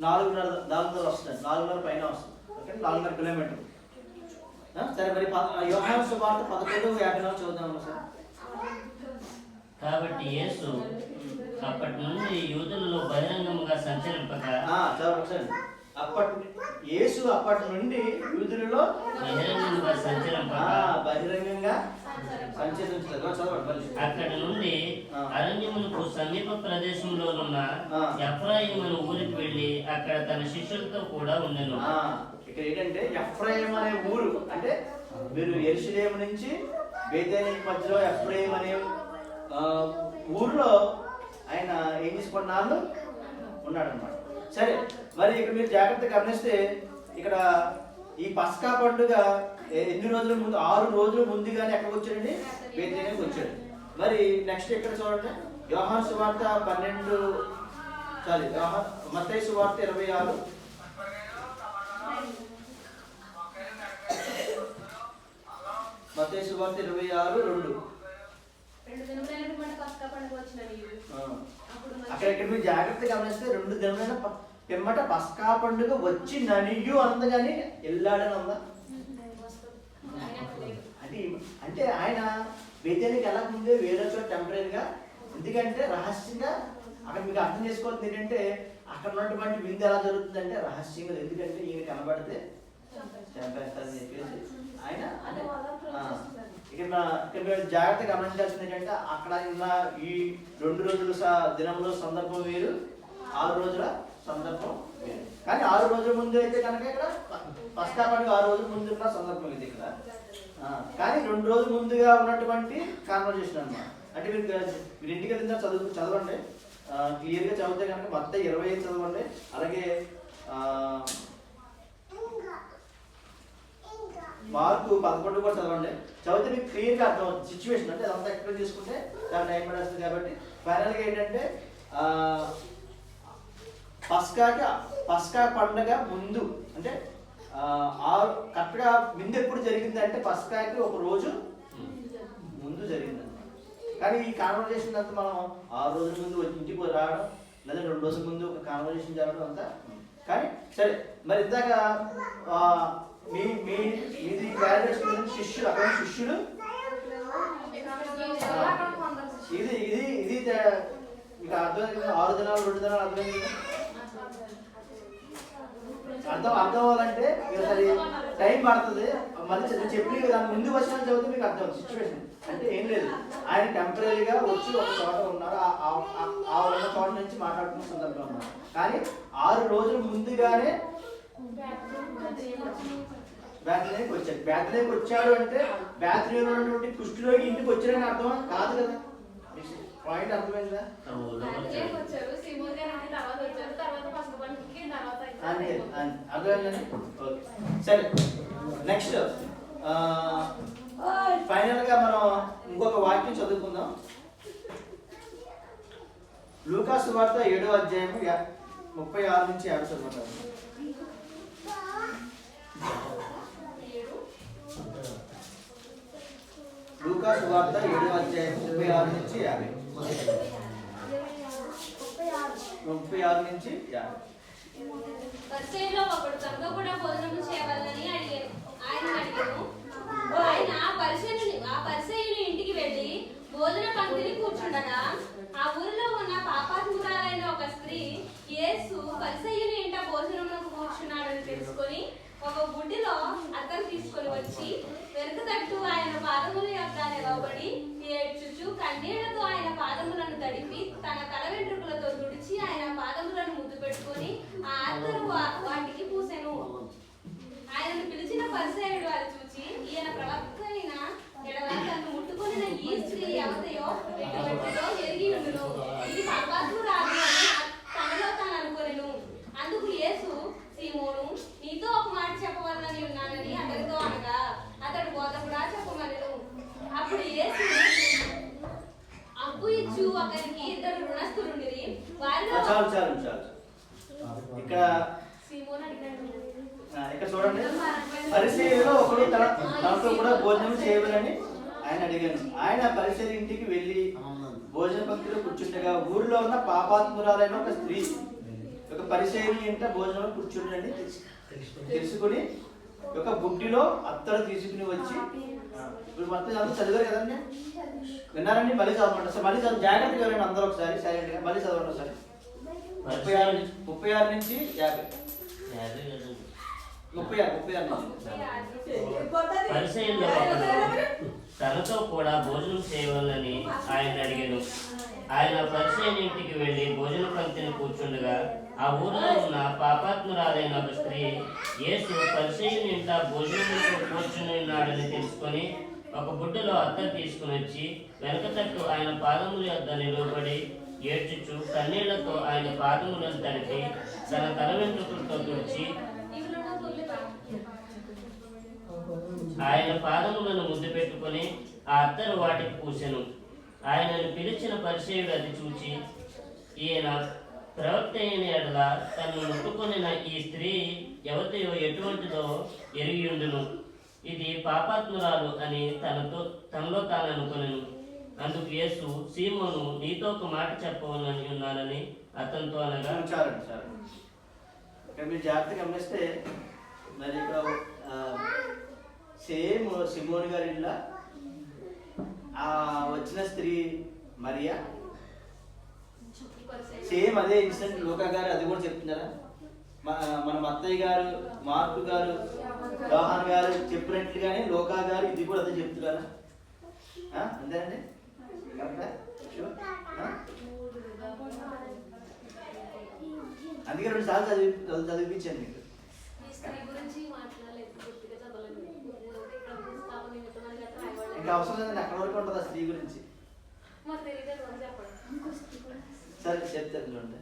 4.5 వస్తుంది, 4.5 పైన వస్తుంది. ఓకే, 4.5 కిలోమీటర్లు. సరే, మరి యోహాను సువార్త 11:54 చదువుదాం సార్. కాబట్టి యేసు అప్పటి నుండి యూదులలో బహిరంగముగా సంచరింపక యేసు అప్పటి నుండి యూదులలో బహిరంగముగా బహిరంగంగా సంచరించలేదు. అక్కడి నుండి అరణ్యమునకు సమీప ప్రదేశంలో ఉన్న ఎఫ్రాయిము అనే ఊరికి వెళ్ళి అక్కడ తన శిష్యులతో కూడా ఉండెను. ఇక్కడ ఏంటంటే ఎఫ్రాయిము అనే ఊరు, అంటే మీరు యెరూషలేము నుంచి బేతేనీ మధ్యలో ఎఫ్రాయిము అనే ఊర్లో ఆయన ఏం చేసుకున్నాడు ఉన్నాడు అనమాట. సరే, మరి ఇక్కడ మీరు జాగ్రత్తగా గమనిస్తే ఇక్కడ ఈ పస్కా పండుగ ఎన్ని రోజుల ముందు, 6 రోజుల ముందుగానే ఎక్కడికి వచ్చాడండి? బేతేనీకి వచ్చాడు. మరి నెక్స్ట్ ఇక్కడ చూడండి, యోహాను సువార్త 12 మత్తయి సువార్త 26. మత్తయి సువార్త 26:2. అక్కడ ఇక్కడ మీరు జాగ్రత్తగా గమనిస్తే 2 దినములైన పిమ్మట పస్కా పండుగ వచ్చి ననియు అందగాని వెళ్ళాడని ఉందా? అంటే ఆయన బేతేనీకి ఎలా ముందే వేరే చోట టెంపరీగా, ఎందుకంటే రహస్యంగా అక్కడ మీకు అర్థం చేసుకోవాల్సింది ఏంటంటే అక్కడ ఉన్నటువంటి విందు ఎలా జరుగుతుందంటే రహస్యంగా, ఎందుకంటే ఈయన కనబడితే చంపేస్తారని చెప్పేసి ఆయన ఇక్కడ జాగ్రత్తగా గమనించాల్సింది ఏంటంటే అక్కడ ఉన్న ఈ 2 రోజుల దినంలో సందర్భం వేరు, 6 రోజుల సందర్భం వేరు. కానీ 6 రోజుల ముందు అయితే కనుక ఇక్కడ పస్కా పండుగ 6 రోజుల ముందు ఉన్న సందర్భం ఇది ఇక్కడ. కానీ 2 రోజుల ముందుగా ఉన్నటువంటి కాన్వర్జేషన్ అన్నమాట. అంటే మీరు ఇంటికి వెళ్ళిన చదవండి, క్లియర్గా చదివితే కనుక మత్తయి 25 చదవండి, అలాగే మార్కు 11 కూడా చదవండి. చదివితే మీకు క్లియర్గా అర్థం అవుతుంది సిచ్యువేషన్. అంటే అదంతా ఎక్స్ప్లెయిన్ చేసుకుంటే చాలా టైం పడేస్తుంది. కాబట్టి ఫైనల్గా ఏంటంటే పస్కా పండుగ ముందు, అంటే కరెక్ట్గా ముందు ఎప్పుడు జరిగింది అంటే పస్కాకి 1 రోజు ముందు జరిగింది. కానీ ఈ కాన్వర్జేషన్ అంతా మనం 6 రోజుల ముందు ఇంటికి రావడం, లేదా 2 రోజుల ముందు ఒక కాన్వర్జేషన్ జరగడం అంతా. కానీ సరే, మరి ఇందాక మీది క్లారిఫికేషన్ శిష్యులు, అక్కడ శిష్యులు ఇది మీకు అర్థమైంది. 6 దినాలు 2 దినాలు అర్థమైంది. అర్థం అవ్వాలంటే అది టైం పడుతుంది. మళ్ళీ చెప్పి దాని ముందు వచ్చిన చదివితే మీకు అర్థం సిచ్యువేషన్. అంటే ఏం లేదు, ఆయన టెంపరీగా వచ్చి ఒక చోట ఉన్నారు, ఆ ఉన్న చోట నుంచి మాట్లాడుతున్న సందర్భం ఉన్నారు. కానీ 6 రోజుల ముందుగానే బేతనీకి వచ్చాడు. బేతనీకి వచ్చాడు అంటే బేతనీలో ఉన్నటువంటి కుష్ఠరోగి ఇంటికి వచ్చాడని అర్థం కాదు కదా. పాయింట్ అర్థమైందా? అంతే, అర్థమైందండి. ఓకే, సరే. నెక్స్ట్ ఫైనల్గా మనం ఇంకొక వాక్యం చదువుకుందాం. లూకా సువార్త 7వ అధ్యాయము 36 నుంచి 50 చదువుతారు. లూకా సువార్త 7వ అధ్యాయం 36 నుంచి 50. 36 నుంచి 50. పరిసయ్యులలో ఒకడు తనతో కూడా భోజనం చేయవలెనని ఆయన అడిగాను. ఆయన ఆ పరిసయ్యుని ఇంటికి వెళ్ళి భోజన పంక్తిని కూర్చుండగా ఆ ఊరిలో ఉన్న పాపాత్మురాలైన ఒక స్త్రీ యేసు పరిసయ్యుని ఇంట భోజనమునకు కూర్చున్నాడని తెలుసుకొని ఒక బుడ్డిలో అద్దం తీసుకొని వచ్చి వెనుక తట్టు ఆయన పాదముల యొక్క నిలబడి ఏడ్చుచు కన్నీళ్లతో ఆయన పాదములను తడిపి తన తల వెంట్రుకలతో తుడిచి ఆయన పాదములను ముద్దు పెట్టుకొని ఆ అత్తరు వాటికి పూసెను. ఆయనను పిలిచిన పరిసయ్యుడు అది చూచి ఈయన ప్రవక్త అయిన ఎడల ఎవరిదో ఎటువంటిదో ఎరిగి ఉండును. ఇది పాపాత్మురాలు అని తనలో తాను అనుకొనెను. అందుకు యేసు సీమోను, నీతో ఒక మాట చెప్పవలనని ఉన్నానని అతడితో అనగా, అతడు బోధకుడా చెప్పమనెను. అప్పుడు యేసు, అప్పు ఇచ్చు ఒకరికి 2 రుణస్థులుండిరి. వారిలో చాలు చాలు చాలు. ఇక్కడ సీమోను అడిగాడు. ఇక్కడ చూడండి, పరిసయ్యులలో ఒకడు తనతో కూడా భోజనం చేయవలని ఆయన అడిగాను. ఆయన పరిసయ్యుల ఇంటికి వెళ్ళి భోజన పంక్తిలో కూర్చుండగా ఊరిలో ఉన్న పాపాత్మురాలైన ఒక స్త్రీ ఒక పరిసయ్యుని ఇంట భోజనం కూర్చుండని తెలుసుకుని ఒక బుడ్డిలో అత్తరు తీసుకుని వచ్చి, ఇప్పుడు మొత్తం అందరూ చదివారు కదండి, విన్నారండి? మళ్ళీ చదవండి సార్, మళ్ళీ చదువు, జాగ్రత్తగా వినండి అందరూ ఒకసారి, సైలెంట్గా మళ్ళీ చదవండి ఒకసారి. 36 నుంచి 50. 36 పరిసయ్యుల్లో ఒకడు తనతో కూడా భోజనం చేయవాలని ఆయన అడిగాను. ఆయన పరిసయ్యుని ఇంటికి వెళ్లి భోజన పంక్తిని కూర్చుండగా ఆ ఊరిలో ఉన్న పాపాత్మురాలైన ఒక స్త్రీ యేసు పరిసయ్యుని ఇంట భోజనం కూర్చుని ఉన్నాడని తెలుసుకొని ఒక బుడ్డలో అత్తరు తీసుకుని వచ్చి వెనక తట్టు ఆయన పాదముల యొద్ద నిలబడి ఏడ్చుచు కన్నీళ్లతో ఆయన పాదములను తడిపి తన తల వెంట్రుకలతో తుడిచి ఆయన పాదములను ముద్దు పెట్టుకుని ఆ అత్తరు వాటికి పూసెను. ఆయనను పిలిచిన పరిసయ్యుడు అది చూచి, ఈయన ప్రవక్త అయిన ఎడల తను ముట్టుకొనిన ఈ స్త్రీ ఎవరిదో ఎటువంటిదో ఎరిగి ఉండును. ఇది పాపాత్మురాలు అని తనలో తాను అనుకొనెను. అందుకు యేసు, సీమోను, నీతో ఒక మాట చెప్పవలని ఉన్నానని అతనితో అనగా, మీరు జాగ్రత్తగా గమనిస్తే మరి సేమ్ సిమోన్ గారి ఇంట్లో వచ్చిన స్త్రీ మరియా, సేమ్ అదే ఇన్సిడెంట్ లూకా గారు అది కూడా చెప్తున్నారా? మన మత్తయ్య గారు, మార్కు గారు, యోహాన్ గారు చెప్పినట్లుగానే లూకా గారు ఇది కూడా అదే చెప్తున్నారా? అంతేనండి, కరెక్టా? అందుకే 2 సార్లు చదివించాను మీకు. ఇంకా అవసరం లేదండి, అక్కడ వరకు ఉంటుంది ఆ స్త్రీ గురించి. సరే చెప్తాను చూడండి.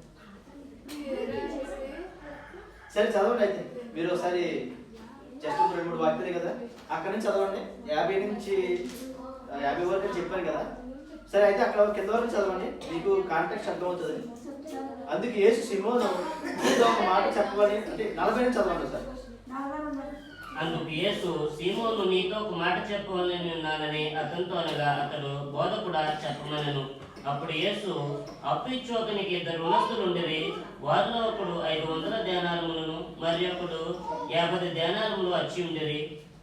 సరే చదవండి. అయితే మీరు ఒకసారి జస్ట్ 2-3 వాక్యాలే కదా, అక్కడి నుంచి చదవండి. 50 నుంచి 50 వరకు చెప్పాను కదా. సరే అయితే అక్కడ కింద వరకు చదవండి, మీకు కాంటాక్ట్ అర్థమవుతుంది. అందుకు యేసు సీమోను, ఏదో ఒక మాట చెప్పాలి అంటే 40 నుంచి చదవండి సార్. అందుకు యేసు, సీమోను, నీతో ఒక మాట చెప్పవాలని ఉన్నానని అతనితో అనగా, అతడు బోధకుడా చెప్పమనెను. అప్పుడు యేసు, అప్పు ఇచ్చు ఒకనికి 2 రుణస్థులుండిరి. వారిలో ఒకడు 500 దేనారములను మరి ఒకడు 50 దేనారములు వచ్చి ఉండిరి.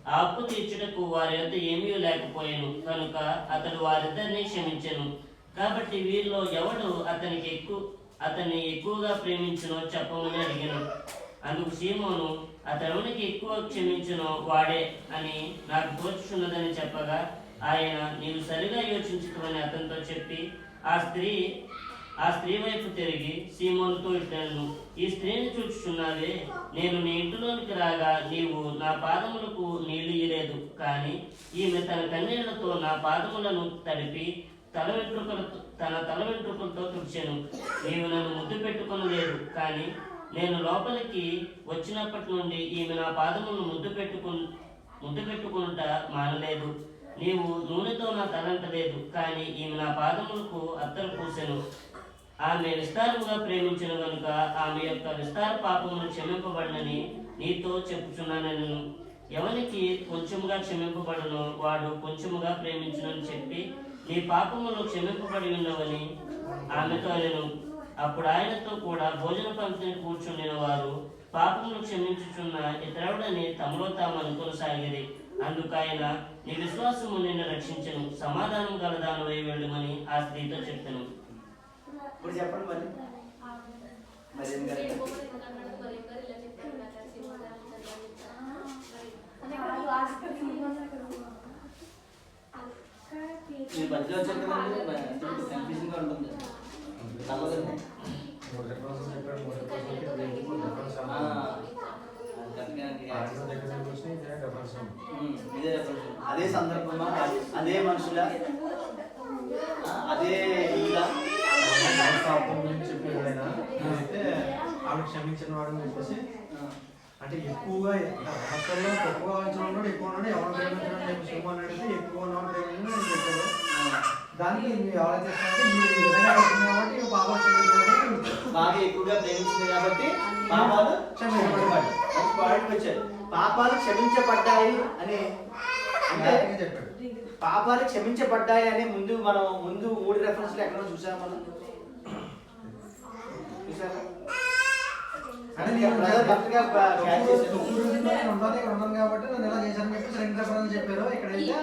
ఆ అప్పు తీర్చుటకు వారి యొద్ద ఏమీ లేకపోయాను కనుక అతడు వారిద్దరిని క్షమించెను. కాబట్టి వీరిలో ఎవడు అతన్ని ఎక్కువగా ప్రేమించునో చెప్పమని అడిగాను. అందుకు సీమోను, అతనికి ఎక్కువ క్షమించునో వాడే అని నాకు తోచుచున్నదని చెప్పగా, ఆయన, నీవు సరిగా యోచించుకోమని అతనితో చెప్పి ఆ స్త్రీ వైపు తిరిగి సీమోనుతో ఇట్లను, ఈ స్త్రీని చూచుచున్నావే, నేను నీ ఇంటిలోనికి రాగా నీవు నా పాదములకు నీళ్లు ఇయ్యలేదు, కానీ ఈమె తన కన్నీళ్లతో నా పాదములను తడిపి తన తల వెంట్రుకలతో తుడిచెను. నీవు నన్ను ముద్దు పెట్టుకొనలేదు, కానీ నేను లోపలికి వచ్చినప్పటి నుండి ఈమె నా పాదములను ముద్దు పెట్టుకుంటా మానలేదు. నీవు నూనెతో నా తలంటలేదు, కానీ ఈమె నా పాదములకు అత్తరు పూసెను. ఆమె విస్తారముగా ప్రేమించిన కనుక ఆమె యొక్క విస్తార పాపములు క్షమింపబడినని నీతో చెప్పుచున్నానని, ఎవరికి కొంచెముగా క్షమింపబడునో వాడు కొంచెముగా ప్రేమించునని చెప్పి, నీ పాపములు క్షమింపబడి ఉన్నవని ఆమెతో అనెను. అప్పుడు ఆయనతో కూడా భోజన పంక్తిని కూర్చుండిన వారు పాపములు క్షమించుచున్న ఇతరుడని తమలో తాము అనుకొనసాగిరి. అందుకు ఆయన, నీ విశ్వాసము నిన్ను రక్షించెను, సమాధానం గలదానవై వెళ్ళమని ఆ స్త్రీతో చెప్పెను. ఇప్పుడు చెప్పండి మరి మధ్యలో వచ్చారు కదండి, కన్ఫ్యూజన్ గా ఉంటుంది. అదే సందర్భమా, అదే మనుషుల అదే ఇలా పాపం గురించి చెప్పాడు ఆయన. అయితే ఆవిడ క్షమించిన వాడు చెప్పేసి అంటే ఎక్కువగా హాస్టల్లో తక్కువ వచ్చిన ఉన్నాడు, ఎక్కువ ఉన్నాడు, ఎవరు ప్రేమించడం చెప్పి సింహం అడిగితే ఎక్కువ ఉన్నవాడు ప్రేమించడం నేను చెప్పాడు. దానికి మీరు ఆలోచిస్తానంటే ఈ విధంగా అవుతుంది కాబట్టి ఇక పాపం క్షమించడం బాగా ఎక్కువగా ప్రేమించింది కాబట్టి పాపాలు క్షమించబడ్డాయి. పాయింట్కి వచ్చారు. పాపాలు క్షమించబడ్డాయి అని అంటే చెప్పాడు. పాపాలు క్షమించబడ్డాయి అని ముందు 3 రెఫరెన్స్లు ఎక్కడో చూసాము మనం. చూసారా? అంటే నేను బ్రదర్ కరెక్ట్గా క్యాచ్ చేశారు. ఉంటాను ఇక్కడ ఉన్నాను కాబట్టి నన్ను ఎలా చేశారని చెప్పేసి 2 రెఫరెన్స్ చెప్పారు. ఇక్కడైతే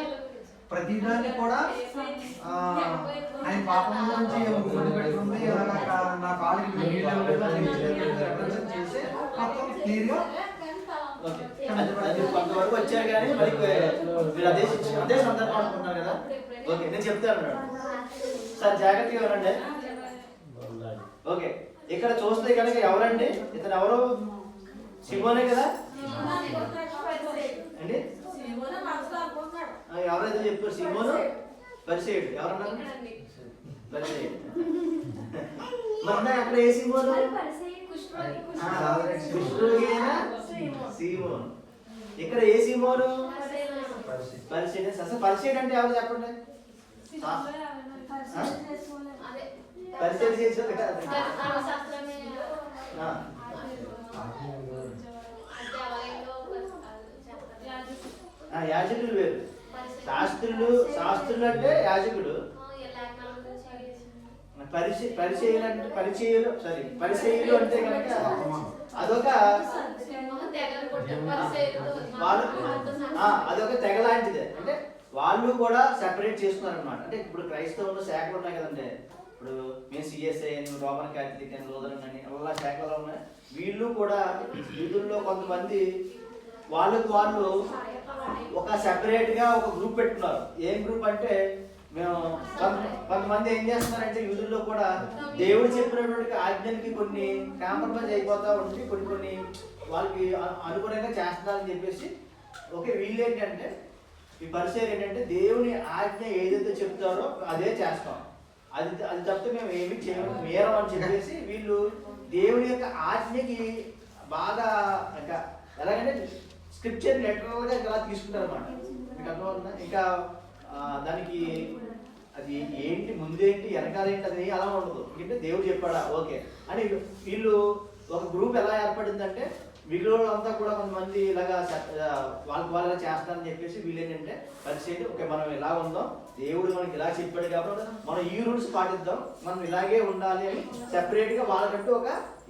ప్రతిదాన్ని కూడా ఆయన పాపం నుంచి ముగ్గురు పెట్టుకుంది నా కాళ్ళకి రెఫరెన్స్ చేసి మొత్తం క్లియర్గా ఓకే. అది కొంతవరకు వచ్చారు కానీ మరి మీరు అదే సందర్భం అనుకుంటున్నారు కదా. ఓకే, నేను చెప్తాను సార్, జాగ్రత్తగా వినండి. ఓకే, ఇక్కడ చూస్తే కనుక ఎవరండి ఇతను? ఎవరు? సిమోనే కదా అండి? ఎవరైతే చెప్పారు? సిమోను పరిసేయుడు. ఎవరన్నారు? పరిసేయుడు. మరి అక్కడ ఏ సిమోను? కుష్ఠరోగినా సీమోను. ఇక్కడ ఏ సీమోను? పరిసేయుడు. అసలు పరిసేయుడు అంటే ఎవరు చెప్పండి? పరిచయం చేసి యాజకులు వేరు. శాస్త్రులు అంటే యాజకుడు. పరిచయులు అంటే కనుక అదొక అదొక తెగ లాంటిదే. అంటే వాళ్ళు కూడా సెపరేట్ చేస్తున్నారు అనమాట. అంటే ఇప్పుడు క్రైస్తవులు శాఖలు ఉన్నాయి కదండి. ఇప్పుడు మేము సిఎస్ఐ అని, రోమన్ క్యాథలిక్ అని, లూథరన్ అని అలా శాఖలు ఉన్నాయి. వీళ్ళు కూడా వీధుల్లో కొంతమంది వాళ్ళు ఒక సెపరేట్ గా ఒక గ్రూప్ పెట్టుకున్నారు. ఏం గ్రూప్ అంటే మేము కొంతమంది ఏం చేస్తున్నారంటే యూదుల్లో కూడా దేవుడు చెప్పినటువంటి ఆజ్ఞలకి కొన్ని కాంప్రమైజ్ అయిపోతా ఉండి కొన్ని వాళ్ళకి అనుగుణంగా చేస్తున్నారని చెప్పేసి ఓకే వీళ్ళు ఏంటంటే ఈ పరిచయం ఏంటంటే దేవుని ఆజ్ఞ ఏదైతే చెప్తారో అదే చేస్తాం, అది తప్పితే మేము ఏమి చేయము మేరం అని చెప్పేసి వీళ్ళు దేవుని యొక్క ఆజ్ఞకి బాగా ఇంకా ఎలాగంటే స్క్రిప్చర్ లెటరల్గా ఇలా తీసుకుంటారు అన్నమాట. మీకు అర్థమవుతుందా? ఇంకా దానికి అది ఏంటి ముందేంటి వెనకాలేంటి అది అలా ఉండదు. ఎందుకంటే దేవుడు చెప్పాడా ఓకే అని వీళ్ళు ఒక గ్రూప్ ఎలా ఏర్పడిందంటే మిగిలినంతా కూడా కొంతమంది ఇలాగా వాళ్ళ చేస్తారని చెప్పేసి వీళ్ళు ఏంటంటే పరిస్థితి ఓకే మనం ఇలా ఉందాం, దేవుడు మనకి ఇలా చెప్పాడు కాబట్టి మనం ఈ రూల్స్ పాటిద్దాం, మనం ఇలాగే ఉండాలి అని సెపరేట్గా వాళ్ళకంటూ ఒక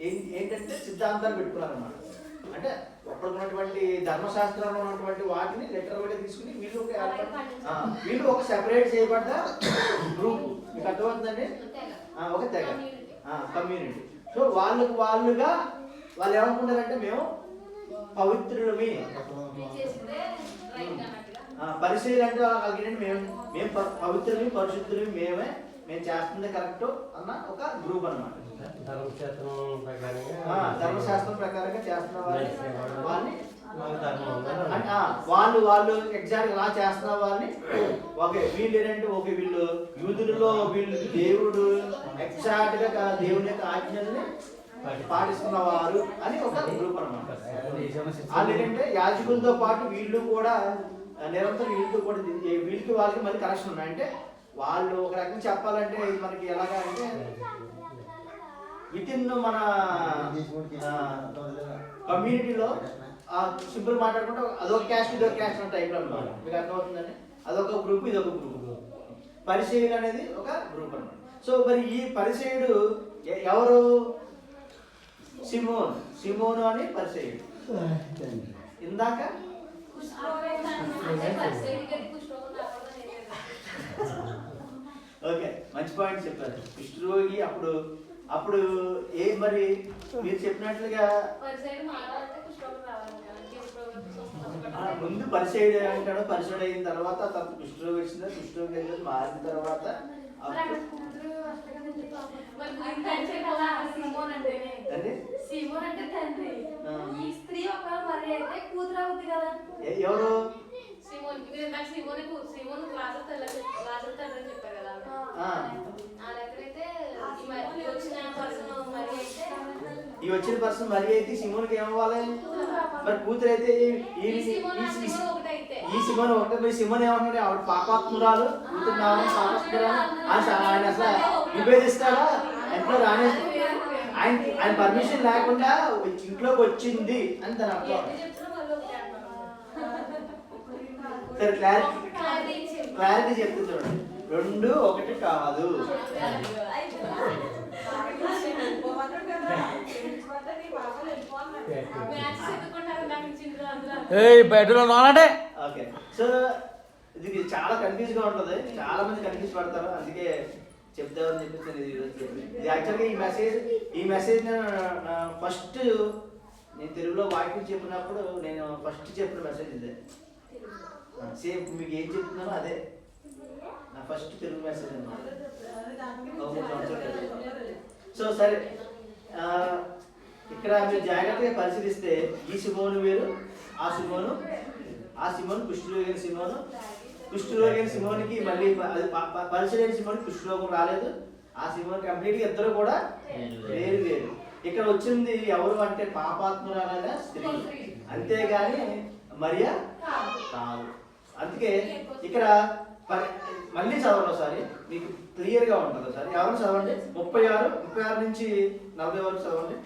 ఏంటంటే సిద్ధాంతాలు పెట్టుకున్నారు అన్నమాట. అంటే అప్పుడు ఉన్నటువంటి ధర్మశాస్త్రంలో ఉన్నటువంటి వాటిని లిటరల్గా తీసుకుని వీళ్ళు ఒక సెపరేట్ చేయబడ్డ గ్రూప్. మీకు అర్థమవుతుందండి? ఒక తెగ కమ్యూనిటీ. సో వాళ్ళుగా వాళ్ళు ఏమనుకుంటారంటే మేము పవిత్రులమి. పరిశీలి అంటే వాళ్ళకి మేము పవిత్రులమి పరిశుద్ధులమి మేము చేస్తుంది కరెక్ట్ అన్న ఒక గ్రూప్ అన్నమాట. ధర్మశాస్త్రం ప్రకారంగా చేస్తున్న వాళ్ళని వాళ్ళు ఎగ్జాక్ట్ ఇలా చేస్తున్న వాళ్ళని ఓకే వీళ్ళు ఏంటంటే ఓకే వీళ్ళు యూదులలో వీళ్ళు దేవుడు ఎగ్జాక్ట్ గా దేవుని యొక్క ఆజ్ఞల్ని పాటిస్తున్నవారు అని ఒక గ్రూప్ అన్నమాట. వాళ్ళు ఏంటంటే యాజకులతో పాటు వీళ్ళు కూడా నిరంతరం వీళ్ళతో కూడా వీళ్ళకి వాళ్ళకి మళ్ళీ కనెక్షన్ ఉన్నాయి. అంటే వాళ్ళు ఒక రకంగా చెప్పాలంటే ఇది మనకి ఎలాగా అంటే విత్ ఇన్ మన కమ్యూనిటీలో సింపుల్ మాట్లాడుకుంటే అదొక క్యాస్ట్ ఇదొక క్యాస్ట్ అనే టైప్లో అన్నమాట. మీకు అర్థమవుతుందండి? అదొక గ్రూప్ ఇదొక గ్రూప్. పరిచయుడు అనేది ఒక గ్రూప్ అన్నమాట. సో మరి ఈ పరిచయుడు ఎవరు? సిమోను అని పరిచయుడు. ఇందాక ఓకే మంచి పాయింట్ చెప్పారు. కుష్ఠరోగి అప్పుడు మరి మీరు చెప్పినట్లుగా ముందు పరిచయుడు అంటాడు, పరిచయుడు అయిన తర్వాత తన కుష్ఠరోగి వచ్చింది, కుష్ఠరోగి వెళ్ళి మారిన తర్వాత ఎవరు? ఈ వచ్చిన పర్సన్ మరి అయితే సిమోన్కి ఏమవ్వాలి? మరి కూతురు అయితే ఈ సిమోన్ ఒకటే. మరి సిమోన్ ఏమంటాడు? ఆవిడ పాపాత్మురాలు, కూతురు పాపాత్మురాలు ఆయన అసలు విభేదిస్తాడా? ఎంట్లో రానే ఆయన పర్మిషన్ లేకుండా ఇంట్లోకి వచ్చింది అని తన అర్థం. సరే క్లారిటీ చెప్తుంది చూడండి. 2 1 కాదు. ఓకే, సో ఇది చాలా కన్ఫ్యూజ్ గా ఉంటుంది. చాలా మంది కన్ఫ్యూజ్ పడతారు. అందుకే చెప్తామని చెప్పేసి నేను ఈరోజు చెప్పింది. ఇది యాక్చువల్గా ఈ మెసేజ్ ఫస్ట్ నేను తెలుగులో వాక్యం చెప్పినప్పుడు నేను ఫస్ట్ చెప్పిన మెసేజ్ ఇదే. సేమ్ మీకు ఏం చెప్తున్నానో అదే నా ఫస్ట్ తెలుగు మెసేజ్ అన్నమాట. సో సరే, ఇక్కడ మీరు జాగ్రత్తగా పరిశీలిస్తే ఈ సిమోను వేరు, ఆ సిమోను కుష్ఠరోగైన సిమోనికి మళ్ళీ పరిచయం సిమోనికి కుష్ఠరోగం రాలేదు. ఆ సిమోన్ కంప్లీట్గా ఇద్దరు కూడా వేరు. ఇక్కడ వచ్చింది ఎవరు అంటే పాపాత్మురాలైన స్త్రీ, అంతేగాని మరియా కాదు. అందుకే ఇక్కడ మళ్ళీ చదవండి ఒకసారి, మీకు క్లియర్ గా ఉంటుంది. ఒకసారి ఎవరు చదవండి, 36 నుంచి 40 వరకు చదవండి.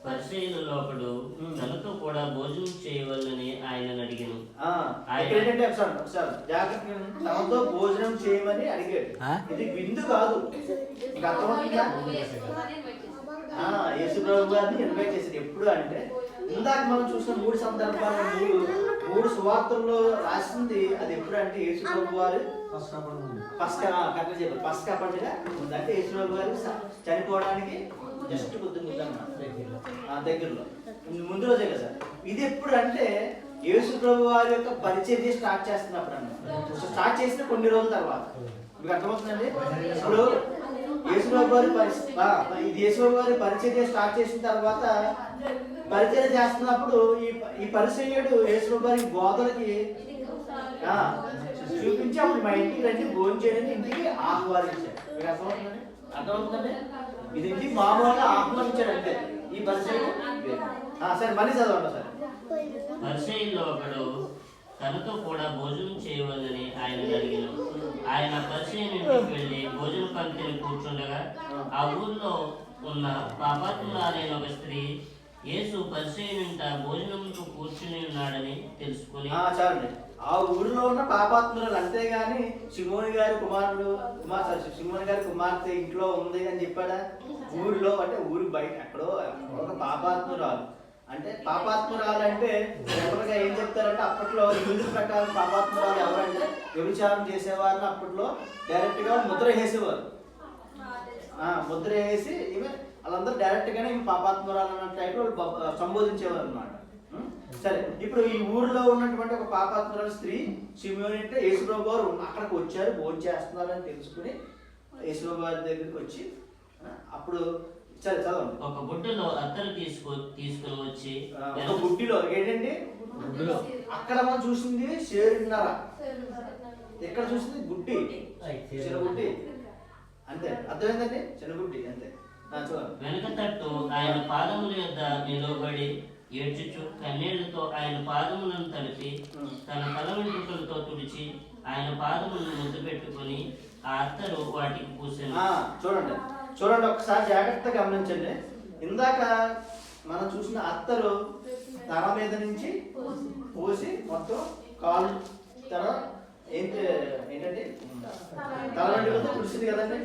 పరిసయ్యులలో ఒకడు తనతో కూడా భోజనం చేయవలని ఆయన అడిగాను. తనతో భోజనం చేయమని అడిగాడు. ఇది విందు కాదు. మీకు అర్థమవుతుందా? యేసుప్రభు గారిని ఇన్వైట్ చేశారు. ఎప్పుడు అంటే ఇందాక మనం చూసిన 3 సందర్భాలు, 3 సువార్తల్లో రాసింది. అది ఎప్పుడు అంటే యేసుప్రభు వారు పస్కా పండుగ ఉందంటే యేసుప్రభు గారు చనిపోవడానికి జస్ట్ దగ్గరలో ముందు రోజే కదా సార్. ఇది ఎప్పుడు అంటే యేసుప్రభు వారి యొక్క పరిచర్య స్టార్ట్ చేస్తున్నప్పుడు అన్నమాట. స్టార్ట్ చేసిన కొన్ని రోజుల తర్వాత. మీకు అర్థమవుతుందండి? ఇప్పుడు యేసుప్రభు వారి పరిచర్య స్టార్ట్ చేసిన తర్వాత పరిచర్య చేస్తున్నప్పుడు ఈ పరిచర్యుడు యేసుప్రభు వారి బోధలకి చూపించి అప్పుడు మా ఇంటికి రండి భోజనం చేయడానికి ఇంటికి ఆహ్వానించాడు. మీకు అర్థమవుతుందండి? ఇది ఇంటికి మామూలుగా ఆహ్వానించాడు అంతే. ఈ పరిచయం సరే మళ్ళీ చదవండి సార్. పరిసయ్యులలో ఒకడు తనతో కూడా భోజనం చేయవలని ఆయన అడిగాను. ఆయన పరిసయ్యుని ఇంటికి వెళ్ళి భోజన పంక్తిని కూర్చుండగా ఆ ఊర్లో ఉన్న పాపాత్మురాలైన ఒక స్త్రీ యేసు పరిసయ్యునింట భోజనంతో కూర్చుని ఉన్నాడని తెలుసుకుని, చాలండి, ఆ ఊరిలో ఉన్న పాపాత్మురాలు, అంతేగాని సిమోని గారి కుమార్తె ఇంట్లో ఉంది అని చెప్పాడా? ఊరిలో అంటే ఊరి బయట ఎక్కడో ఒక పాపాత్మురాలు. అంటే పాపాత్మురాలు అంటే ఎవరిగా ఏం చెప్తారంటే అప్పట్లో హిందూ ప్రకారం పాపాత్మురాలు ఎవరంటే వ్యభిచారం చేసేవారిని అప్పట్లో డైరెక్ట్ గా ముద్ర వేసేవారు. ముద్ర వేసి ఈమె వాళ్ళందరూ డైరెక్ట్ గానే పాపాత్మురాలు అన్న టైప్ సంబోధించేవారు అన్నమాట. సరే, ఇప్పుడు ఈ ఊర్లో ఉన్నటువంటి ఒక పాపాత్మురాలు స్త్రీ సిమియోని అంటే యేసుప్రభు గారు అక్కడికి వచ్చారు, భోజనం చేస్తున్నారని తెలుసుకుని యేసుప్రభు గారి దగ్గరికి వచ్చి అప్పుడు సరే చదవండి. ఒక బుట్టలో అత్తరు తీసుకుని వచ్చి, ఒక బుట్టిలో ఏంటంటే అక్కడ మనం చూసింది షేరున్నర, ఎక్కడ చూసింది గుడ్డి, చిన్న గుడ్డి అంతే. అర్థమైందండి? చిన్న గుడ్డి అంతే. వెనుక తట్టు ఆయన పాదముల యొద్ద నిలబడి ఏడ్చుచు కన్నీళ్లతో ఆయన పాదములను తడిపి తన తల వెంట్రుకలతో తుడిచి ఆయన పాదములను ముద్దు పెట్టుకుని ఆ అత్తరు వాటికి పూసాను. చూడండి ఒకసారి జాగ్రత్తగా గమనించండి. ఇందాక మనం చూసిన అత్తరు తల మీద నుంచి పోసి మొత్తం కాలు తల ఏంటంటే తల వెంట్రుకలతో తుడిచింది కదండి.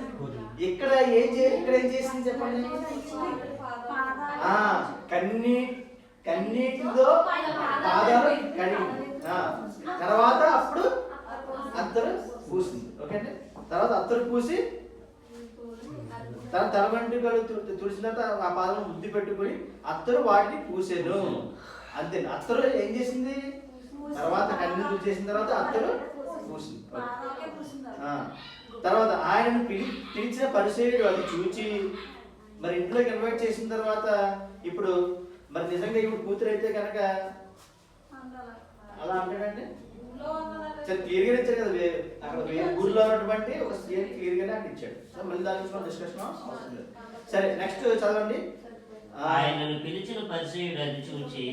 ఇక్కడ ఏం చేసింది చెప్పండి? కన్నీటితో పాదాలు కడిగింది. తర్వాత అప్పుడు అత్తరు పూసింది. ఓకే అండి. తర్వాత అత్తరు పూసి తన తల వెంట్రుకలు తుడిచిన తర్వాత ఆ పాదాలను ముద్దు పెట్టుకుని అత్తరు వాటిని పూసాను అంతే. అత్తరు ఏం చేసింది? తర్వాత కన్నీరు తుడిచేసిన తర్వాత అత్తరు పూసింది. తర్వాత ఆయనను పిలిచిన పరిసయ్యుడు అది చూచి మరి ఇంట్లోకి ఇన్వైట్ చేసిన తర్వాత ఇప్పుడు మరి నిజంగా ఇప్పుడు కూతురు అయితే కనుక అలా అంటాడంటే సరే క్లియర్గా ఇచ్చాడు కదా అక్కడ ఊర్లో ఉన్నటువంటి ఒక స్త్రీ క్లియర్గానే అక్కడ ఇచ్చాడు. సరే మళ్ళీ దాని గురించి మనం డిస్కషన్ అవసరం లేదు. సరే నెక్స్ట్ చదవండి. ఆయనను పిలిచిన పరిచయుడు అది చూచి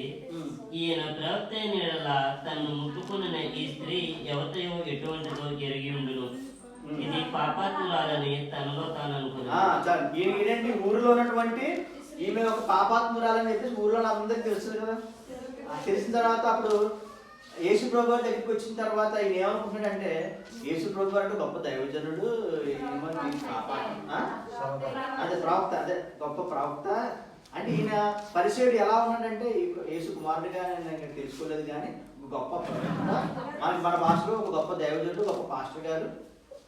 ఈయన ప్రవక్త అయిన యెడల తనను ముట్టుకున్న ఈ స్త్రీ ఎవరితో ఎటువంటిదో ఎరిగి ఉండును, ఇది పాపాత్మురాలని తనలో తాను అనుకున్నాడు. ఏంటంటే ఊరిలో ఉన్నటువంటి ఈమె ఒక పాపాత్మురాలని చెప్పేసి ఊరిలో అందరికి తెలుస్తుంది కదా. తెలిసిన తర్వాత అప్పుడు యేసు ప్రభు గారి దగ్గరికి వచ్చిన తర్వాత ఈయన ఏమనుకుంటున్నాడంటే యేసు ప్రభు గారు అంటే గొప్ప దైవజనుడు, అదే ప్రవక్త, అదే గొప్ప ప్రవక్త అంటే ఈయన పరిచయుడు ఎలా ఉన్నాడంటే యేసు కుమారుడిగా నేను తెలుసుకోలేదు కానీ గొప్ప ప్రవక్త, మన భాషలో ఒక గొప్ప దైవజనుడు, గొప్ప పాస్టర్ గారు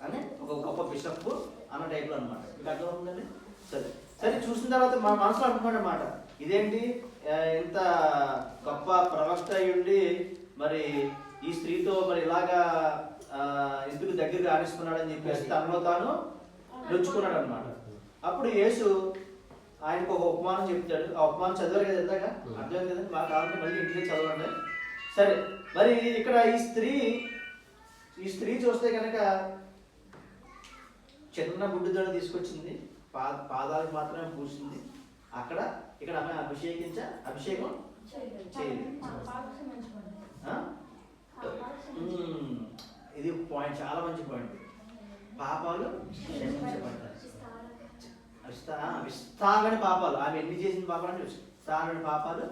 అని ఒక గొప్ప బిషప్ అన్న టైప్లో అనమాట. మీకు అర్థమవుతుందండి? సరే సరే చూసిన తర్వాత మన మనసులో అనుకున్నాడు అనమాట, ఇదేంటి ఎంత గొప్ప ప్రవక్త అయ్యుండి మరి ఈ స్త్రీతో మరి ఇలాగా ఎందుకు దగ్గరికి ఆడిస్తున్నాడని చెప్పేసి తనలో తాను నొచ్చుకున్నాడు అనమాట. అప్పుడు యేసు ఆయనకు ఒక ఉపమానం చెప్తాడు. ఆ ఉపమానం చదివారు కదా ఇందాక, అర్థమైంది కదండి? మాకు కావాలంటే మళ్ళీ ఇంటికి చదవండి. సరే మరి ఇక్కడ ఈ స్త్రీ చూస్తే కనుక చిన్న గుడ్డుదొడ తీసుకొచ్చింది, పాదాలకు మాత్రమే పూసింది. ఇక్కడ ఆమె అభిషేకం చేయలేదు. ఇది పాయింట్, చాలా మంచి పాయింట్. పాపాలు క్షమించబడ్డాయి. విస్తారమైన పాపాలు, ఆమె ఎన్ని చేసిన పాపాలు అంటే విస్తారమైన పాపాలు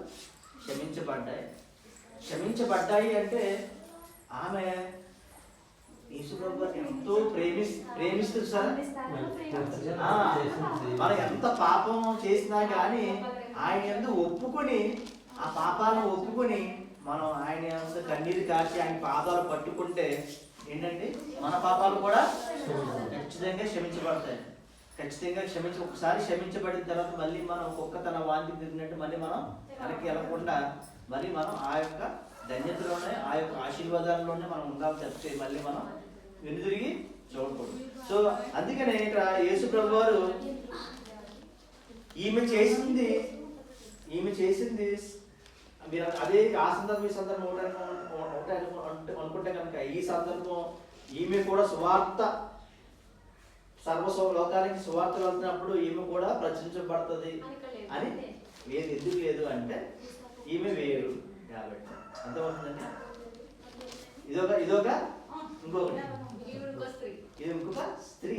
క్షమించబడ్డాయి అంటే ఆమె యేసుప్రభు గారిని ఎంతో ప్రేమిస్తుంది సార్. మనం ఎంత పాపం చేసినా కానీ ఆయన ఎందుకు ఒప్పుకొని ఆ పాపాలను ఒప్పుకొని మనం ఆయన ఎంత కన్నీరు కాచి ఆయన పాదాలు పట్టుకుంటే ఏంటంటే మన పాపాలు కూడా ఖచ్చితంగా క్షమించబడతాయి. ఖచ్చితంగా ఒకసారి క్షమించబడిన తర్వాత మళ్ళీ మనం ఒక్కొక్క తన వాంతి తిరిగినట్టు మళ్ళీ మనం వెనక్కి వెళ్ళకుండా మళ్ళీ మనం ఆ యొక్క ధన్యతలోనే ఆ యొక్క ఆశీర్వాదాల్లోనే మనం ఉండాలి తప్పితే మళ్ళీ మనం వెనుదిరిగి చూడకూడదు. సో అందుకనే ఇక్కడ యేసు ప్రభు వారు ఈమె చేసింది అదే ఆ సందర్భం ఈ సందర్భం ఒకటే అనుకుంటే కనుక ఈ సందర్భం ఈమె కూడా సువార్త లోకానికి సువార్త వెళ్తున్నప్పుడు ఈమె కూడా ప్రచురించబడుతుంది అని లేదు. ఎందుకు లేదు అంటే ఈమె వేరు కాబట్టి. అర్థమవుతుందండి? ఇదొక ఇంకొకటి, ఇది ఇంకొక స్త్రీ,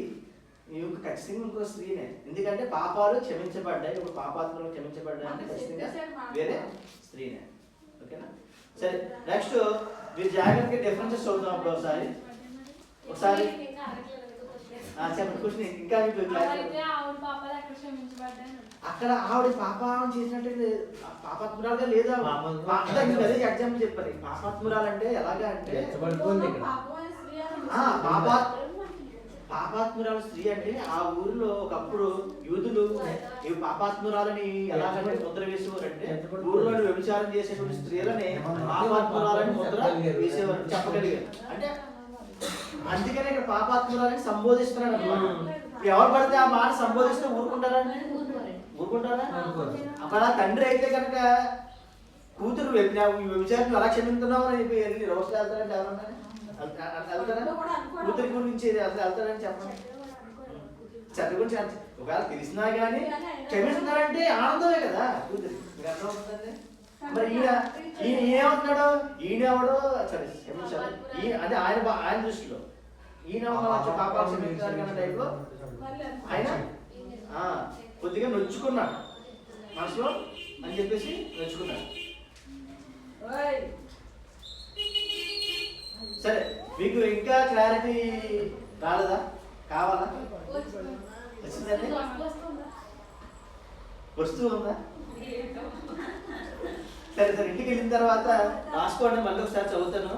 ఖచ్చితంగా ఇంకొక స్త్రీనే. ఎందుకంటే పాపాలు క్షమించబడ్డాయి, ఇప్పుడు పాపాత్మలు క్షమించబడ్డాయి అంటే ఖచ్చితంగా వేరే స్త్రీనే. ఓకేనా? సరే నెక్స్ట్ మీరు జాగ్రత్తగా డిఫరెన్సెస్ చదువుతాం. అప్పుడు ఒకసారి చెప్పండి క్వశ్చన్. ఇంకా అక్కడ ఆవిడ పాపం చేసినట్టు పాపాత్మురాలుగా లేదా? అదే ఎగ్జాంపుల్ చెప్పాలి. పాపాత్మురాలు అంటే ఎలాగా అంటే పాపాత్మురాలు స్త్రీ అంటే ఆ ఊరిలో ఒకప్పుడు యూదులు ఈ పాపాత్మురాలని ఎలాగంటే ముద్ర వేసేవారంటే ఊరిలో వ్యభిచారం చేసేటువంటి స్త్రీలని పాపాత్మురాలని ముద్ర వేసేవారు, చెప్పగలిగారు. అంటే అందుకనే ఇక్కడ పాపాత్మురాలని సంబోధిస్తున్నాడు అన్నమాట. ఎవరు పడితే ఆ మాట సంబోధిస్తే ఊరుకుంటారా? అక్కడ తండ్రి అయితే కనుక కూతురు వ్యభిచారం ఎలా క్షమిస్తున్నావు అని చెప్పి రోజులు వెళ్తారంటే ఎవరన్నా వెళ్తారా? కూతురి గురించి వెళ్తారని చెప్పండి. చదువు గురించి ఒకవేళ తెలిసినా కానీ క్షమిస్తున్నారంటే ఆనందమే కదా కూతురి. మీకు అర్థమవుతుందండి? మరి ఈయన ఏమంటున్నాడు? ఈయనెవడో సరే క్షమించాలి అంటే ఆయన దృష్టిలో ఈయన పాపాలు క్షమించాలి అన్న టైప్లో ఆయన కొద్దిగా నొచ్చుకున్నాడు మనసులో అని చెప్పేసి నొచ్చుకున్నాడు. సరే మీకు ఇంకా క్లారిటీ రాలేదా? కావాలా? వచ్చిందండి? వస్తూ ఉందా? సరే ఇంటికి వెళ్ళిన తర్వాత రాసుకోండి. మళ్ళీ ఒకసారి చదువుతాను.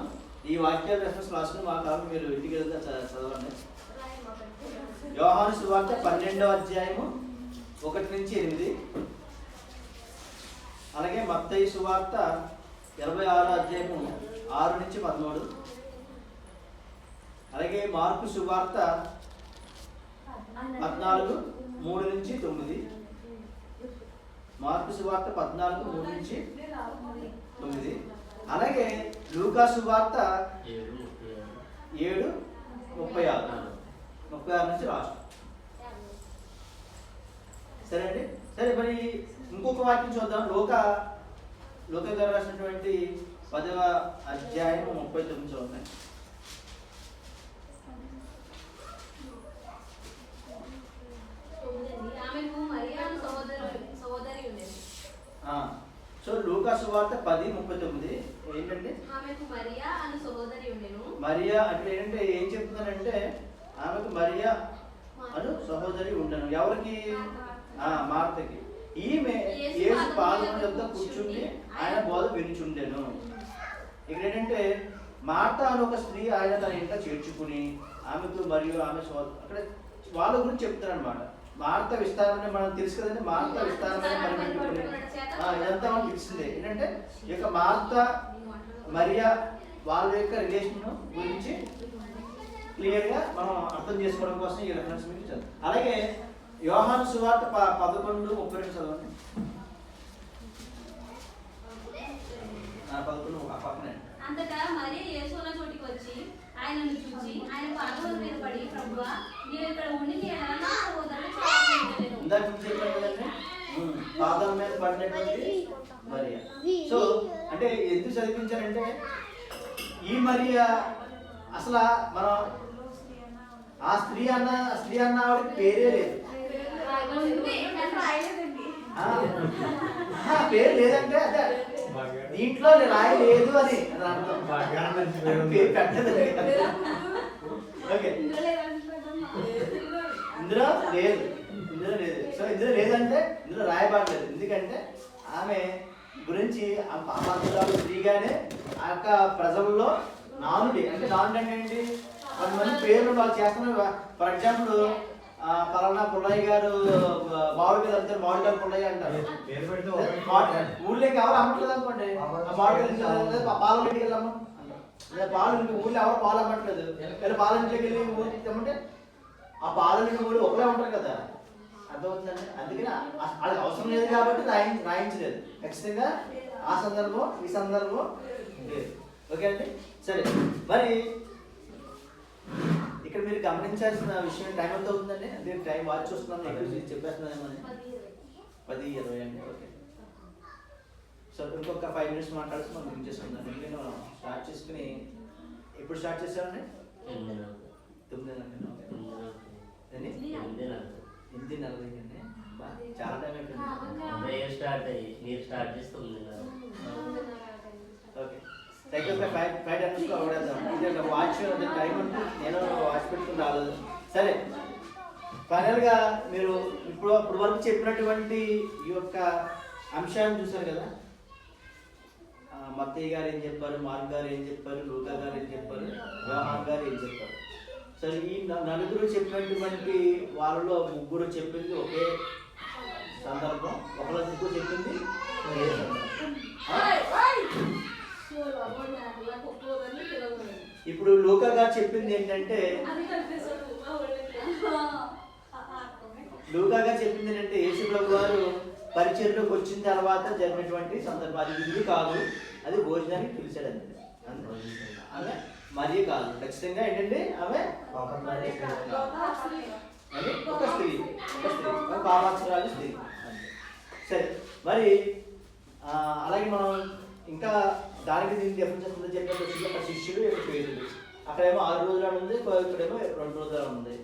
ఈ వాక్యాల రెఫరెన్స్ రాసుకుని మా కాలం మీరు ఇంటికి వెళ్తే చదవండి. యోహాను సువార్త 12వ అధ్యాయము 1-8, అలాగే మత్తయి సువార్త 26వ అధ్యాయము 6-13, అలాగే మార్కు సువార్త 14:3-9, మార్కు సువార్త 14:3-9, అలాగే లూకా సువార్త 7:36. 7:36 నుంచి రాష్ట్రం. సరే అండి. సరే మరి ఇంకొక వాక్యం చూద్దాం. లోక గారు రాసినటువంటి 10వ అధ్యాయం 39 చూడండి. ఆమెకు మరియా అను సహోదరి ఉండేది. సో లూకా సువార్త 10:39 ఏంటంటే ఆమెకు మరియా అను సహోదరి ఉండెను. మరియా అంటే ఏంటంటే ఏం చెప్తున్నారంటే ఆమెకు మరియా అను సహోదరి ఉండను. ఎవరికి? మార్తకి. ఈమె యేసు పాదముల యొద్ద కూర్చుండి ఆయన బోధ వినుచుండెను. ఇక్కడ ఏంటంటే మార్త అని ఒక స్త్రీ ఆయన తన ఇంట చేర్చుకుని ఆమెకు మరియు ఆమె అక్కడ వాళ్ళ గురించి చెప్తారు అనమాట. మార్త విస్తారమైన మనం తెలుసు కదండి. మార్త విస్తారమైన మరి పెట్టుకుని ఇదంతా మనకు తెలిసిందే. ఏంటంటే ఈ యొక్క మార్త మరియా వాళ్ళ యొక్క రిలేషన్ గురించి క్లియర్గా మనం అర్థం చేసుకోవడం కోసం ఈ రెఫరెన్స్ మీకు చదువు. అలాగే యోహాను సువార్త 11:32 చదవండి. 11 ఒక పక్కనే. అంతటా మరియ యేసు ఉన్న చోటికి వచ్చి ఆయనను చూచి ఆయన పాదముల మీద పడి, ప్రభువా నీవు ఇక్కడ ఉండి నీ ఎడల నా సహోదరుడు చేయగలడు. ఇందాక మీకు చెప్పాను కదండి, పాదం మీద పడినటువంటి మరియా. సో అంటే ఎందుకు చదివించారంటే ఈ మరియా అసలు మనం ఆ స్త్రీ అన్న ఆవిడకి పేరే లేదు. పేరు లేదంటే అదే దీంట్లో రాయలేదు అని అర్థం. పేరు పెట్టలేదు. ఓకే, ఇందులో లేదు. సో ఇందులో లేదంటే ఇందులో రాయబడలేదు. ఎందుకంటే ఆమె గురించి ఆ పాపాత్మురాలు స్త్రీగానే ఆ యొక్క ప్రజల్లో నానుడి అంటే ఏంటి, కొంతమంది పేర్లు వాళ్ళు చేస్తున్నారు. ఫర్ ఎగ్జాంపుల్ పలానా పుల్లయ్య గారు మామిడికాయలు అంటారు, మామిడికాయలు పుల్లయ్య అంటారు. ఊళ్ళోకి ఎవరు అమ్మట్లేదు అనుకోండి, మామిడికాయలు పాల ఇంటికి వెళ్ళమ్మ అంటారు. పాలు ఊళ్ళో ఎవరు పాలు అమ్మట్లేదు, పాల ఇంటికి వెళ్ళి ఊరికి తెమ్మంటే ఆ పాల ఇంటి ఊళ్ళు ఒకరే ఉంటారు కదా. అర్థమవుతుందండి. అందుకని వాళ్ళకి అవసరం లేదు కాబట్టి రాయించలేదు. ఖచ్చితంగా ఆ సందర్భం ఈ సందర్భం లేదు. ఓకే అండి. సరే మరి ఇక్కడ మీరు గమనించాల్సిన విషయం టైం ఎంత అవుతుందండి? అంటే టైం వాచ్ చూస్తున్నాను, ఎక్కువ చెప్పేస్తున్నానేమో. 10:20 అండి. ఓకే, సో ఇంకొక 5 minutes మాట్లాడుతూ మనం గురించేసుకుందాం. ఎందుకంటే మనం స్టార్ట్ చేసుకుని ఎప్పుడు స్టార్ట్ చేసామండి? 9:40 అండి. చాలా టైం అయిపోయింది. స్టార్ట్ అయ్యి మీరు స్టార్ట్ చేస్తే 9:30. ఓకే, దగ్గర 5 minutes అవడేద్దాం. ఇది వాచ్ టైం ఉంటే నేను వాచ్ పెట్టుకుని రాలేదు. సరే, ఫైనల్గా మీరు ఇప్పుడు వరకు చెప్పినటువంటి ఈ యొక్క అంశాన్ని చూసారు కదా. మత్తయ్య గారు ఏం చెప్పారు, మార్క్ గారు ఏం చెప్పారు, లూకా గారు ఏం చెప్పారు, యోహాన్ గారు ఏం చెప్పారు. సరే, ఈ నలుగురు చెప్పినటువంటి వాళ్ళలో ముగ్గురు చెప్పింది ఒకే సందర్భం, ఒకళ్ళ ముగ్గురు చెప్పింది ఒకే సందర్భం. ఇప్పుడు లూకా గారు చెప్పింది ఏంటంటే యేసు ప్రభు గారు పరిచర్లోకి వచ్చిన తర్వాత జరిగినటువంటి సందర్భం. అది విధి కాదు, అది భోజనానికి పిలిచాడండి. ఆమె మరి కాదు, ఖచ్చితంగా ఏంటంటే ఆమె ఒక స్త్రీ పాపాత్మురాలు స్త్రీ. సరే, మరి అలాగే మనం ఇంకా దానికి దీనికి డిఫరెన్స్ వస్తుందో చెప్పినప్పుడు ఒక శిష్యుడు పేరుడు అక్కడేమో 6 రోజులు ఉంది, ఇక్కడేమో 2 రోజులు ఉంది.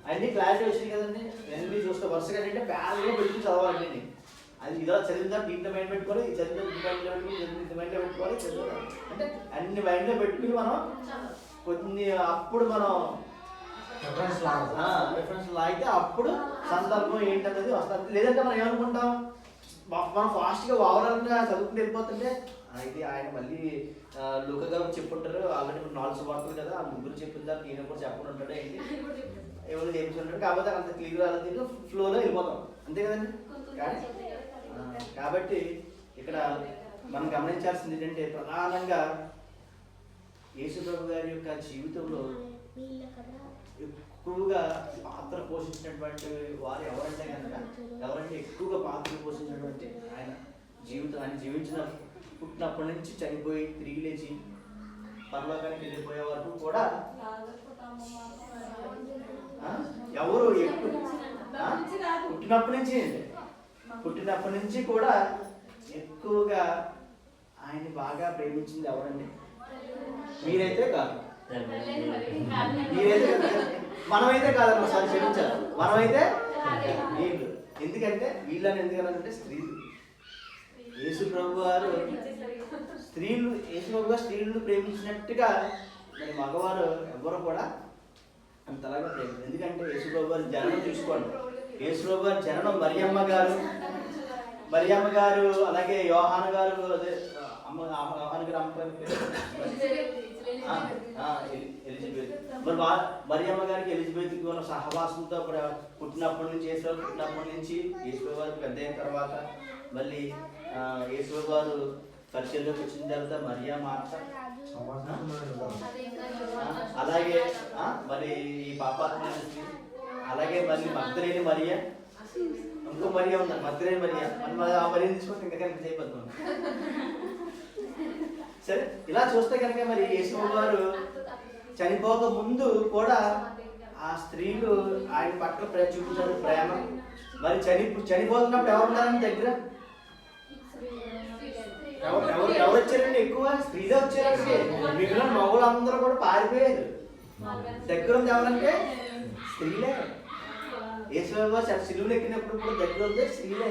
అన్నీ క్లారిటీ వచ్చినాయి కదండి. ఎన్ని చూస్తే వరుసగా ఏంటంటే బ్యాగ్లో పెట్టుకుని చదవాలండి. అది ఇలా చదివిందా దీంట్లో మైండ్ పెట్టుకోవాలి, చదివిన మైండ్లో పెట్టుకుని ఇంత మైండ్లో పెట్టుకోవాలి, చదివాలి అంటే అన్ని మైండ్లో పెట్టుకుని మనం కొన్ని అప్పుడు మనం రిఫరెన్స్ లాగితే అప్పుడు సందర్భం ఏంటనేది వస్తుంది. లేదంటే మనం ఏమనుకుంటాం, మనం ఫాస్ట్గా ఓవరాల్గా చదువుకుంటూ వెళ్ళిపోతుంటే ఇది ఆయన మళ్ళీ లూకా గారు చెప్పుంటారు, ఆల్రెడీ 4 సువార్తలు కదా, ఆ ముగ్గురు చెప్పిందా ఈయన కూడా చెప్పకుండా ఉంటాడు ఏంటి ఎవరు చెప్తుంటాడు. కాకపోతే అంత క్లియర్ రాలేదు, ఫ్లోలో వెళ్ళిపోతాం అంతే కదండి. కాబట్టి ఇక్కడ మనం గమనించాల్సింది ఏంటంటే ప్రధానంగా యేసు ప్రభు గారి యొక్క జీవితంలో ఎక్కువగా పాత్ర పోషించినటువంటి వారు ఎవరంటే ఎక్కువగా పాత్ర పోషించినటువంటి ఆయన జీవితం, ఆయన జీవించిన పుట్టినప్పటి నుంచి చనిపోయి తిరిగి లేచి పరలోకానికి వెళ్ళిపోయే వరకు కూడా ఎవరు పుట్టినప్పటి నుంచి కూడా ఎక్కువగా ఆయన్ని బాగా ప్రేమించింది ఎవరండి? మీరైతే కాదు, మీరైతే మనమైతే కాదన్న సార్ క్షమించారు, మనమైతే వీళ్ళు. ఎందుకంటే వీళ్ళని ఎందుకనంటే స్త్రీలు. యేసు ప్రభు వారు స్త్రీలు, యేసు ప్రభు గారు స్త్రీలను ప్రేమించినట్టుగా మరి మగవారు ఎవరు కూడా అంతలాగా ప్రేమ. ఎందుకంటే యేసు ప్రభు వారి జననం చూసుకోండి. యేసు ప్రభు వారి జననం మరియమ్మ గారు అలాగే యోహాను గారు, అదే యోహాను గారు అమ్మ ఎలిజబెత్, మరి మరియమ్మ గారికి ఎలిజబెత్కి ఉన్న సహవాసంతో కూడా పుట్టినప్పటి నుంచి పుట్టినప్పటి నుంచి యేసు ప్రభు వారికి పెద్ద అయిన తర్వాత మళ్ళీ యేసు ప్రభు వారు పరిచయంలోకి వచ్చిన తర్వాత మరియా మార్త, అలాగే మరి ఈ పాపాత్మ, అలాగే మళ్ళీ మగ్దలేని మరియా, ఇంకో మరియా ఉంది మగ్దలేని మరియా, మరి ఆ మరియని తీసుకుంటే ఇంకా కనుక చేయబోతున్నాం. సరే, ఇలా చూస్తే కనుక మరి యేసు గారు చనిపోక ముందు కూడా ఆ స్త్రీలు ఆయన పట్ల చూపించారు ప్రేమ. మరి చనిపోతున్నప్పుడు ఎవరు ఉన్నారని దగ్గర? ఎవరు వచ్చారండి? ఎక్కువ స్త్రీలే వచ్చారండి. మిగిలిన మగవాళ్ళందరూ కూడా పారిపోయారు. దగ్గర ఉంది ఎవరంటే స్త్రీలే. యేసు గారు సిలువలు ఎక్కినప్పుడు కూడా దగ్గర ఉంది స్త్రీలే.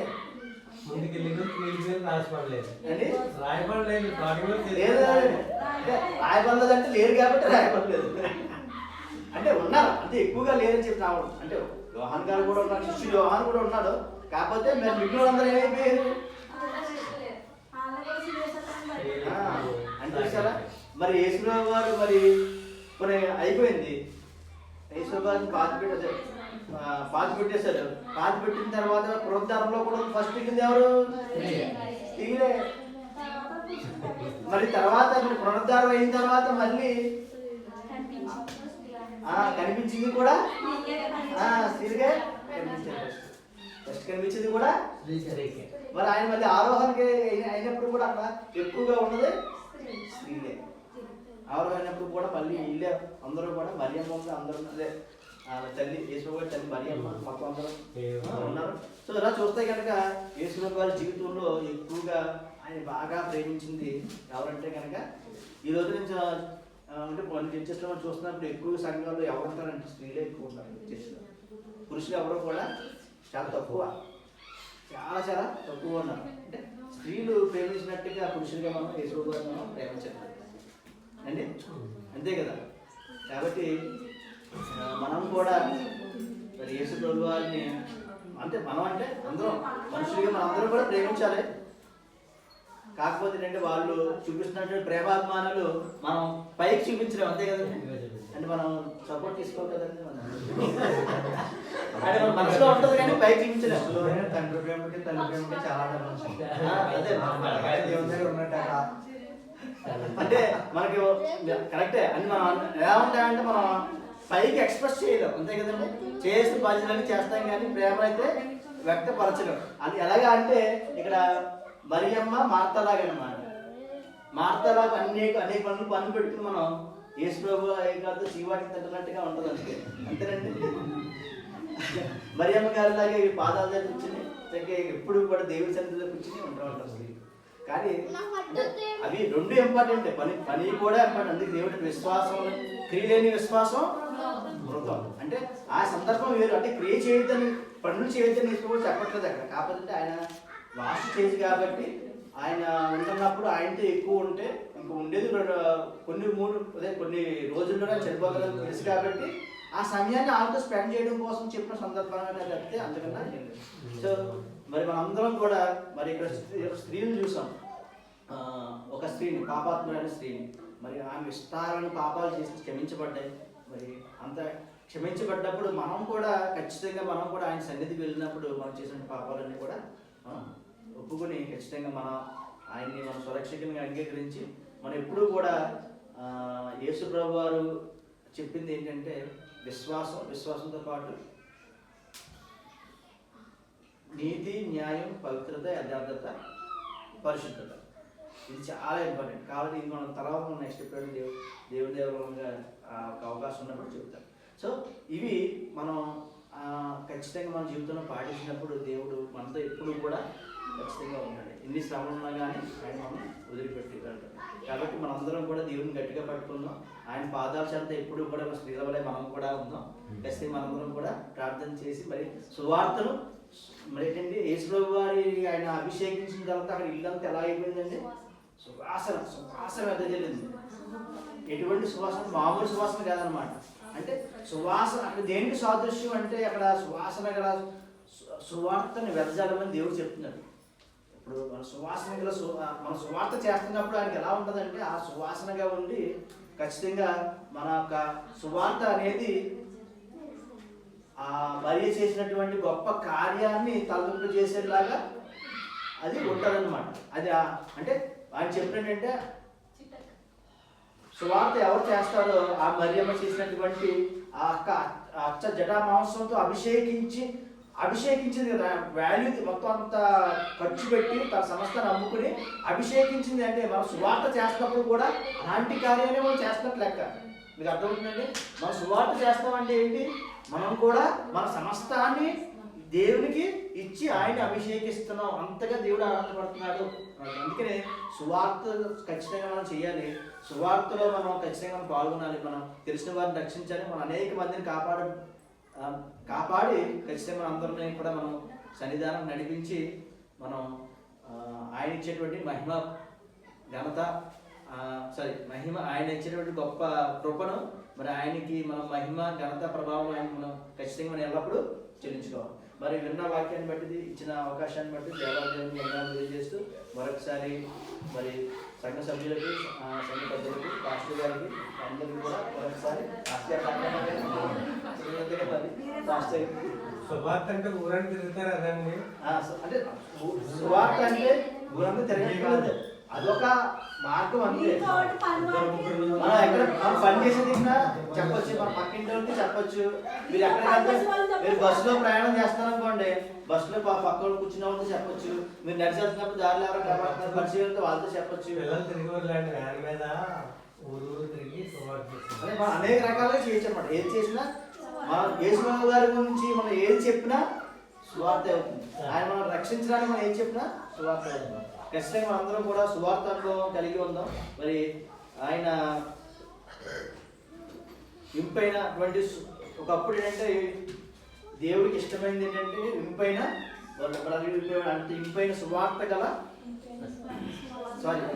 రాయబడలేదంటే లేరు కాబట్టి రాయబడలేదు అంటే ఉన్నారు, అంటే ఎక్కువగా లేరని చెప్పి రావడం. అంటే యోహాన్ గారు కూడా ఉన్నారు, శిష్యుడు యోహాన్ కూడా ఉన్నాడు. కాకపోతే మరి మిగిలిన వాళ్ళందరూ ఏమైపోయారు అంటే చూసారా? మరి యేసురావు గారు మరి కొన్ని అయిపోయింది. యేసురావు గారిని పాతి పెట్టేశారు. పాతి పెట్టిన తర్వాత పునరుద్ధారంలో కూడా ఫస్ట్ మిగిలింది ఎవరు? స్త్రీలే. మరి తర్వాత పునరుద్ధారం అయిన తర్వాత మళ్ళీ కనిపించింది కూడా స్త్రీలే కనిపించారు. ఫస్ట్ కనిపించింది కూడా మరి ఆయన మళ్ళీ ఆరోహణకి అయినప్పుడు కూడా అక్కడ ఎక్కువగా ఉన్నది స్త్రీలే. ఆరోహణ అయినప్పుడు కూడా మళ్ళీ వీళ్ళే అందరూ కూడా మరియమ్మ అందరూ అదే తల్లి యేసుప్రభు తల్లి మరియమ్మ మొత్తం అందరూ ఉన్నారు. సో ఇలా చూస్తే కనుక యేసుప్రభు గారి జీవితంలో ఎక్కువగా ఆయన బాగా ప్రేమించింది ఎవరంటే కనుక ఈ రోజు నుంచి అంటే కొన్ని చర్చెస్లో చూస్తున్నప్పుడు ఎక్కువ సంఘాల్లో ఎవరు ఉంటారంటే స్త్రీలే ఎక్కువ ఉంటారు. చర్చిలో పురుషులు ఎవరు కూడా చాలా తక్కువ, చాలా చాలా తక్కువ ఉన్నారు. అంటే స్త్రీలు ప్రేమించినట్టుగా పురుషులుగా మనం యేసుప్రభు గారిని మనం ప్రేమించాలి అండి, అంతే కదా. కాబట్టి మనం కూడా మరి యేసు ప్రభు వారిని అంటే మనం అంటే అందరం మనుషులుగా మనం అందరం కూడా ప్రేమించాలి. కాకపోతే ఏంటంటే వాళ్ళు చూపిస్తున్నటువంటి ప్రేమాభిమానాలు మనం పైకి చూపించలేము, అంతే కదండి. అంటే మనం సపోర్ట్ తీసుకోవాలి కదండి, అంటే మన మనసులో ఉంటుంది కానీ పైకి చూపించలేము. తండ్రి ప్రేమకి తల్లి ప్రేమకి చాలా అంటే మనకి కరెక్టే అని మనం ఎలా ఉంటాయంటే మనం పైకి ఎక్స్ప్రెస్ చేయలేం, అంతే కదండి. చేసిన బాధ్యతలన్నీ చేస్తాం కానీ ప్రేమ అయితే వ్యక్తపరచలేం. అది ఎలాగా అంటే ఇక్కడ మరియమ్మ మార్తలాగా అన్నమాట. మార్తలాగా అనేక పనులు పెట్టుకుని మనం యేసు ప్రభు కాదు చీవాటికి తగ్గినట్టుగా ఉంటుంది అంతే, అంతేనండి. మరియమ్మ గారిలాగే పాదాల దగ్గర కూర్చుని ఎప్పుడు కూడా దేవుడి సన్నిధిలో కూర్చుని ఉంటారు స్త్రీ. కానీ అవి రెండు ఇంపార్టెంట్, పని కూడా ఇంపార్టెంట్. అందుకే దేవుడి విశ్వాసం, క్రియ లేని విశ్వాసం మృతం. అంటే ఆ సందర్భం వేరు. అంటే క్రియ చేయొద్దని, పనులు చేయొద్దని కూడా చెప్పట్లేదు అక్కడ. కాకపోతే ఆయన లాస్ట్ స్టేజ్ కాబట్టి ఆయన ఉంటున్నప్పుడు ఆయనతో ఎక్కువ ఉంటే ఇంకా ఉండేది కొన్ని రోజుల్లోనే చనిపోగలని తెలుసు కాబట్టి ఆ సమయాన్ని ఆయనతో స్పెండ్ చేయడం కోసం చెప్పిన సందర్భంగా చెప్తే అంతకన్నా. సో మరి మనందరం కూడా మరి ఇక్కడ స్త్రీని చూసాం. ఒక స్త్రీని, పాపాత్ములైన స్త్రీని, మరి ఆమె విస్తారమైన పాపాలు చేసి క్షమించబడ్డాయి. మరి అంత క్షమించబడ్డప్పుడు మనం కూడా ఖచ్చితంగా మనం కూడా ఆయన సన్నిధికి వెళ్ళినప్పుడు మనం చేసిన పాపాలన్నీ కూడా ఒప్పుకొని ఖచ్చితంగా మనం ఆయన్ని మనం సురక్షితంగా అంగీకరించి మనం ఎప్పుడూ కూడా యేసు ప్రభు వారు చెప్పింది ఏంటంటే విశ్వాసంతో పాటు నీతి, న్యాయం, పవిత్రత, యథార్థత, పరిశుద్ధత. ఇది చాలా ఇంపార్టెంట్. కాబట్టి ఇది మనం తర్వాత నెక్స్ట్ ఎప్పుడైనా దేవుడి దేవుడుగా ఒక అవకాశం ఉన్నప్పుడు చెప్తాం. సో ఇవి మనం ఖచ్చితంగా మన జీవితంలో పాటించినప్పుడు దేవుడు మనతో ఎప్పుడు కూడా ఖచ్చితంగా ఉన్నాడు. ఎన్ని శ్రమలు ఉన్నా కానీ ఆయన మనం వదిలిపెట్టి వెళ్తాం. కాబట్టి మనందరం కూడా దేవుడిని గట్టిగా పట్టుకుందాం. ఆయన పాదాల చెంత ఎప్పుడు కూడా స్త్రీల వలె మనం కూడా ఉందాం. ఖచ్చితంగా మనందరం కూడా ప్రార్థన చేసి మరి సువార్తను మరి ఏంటంటే యేసుప్రభు వారి ఆయన అభిషేకించిన తర్వాత అక్కడ ఇల్లంతా ఎలా అయిపోయిందండి? సువాసన వెదజల్లింది. ఎటువంటి సువాసన? మామూలు సువాసన కాదనమాట. అంటే సువాసన అక్కడ దేనికి సాదృశ్యం అంటే అక్కడ సువాసన గల సువార్తని వెదజల్లమని దేవుడు చెప్తున్నాడు. ఇప్పుడు మన సువాసన గల మన సువార్త చేస్తున్నప్పుడు ఆయనకి ఎలా ఉంటుందంటే ఆ సువాసనగా ఉండి ఖచ్చితంగా మన యొక్క సువార్త అనేది ఆ మరియ చేసినటువంటి గొప్ప కార్యాన్ని తలపింపు చేసేలాగా అది ఉంటుందన్నమాట. అది అంటే ఆయన చెప్పినట్టంటే సువార్త ఎవరు చేస్తారో ఆ మరియమ్మ చేసినటువంటి ఆ అచ్చ జటా మాంసంతో అభిషేకించింది కదా, వాల్యూ మొత్తం అంతా ఖర్చు పెట్టి తన సంస్థను అమ్ముకుని అభిషేకించింది. అంటే మనం సువార్త చేస్తున్నప్పుడు కూడా అలాంటి కార్యాన్ని మనం చేస్తున్నట్టు లెక్క. మీకు అర్థమవుతుందండి? మనం సువార్త చేస్తామంటే ఏంటి? మనం కూడా మన సమస్తాన్ని దేవునికి ఇచ్చి ఆయన అభిషేకిస్తున్నాం. అంతగా దేవుడు ఆనందపడుతున్నాడు. అందుకనే సువార్త ఖచ్చితంగా మనం చేయాలి. సువార్తలో మనం ఖచ్చితంగా పాల్గొనాలి. మనం తెలిసిన వారిని రక్షించాలి. మనం అనేక మందిని కాపాడి ఖచ్చితంగా మన అందరినీ కూడా మనం సన్నిధానం నడిపించి మనం ఆయన ఇచ్చేటువంటి మహిమ ఘనత ఆయన ఇచ్చేటువంటి గొప్ప కృపను మరి ఆయనకి మనం మహిమ ఘనత ప్రభావం ఆయన మనం ఖచ్చితంగా మనం ఎల్లప్పుడూ చెల్లించుకోవాలి. మరి విన్న వాక్యాన్ని బట్టి ఇచ్చిన అవకాశాన్ని బట్టి దేవాలయాన్ని వందనాలు తెలియజేస్తూ మరొకసారి మరి సంఘ సభ్యులకి సంఘ పెద్దలకి పాస్టర్ గారికి అందరికీ కూడా మరొకసారి సువార్త అంటే ఊరంతా తిరుగుతారు అదండి. అంటే సువార్త అంటే ఊరంతా తిరగట్లేదు, అదొక మార్గం అంతే. మనం ఎక్కడ మనం పని చేసే దిగినా చెప్పొచ్చు, మన పక్కింటి వాళ్ళకి చెప్పొచ్చు. మీరు ఎక్కడికంటే మీరు బస్సులో ప్రయాణం చేస్తున్నారు అనుకోండి, బస్సులో పక్కన కూర్చున్న వాళ్ళతో చెప్పొచ్చు. మీరు నడిచేస్తున్నప్పుడు దారిలో ఎవరో కాబట్టి పరిచయంతో వాళ్ళతో చెప్పొచ్చు. పిల్లలు తిరిగి వదిలేండి వ్యాన్ మీద ఊరు తిరిగి అదే మనం అనేక రకాలుగా చేయొచ్చు అనమాట. ఏది చేసినా మనం యేసుప్రభు గారి గురించి మనం ఏది చెప్పినా సువార్త అవుతుంది. ఆయన మనం రక్షించడానికి మనం ఏది చెప్పినా సువార్త అవుతుంది. ఖచ్చితంగా మనందరం కూడా సువార్త అనుభవం కలిగి ఉందాం. మరి ఆయన ఇంపైనటువంటి ఒకప్పుడు ఏంటంటే దేవుడికి ఇష్టమైనది ఏంటంటే ఇంపైన సువార్త గల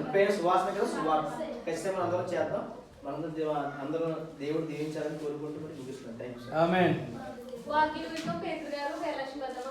ఇంపైన సువాసన గల సువార్త. ఖచ్చితంగా మనం అందరం చేద్దాం. అందరూ దేవుడు దీవించాలని కోరుకుంటూ ముగిస్తున్నాం. థ్యాంక్స్. వాక్యం పేతురు గారు, లక్ష్మీ ప్రార్థన